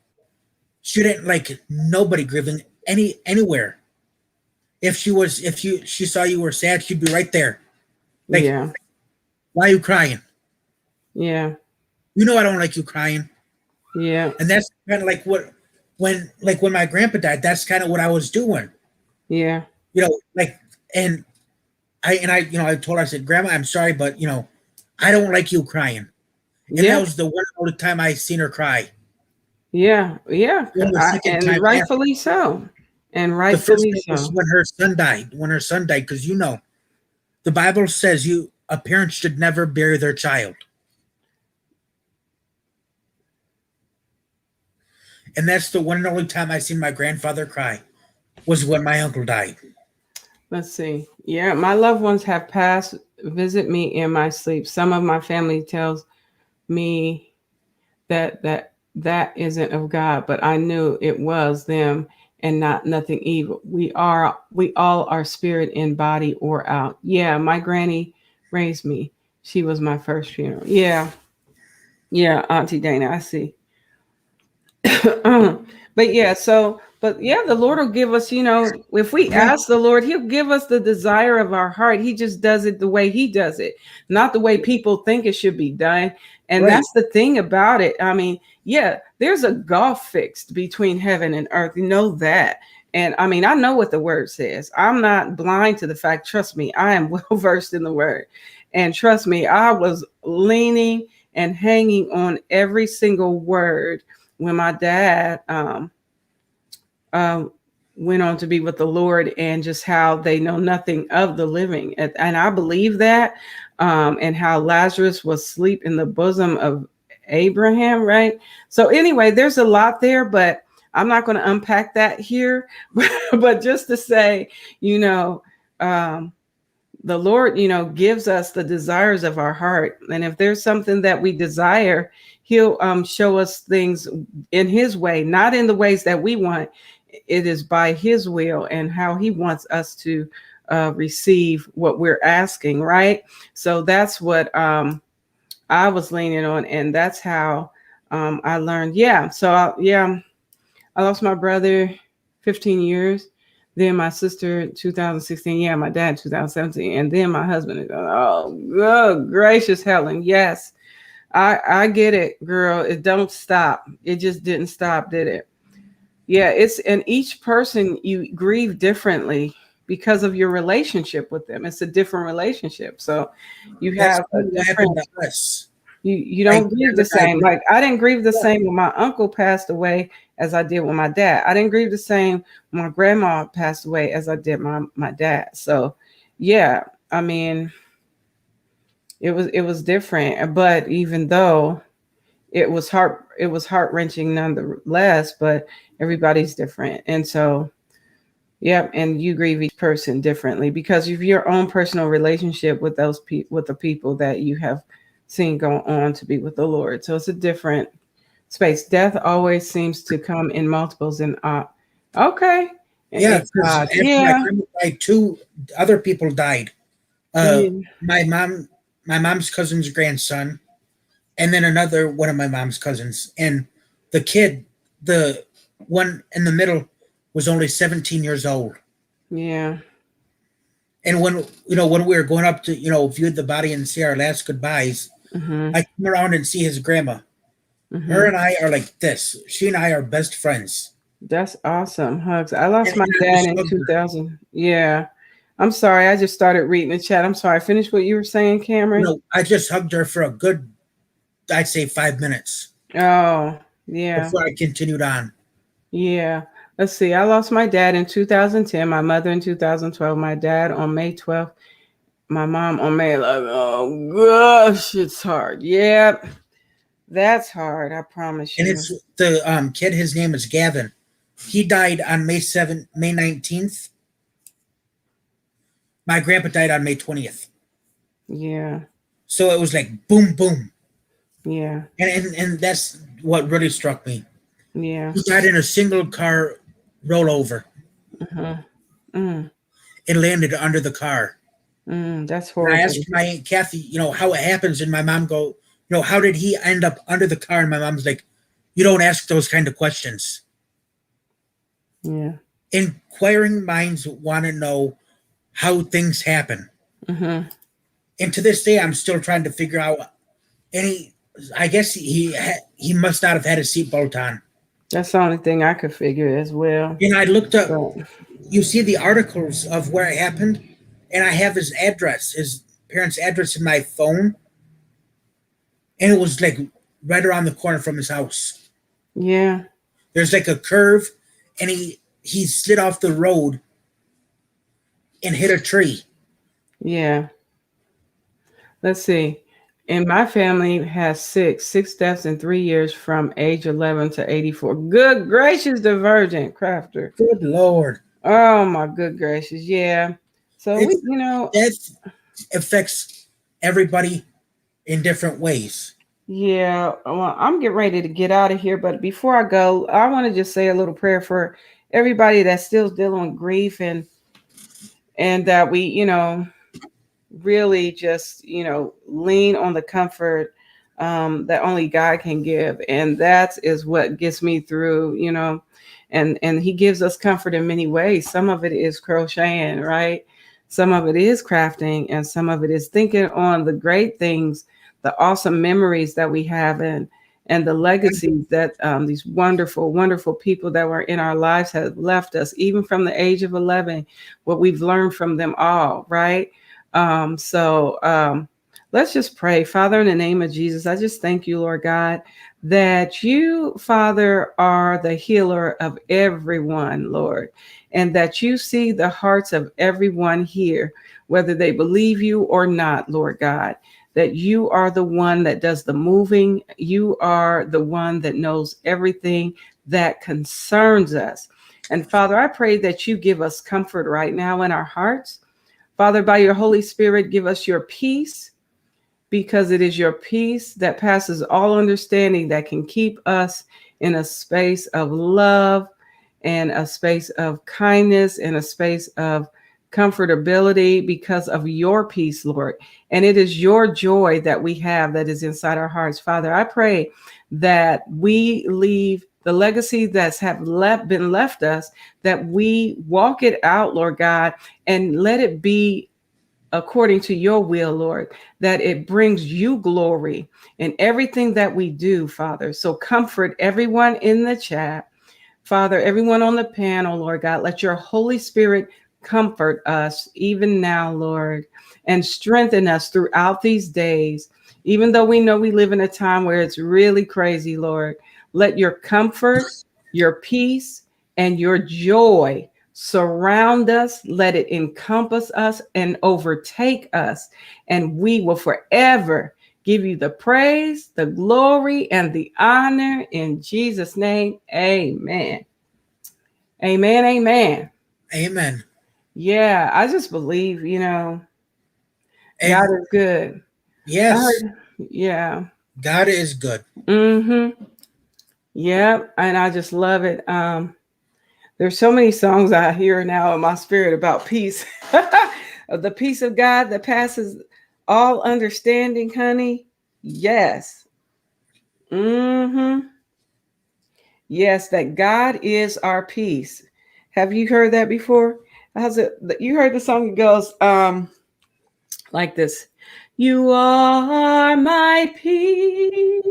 she didn't like nobody grieving anywhere. If she saw you were sad, she'd be right there. Like, Yeah. why are you crying? Yeah. You know I don't like you crying. Yeah. And that's kind of like when my grandpa died, that's kind of what I was doing. Yeah. Like, and I told her, I said, "Grandma, I'm sorry, but I don't like you crying." And that Yeah. was the one only time I seen her cry. Yeah. Yeah. And the second And time after, rightfully so. And the first rightfully time was so. when her son died. When her son died, because the Bible says a parent should never bury their child. And that's the one and only time I seen my grandfather cry, was when my uncle died. Let's see. Yeah, my loved ones have passed. Visit me in my sleep. Some of my family tells me that isn't of God, but I knew it was them and not nothing evil. We all are spirit in body or out. Yeah, my granny raised me. She was my first funeral. Yeah, yeah, Auntie Dana, I see. But yeah, but yeah, the Lord will give us, if we Yeah, ask the Lord, He'll give us the desire of our heart. He just does it the way He does it, not the way people think it should be done. And right. that's the thing about it. I mean, yeah, there's a gulf fixed between heaven and earth. You know that. And I mean, I know what the word says. I'm not blind to the fact. Trust me, I am well versed in the word. And trust me, I was leaning and hanging on every single word when my dad um, went on to be with the Lord, and just how they know nothing of the living. And I believe that, and how Lazarus was asleep in the bosom of Abraham, right? So, anyway, there's a lot there, but I'm not going to unpack that here. But just to say, you know, um, the Lord, gives us the desires of our heart. And if there's something that we desire, He'll show us things in His way, not in the ways that we want. It is by His will and how He wants us to receive what we're asking, right? So that's what I was leaning on, and that's how I learned. Yeah. So I lost my brother 15 years. Then my sister 2016. Yeah, my dad 2017, and then my husband. Oh, good gracious, Helen. Yes, I get it, girl. It don't stop. It just didn't stop, did it? Yeah, it's and each person you grieve differently because of your relationship with them. It's a different relationship. So you That's have a what happened different to us. you My don't grieve the grandma died. same. Like I didn't grieve the Yeah. same when my uncle passed away as I did when my dad. I didn't grieve the same when my grandma passed away as I did my dad. So yeah, I mean it was different. But even though it was heart wrenching nonetheless, but everybody's different. And so yep, and you grieve each person differently because of your own personal relationship with those people, with the people that you have seen go on to be with the Lord. So it's a different space. Death always seems to come in multiples and okay. Yeah, And because God, after my yeah, grandma died, two other people died. Uh, yeah, my mom's cousin's grandson, and then another one of my mom's cousins. And the kid, the one in the middle, was only 17 years old. yeah. And when we were going up to view the body and say our last goodbyes, Mm-hmm. I come around and see his grandma. Her Mm-hmm. and I are like this. She and I are best friends. That's awesome. Hugs. I lost my And I dad just in hugged her. 2000. Yeah. I'm sorry. I just started reading the chat. I'm sorry. Finish what you were saying, Cameron. I just hugged her for a good, I'd say, 5 minutes Oh, yeah. before I continued on. Yeah. Let's see. I lost my dad in 2010, my mother in 2012, my dad on May 12th, my mom on May 11th. Oh, gosh, it's hard. Yep. That's hard. I promise And you. it's the kid. His name is Gavin. He died on May 19th. My grandpa died on May 20th. Yeah. So it was like boom, boom, Yeah. and that's what really struck me. Yeah. He died in a single car rollover Uh-huh. Mm, and landed under the car. that's And I horrible. asked my Aunt Kathy, how it happens, and my mom go, how did he end up under the car? And my mom's like, you don't ask those kind of questions. Yeah. Inquiring minds want to know how things happen. Uh-huh. And to this day, I'm still trying to figure out. I guess he must not have had a seatbelt on. That's the only thing I could figure as well. And I looked up. But You see the articles of where it happened, and I have his address, his parents' address in my phone, and it was like right around the corner from his house. yeah. There's like a curve, and he slid off the road and hit a tree. Yeah. Let's see. And my family has six deaths in 3 years from age 11 to 84. Good gracious, Divergent Crafter. Good Lord. Oh my good gracious. Yeah. So It's Death affects everybody in different ways. yeah. Well, I'm getting ready to get out of here. But before I go, I want to just say a little prayer for everybody that's still dealing with grief and that we, really just lean on the comfort that only God can give, and that is what gets me through. And He gives us comfort in many ways. Some of it is crocheting, right? Some of it is crafting, and some of it is thinking on the great things, the awesome memories that we have, and the legacies that these wonderful, wonderful people that were in our lives have left us, even from the age of 11. What we've learned from them all, right? So let's just pray. Father, in the name of Jesus, I just thank you, Lord God, that you, Father, are the healer of everyone, Lord, and that you see the hearts of everyone here, whether they believe you or not, Lord God, that you are the one that does the moving. You are the one that knows everything that concerns us. And Father, I pray that you give us comfort right now in our hearts. Father, by your Holy Spirit, give us your peace, because it is your peace that passes all understanding that can keep us in a space of love and a space of kindness and a space of comfortability because of your peace, Lord. And it is your joy that we have that is inside our hearts. Father, I pray that we leave the legacy that's been left us, that we walk it out, Lord God, and let it be according to your will, Lord, that it brings you glory in everything that we do, Father. So comfort everyone in the chat, Father, everyone on the panel, Lord God. Let your Holy Spirit comfort us even now, Lord, and strengthen us throughout these days. Even though we know we live in a time where it's really crazy, Lord, let your comfort, your peace, and your joy surround us. Let it encompass us and overtake us. And we will forever give you the praise, the glory, and the honor in Jesus' name. Amen. Amen. Amen. Amen. Yeah, I just believe, God And is good. I yes, heard, yeah. God is good. Mm-hmm. Yeah, and I just love it. There's so many songs I hear now in my spirit about peace. Of the peace of God that passes all understanding, honey. Yes. Mm-hmm. Yes, that God is our peace. Have you heard that before? How's it? You heard the song? It goes like this. You are my peace.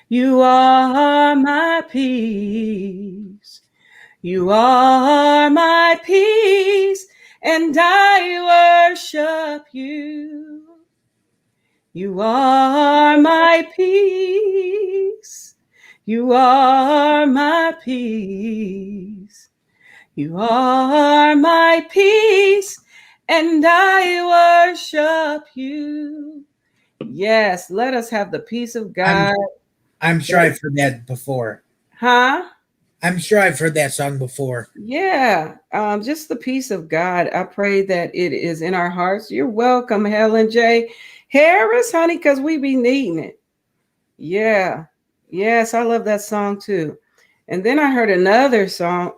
You are my peace. You are my peace, and I worship you. You are my peace. You are my peace. You are my peace, and I worship you. Yes, let us have the peace of I'm God. I'm sure I've heard that before. Huh? I'm sure I've heard that song before. Yeah, just the peace of God. I pray that it is in our hearts. You're welcome, Helen J. Harris, honey, because we be needing it. Yeah. Yes, I love that song too. And then I heard another song.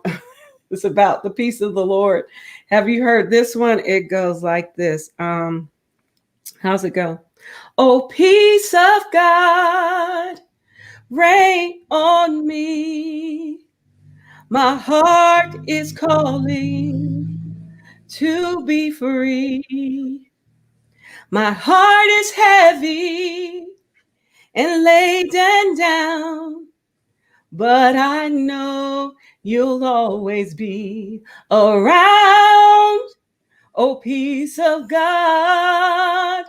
It's about the peace of the Lord. Have you heard this one? It goes like this. How's it go? Oh, peace of God, reign on me. My heart is calling to be free. My heart is heavy and laden down, but I know you'll always be around. Oh, peace of God,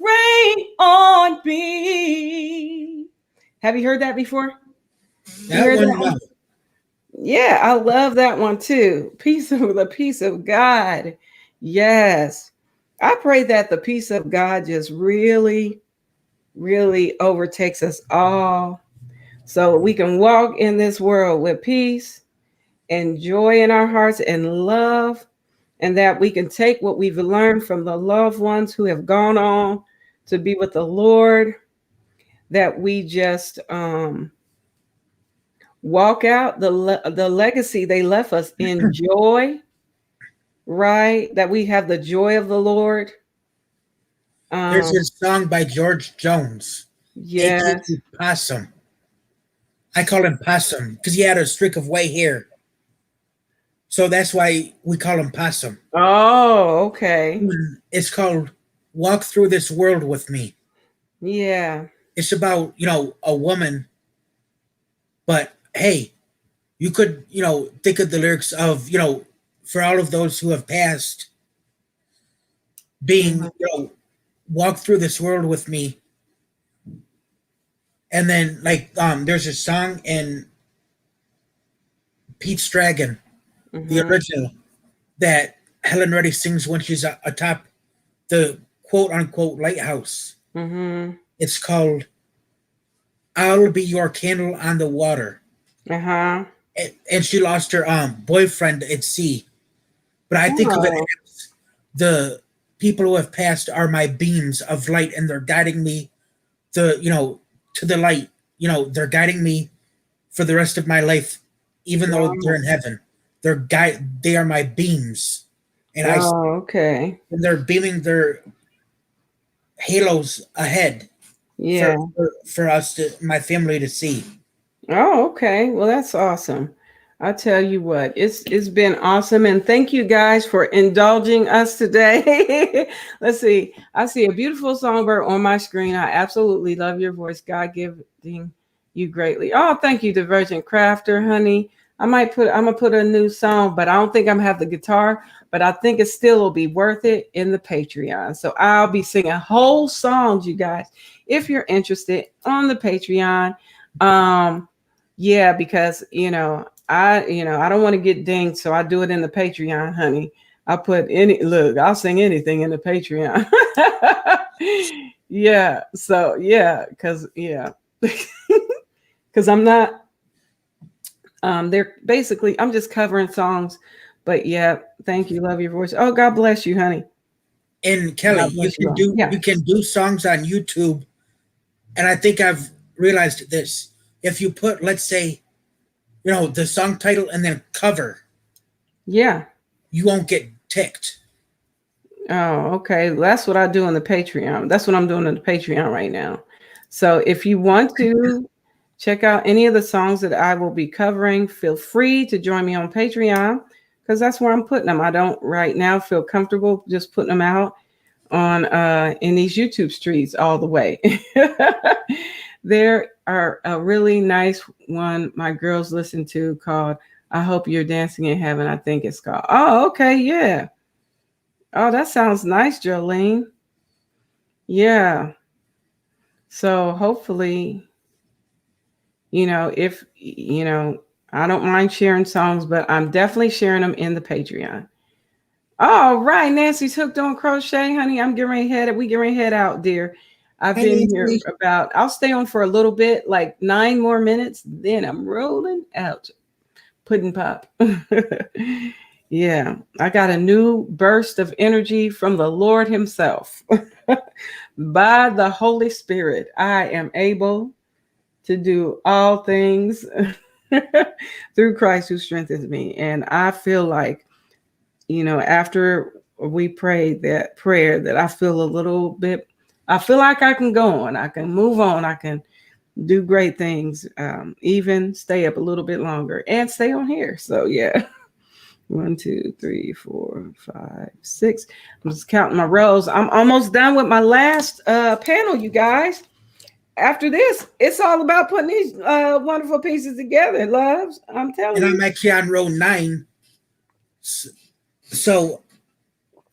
reign on me. Have you heard that before? You That heard one, that one? Yeah, I love that one too. The peace of God. Yes. I pray that the peace of God just really, really overtakes us all so we can walk in this world with peace and joy in our hearts and love, and that we can take what we've learned from the loved ones who have gone on to be with the Lord, that we just walk out the legacy they left us in joy, right? That we have the joy of the Lord. there's Um, this song by George Jones, yes. aka Possum. I call him Possum because he had a streak of white hair. So that's why we call him Possum. Oh, okay. It's called Walk Through This World With Me. Yeah. It's about, a woman, but hey, you could, think of the lyrics of, for all of those who have passed, being, Mhm. walk through this world with me. And then like there's a song in Pete's Dragon, the Mhm. original, that Helen Reddy sings when she's atop the quote unquote lighthouse. Mhm. It's called I'll Be Your Candle on the Water. Uh-huh. And she lost her boyfriend at sea. But I think of it Oh, as the people who have passed are my beams of light, and they're guiding me to the light. They're guiding me for the rest of my life, even though they're wow. in heaven. They are my beams. and Oh, okay. they're beaming their halos ahead Yeah. for us to my family to see. Oh, okay. Well, that's awesome. I tell you what, it's been awesome, and thank you guys for indulging us today. Let's see. I see a beautiful songbird on my screen. I absolutely love your voice. God giving you greatly. Oh, thank you, Divergent Crafter, honey. I'm gonna put a new song, but I don't think I'm gonna have the guitar, but I think it still will be worth it in the Patreon. So I'll be singing whole songs, you guys, if you're interested on the Patreon. Yeah, because I don't want to get dinged, so I do it in the Patreon, honey. I'll sing anything in the Patreon. Yeah, so yeah, because I'm not they're basically I'm just covering songs, but yeah, thank you, love your voice. Oh, God bless you, honey. And Kelly, God bless you all. Yeah. you can do songs on YouTube, and I think I've realized this. If you put, let's say, the song title and then cover, Yeah. you won't get ticked. Oh, okay. That's what I do on the Patreon. That's what I'm doing on the Patreon right now. So if you want to check out any of the songs that I will be covering, feel free to join me on Patreon because that's where I'm putting them. I don't right now feel comfortable just putting them out on in these YouTube streets all the way. There are a really nice one my girls listen to called I Hope You're Dancing in Heaven. I think it's called. Oh, okay, yeah. Oh, that sounds nice, Jolene. Yeah. So hopefully, if I don't mind sharing songs, but I'm definitely sharing them in the Patreon. All right, Nancy's hooked on crochet, honey. I'm getting ready to head. We getting ready to head out, dear. I've been here I'll stay on for a little bit, like 9 more minutes. Then I'm rolling out. Pudding pop. Yeah, I got a new burst of energy from the Lord Himself. By the Holy Spirit, I am able to do all things through Christ who strengthens me. And I feel like, after we prayed that prayer, that I feel a little bit, I feel like I can go on, I can move on, I can do great things, even stay up a little bit longer and stay on here. So, yeah. 1, 2, 3, 4, 5, 6. I'm just counting my rows. I'm almost done with my last panel, you guys. After this, it's all about putting these wonderful pieces together, loves. I'm telling And you. I'm actually on row 9. So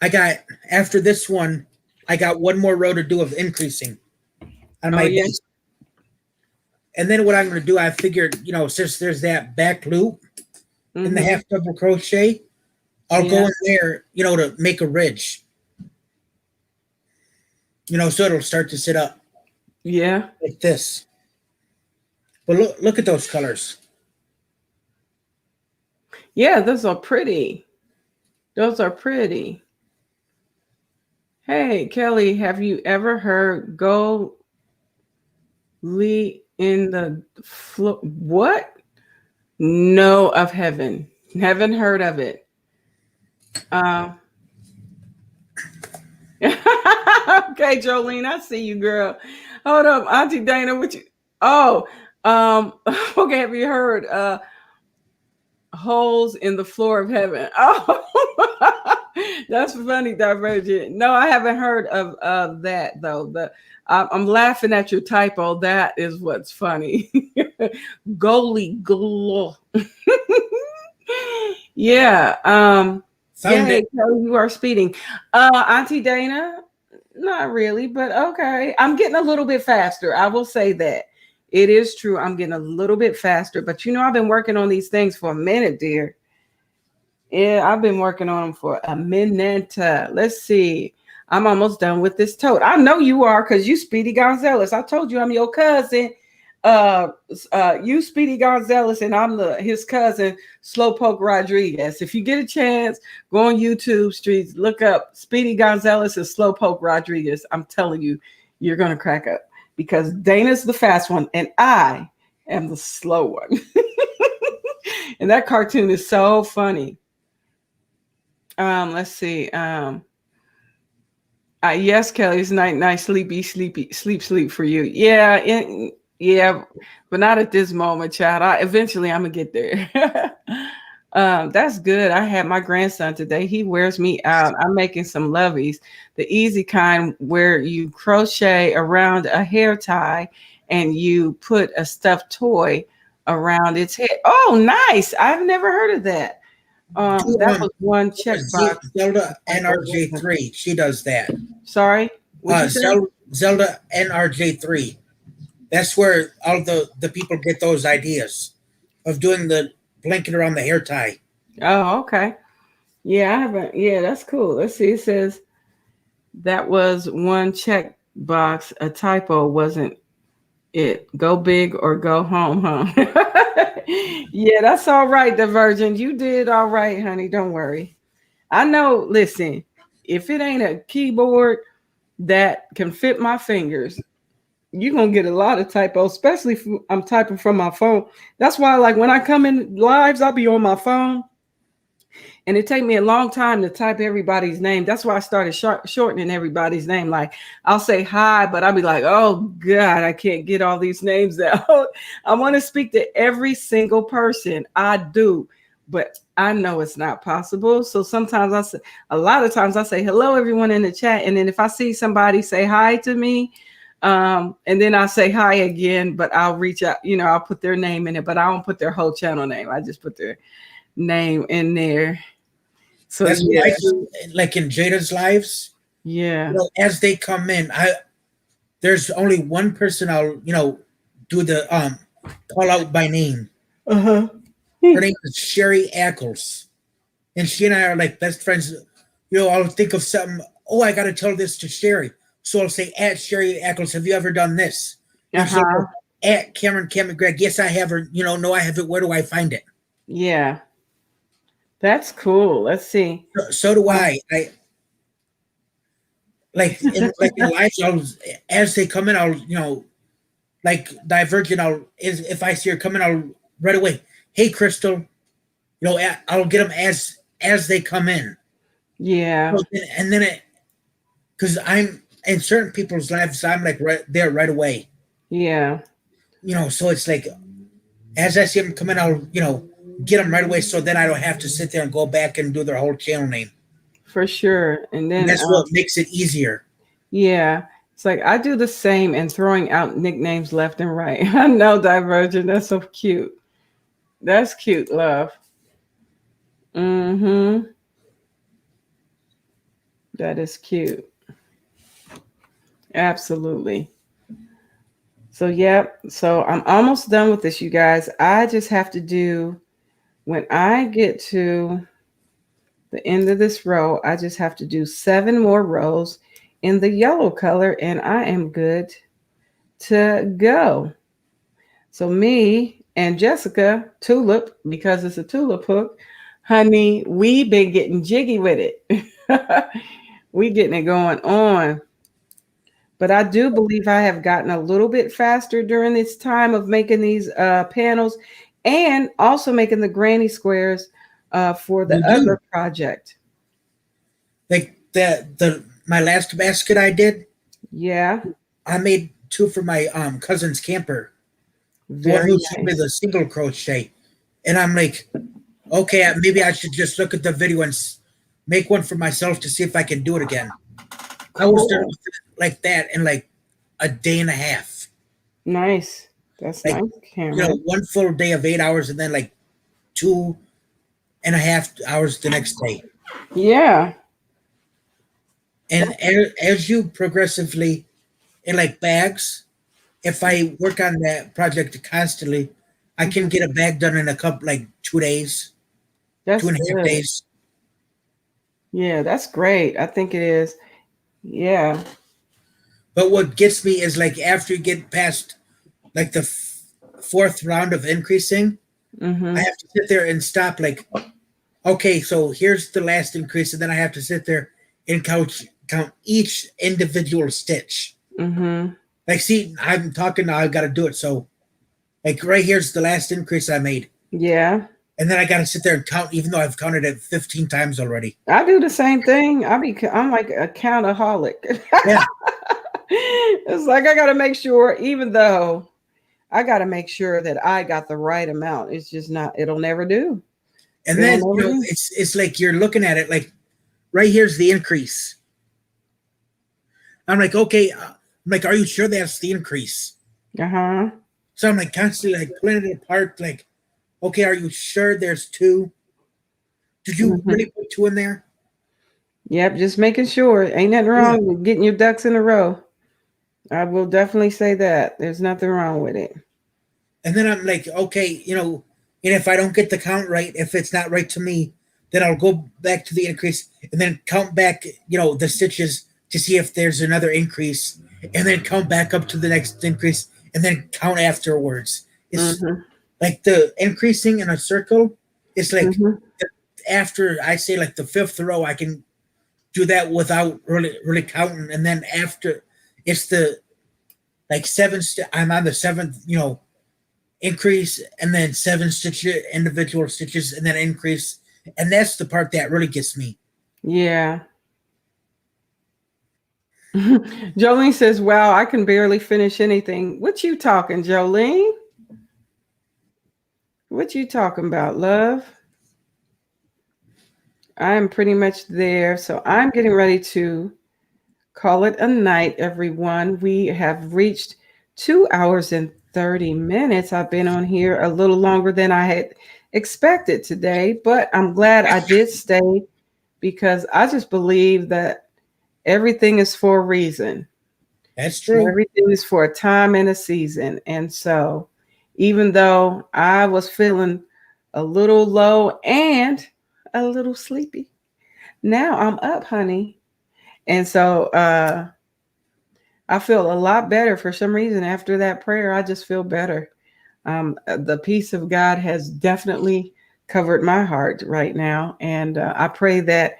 I got, after this one, I got one more row to do of increasing on my base. And then what I'm going to do, I figured, since there's that back loop in the half double crochet, I'll go in there, to make a ridge. So it'll start to sit up. Yeah. Like this. But look at those colors. Yeah, those are pretty. Those are pretty. Hey, Kelly, have you ever heard Go Lee in the floor? What? No, of heaven. Haven't heard of it. Okay, Jolene, I see you, girl. Hold up, Auntie Dana, what you? Oh, okay. Have you heard holes in the floor of heaven? Oh, that's funny, Divergent. No, I haven't heard of that though. I'm laughing at your typo. That is what's funny. Goalie glow. Yeah. Yay, Kelly, you are speeding. Auntie Dana, not really, but okay. I'm getting a little bit faster. I will say that. It is true. I'm getting a little bit faster, but I've been working on these things for a minute, dear. Yeah, I've been working on them for a minute. Let's see. I'm almost done with this tote. I know you are because you Speedy Gonzalez. I told you I'm your cousin. You Speedy Gonzalez, and I'm his cousin, Slowpoke Rodriguez. If you get a chance, go on YouTube streets, look up Speedy Gonzalez and Slowpoke Rodriguez. I'm telling you, you're gonna crack up because Dana's the fast one and I am the slow one. And that cartoon is so funny. Let's see. Yes, Kelly, it's night, sleepy, sleep for you. Yeah, yeah, but not at this moment, child. Eventually I'm gonna get there. That's good. I had my grandson today. He wears me out. I'm making some loveys, the easy kind where you crochet around a hair tie and you put a stuffed toy around its head. Oh, nice. I've never heard of that. Do, That was one checkbox. Zelda NRJ3. She does that. Sorry, what'd you say? Zelda NRJ3. That's where all the people get those ideas of doing the blanket around the hair tie. Oh, okay. Yeah, I haven't. Yeah, that's cool. Let's see. It says that was one check box. A typo wasn't it. Go big or go home, huh? Yeah, that's all right, Divergent. You did all right, honey. Don't worry. I know. Listen, if it ain't a keyboard that can fit my fingers, you're gonna get a lot of typos, especially if I'm typing from my phone. That's why, like, when I come in lives, I'll be on my phone, and it take me a long time to type everybody's name. That's why I started shortening everybody's name. Like, I'll say hi, but I'll be like, oh God, I can't get all these names out. I want to speak to every single person. I do, but I know it's not possible. So sometimes a lot of times I say hello, everyone in the chat, and then if I see somebody say hi to me, and then I say hi again, but I'll reach out, I'll put their name in it, but I don't put their whole channel name. I just put their name in there. So that's what I do, like in Jada's lives. Yeah. As they come in, there's only one person I'll do the call out by name. Uh-huh. Her name is Sherry Ackles, and she and I are like best friends. I'll think of something. Oh, I got to tell this to Sherry. So I'll say, at Sherry Ackles, have you ever done this? So, at Cameron Greg, yes, I have. Or, no, I haven't. Where do I find it? Yeah. That's cool. Let's see. So do I. Like in life, as they come in, I'll, like Divergent, if I see her coming, I'll right away, hey, Crystal, I'll get them as they come in. Yeah. And then because I'm in certain people's lives, I'm like right there right away. Yeah. So it's like, as I see them come in, I'll, get them right away. So then I don't have to sit there and go back and do their whole channel name. For sure. And then that's what makes it easier. Yeah. It's like I do the same and throwing out nicknames left and right. I know, Divergent. That's so cute. That's cute, love. Mm-hmm. That is cute. Absolutely. So, yeah. So I'm almost done with this, you guys. I just have to do, when I get to the end of this row, I just have to do 7 more rows in the yellow color, and I am good to go. So me and Jessica, Tulip, because it's a tulip hook, honey, we've been getting jiggy with it. We getting it going on. But I do believe I have gotten a little bit faster during this time of making these panels, and also making the granny squares for the other project. Like my last basket I did. Yeah. I made 2 for my cousin's camper. Very nice. Showed me the single crochet, and I'm like, okay, maybe I should just look at the video and make one for myself to see if I can do it again. I was doing like that in like a day and a half. Nice. That's nice, Cameron. 1 full day of 8 hours, and then like 2.5 hours the next day. Yeah. And as you progressively, in like bags, if I work on that project constantly, I can get a bag done in 2 days. That's 2.5 days. Yeah, that's great. I think it is. Yeah. But what gets me is like after you get past like the 4th round of increasing, I have to sit there and stop like, okay, so here's the last increase, and then I have to sit there and count each individual stitch. Like, see, I'm talking now, I've got to do it. So like right here's the last increase I made. Yeah. and then I got to sit there and count, even though I've counted it 15 times already. I do the same thing. I'm like a countaholic. Yeah. It's like I got to make sure, even though I got to make sure that I got the right amount. It's just not. It'll never do. And It'll then never do. it's like you're looking at it like right here's the increase. I'm like, okay. I'm like, are you sure that's the increase? Uh-huh. So I'm like constantly like pulling it apart. Like, okay, are you sure there's 2? Did you really put 2 in there? Yep, just making sure. Ain't nothing wrong with getting your ducks in a row. I will definitely say that. There's nothing wrong with it. And then I'm like, okay, and if I don't get the count right, if it's not right to me, then I'll go back to the increase and then count back, the stitches to see if there's another increase, and then count back up to the next increase and then count afterwards. It's like the increasing in a circle. It's like after I say like the 5th row, I can do that without really counting, and then after it's the like 7. I'm on the 7th, increase, and then 7 individual stitches, and then increase, and that's the part that really gets me. Yeah. Jolene says, wow, I can barely finish anything. What you talking, Jolene? What you talking about, love? I'm pretty much there. So I'm getting ready to call it a night, everyone. We have reached 2 hours and 30 minutes. I've been on here a little longer than I had expected today, but I'm glad I did stay because I just believe that everything is for a reason. That's true. Everything is for a time and a season. And so even though I was feeling a little low and a little sleepy, now I'm up, honey. And so I feel a lot better for some reason after that prayer. I just feel better. The peace of God has definitely covered my heart right now. And I pray that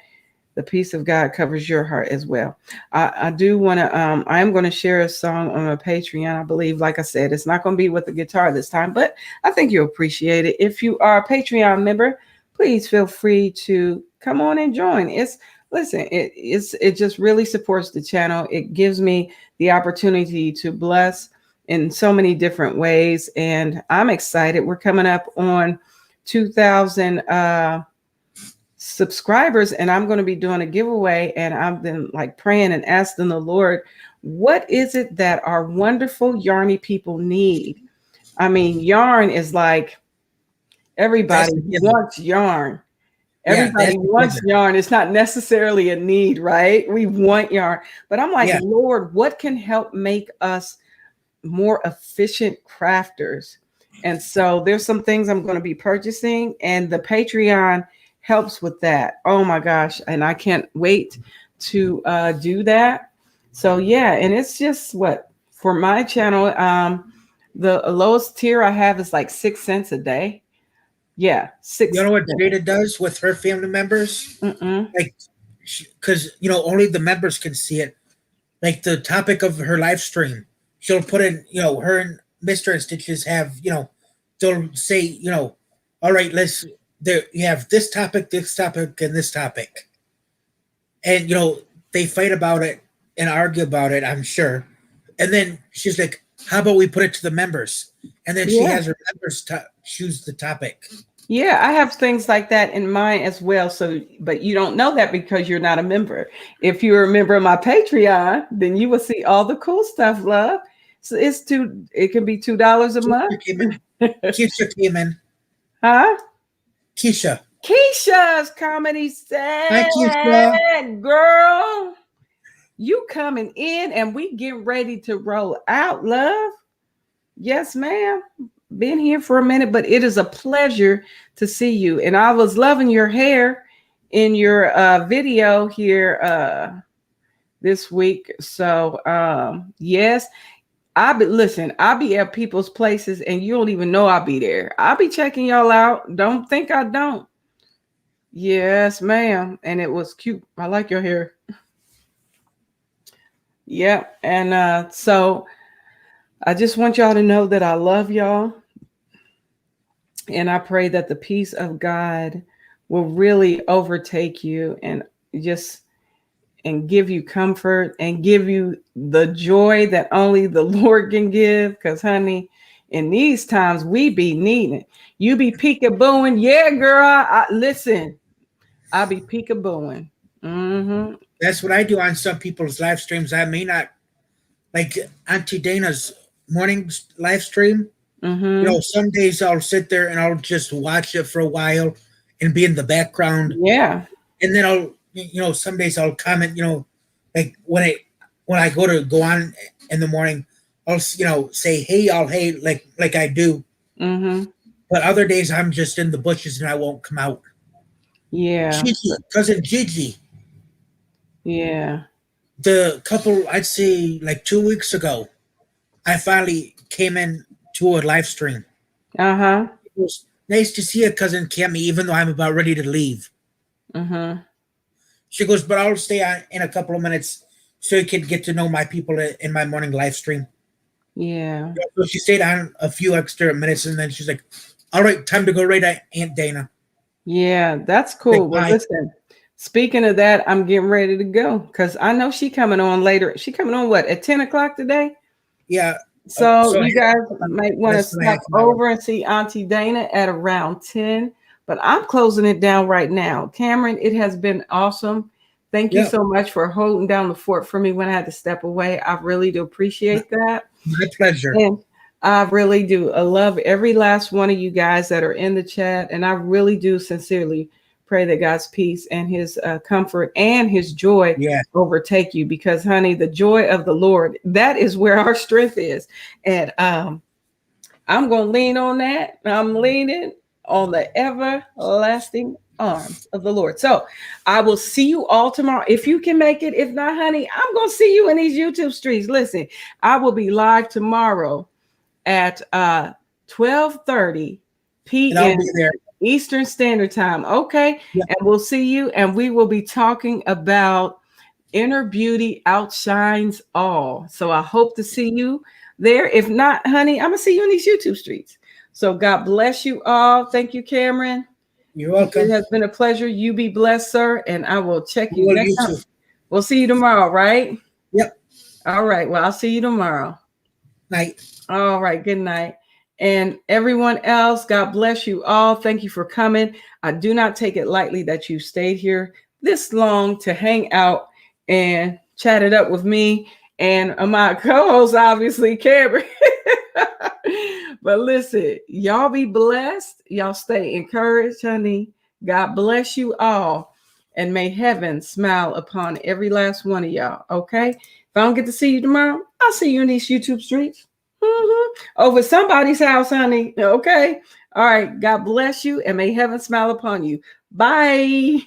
the peace of God covers your heart as well. I do want to, I am going to share a song on a Patreon. I believe, like I said, it's not going to be with the guitar this time, but I think you'll appreciate it. If you are a Patreon member, please feel free to come on and join. It just really supports the channel. It gives me the opportunity to bless in so many different ways. And I'm excited. We're coming up on 2,000 subscribers, and I'm going to be doing a giveaway. And I've been like praying and asking the Lord, what is it that our wonderful yarny people need? I mean, yarn is like everybody wants yarn. Everybody wants yarn. It's not necessarily a need, right? We want yarn. But I'm like, Lord, what can help make us more efficient crafters? And so there's some things I'm going to be purchasing, and the Patreon helps with that. Oh my gosh. And I can't wait to do that. So yeah, and it's just what for my channel, the lowest tier I have is like 6 cents a day. Yeah, 6. You know what Jada does with her family members? Like, because only the members can see it. Like the topic of her live stream, she'll put in, her and Mr. and Stitches have, they'll say, all right, there you have this topic, and this topic, and they fight about it and argue about it, I'm sure. And then she's like, how about we put it to the members? And then she has her members choose the topic. Yeah, I have things like that in mind as well. So, but you don't know that because you're not a member. If you're a member of my Patreon, then you will see all the cool stuff, love. So it can be $2 a month. Keisha came in. Huh? Keisha's comedy set. Hi, Keisha. Girl, you coming in and we get ready to roll out, love. Yes, ma'am. Been here for a minute, but it is a pleasure to see you. And I was loving your hair in your video here this week. So yes, I'll be at people's places and you don't even know I'll be there. I'll be checking y'all out. Don't think I don't. Yes, ma'am. And it was cute. I like your hair. Yeah. And so I just want y'all to know that I love y'all. And I pray that the peace of God will really overtake you and just and give you comfort and give you the joy that only the Lord can give. Because, honey, in these times we be needing. You be peekabooing, yeah, girl. Listen, I be peekabooing. Mm-hmm. That's what I do on some people's live streams. I may not like Auntie Dana's morning live stream. Mm-hmm. Some days I'll sit there and I'll just watch it for a while and be in the background, Yeah. and then some days I'll comment. Like when I go on in the morning, I'll say hey y'all, hey, like I do. Mm-hmm. But other days I'm just in the bushes and I won't come out. Yeah. Gigi, cousin Gigi, Yeah. the couple I'd say like 2 weeks ago, I finally came in to a live stream. Uh-huh. It was nice to see you, cousin Cammy, even though I'm about ready to leave. Mm-hmm. She goes, but I'll stay on in a couple of minutes so you can get to know my people in my morning live stream. Yeah. So she stayed on a few extra minutes, and then she's like, all right, time to go right at Aunt Dana. Yeah, that's Like, cool. Well, bye. listen, speaking of that, I'm getting ready to go because I know she coming on later. She coming on what, at 10 o'clock today? Yeah. So So you guys might want to less than a stop half an hour. over and see Auntie Dana at around 10. But I'm closing it down right now. Cameron, it has been awesome. Thank you Yeah. so much for holding down the fort for me when I had to step away. I really do appreciate that. My pleasure. And I really do. I love every last one of you guys that are in the chat. And I really do sincerely pray that God's peace and his comfort and his joy Yeah. overtake you because, honey, the joy of the Lord, that is where our strength is. And I'm going to lean on that. I'm leaning on the everlasting arms of the Lord. So I will see you all tomorrow. If you can make it, if not, honey, I'm going to see you in these YouTube streets. Listen, I will be live tomorrow at 12:30 And I'll p.m. be there. Eastern Standard Time. Okay. Yeah. And we'll see you. And we will be talking about inner beauty outshines all. So I hope to see you there. If not, honey, I'm going to see you in these YouTube streets. So God bless you all. Thank you, Cameron. You're welcome. It has been a pleasure. You be blessed, sir. And I will check you Well, next you time. too. We'll see you tomorrow, right? Yep. All right. Well, I'll see you tomorrow. Night. All right. Good night. And everyone else, God bless you all. Thank you for coming. I do not take it lightly that you stayed here this long to hang out and chat it up with me and my co-host, obviously, Cameron. But listen, y'all be blessed. Y'all stay encouraged, honey. God bless you all. And may heaven smile upon every last one of y'all. Okay. If I don't get to see you tomorrow, I'll see you in these YouTube streets. Over somebody's house, honey. Okay. All right. God bless you and may heaven smile upon you. Bye.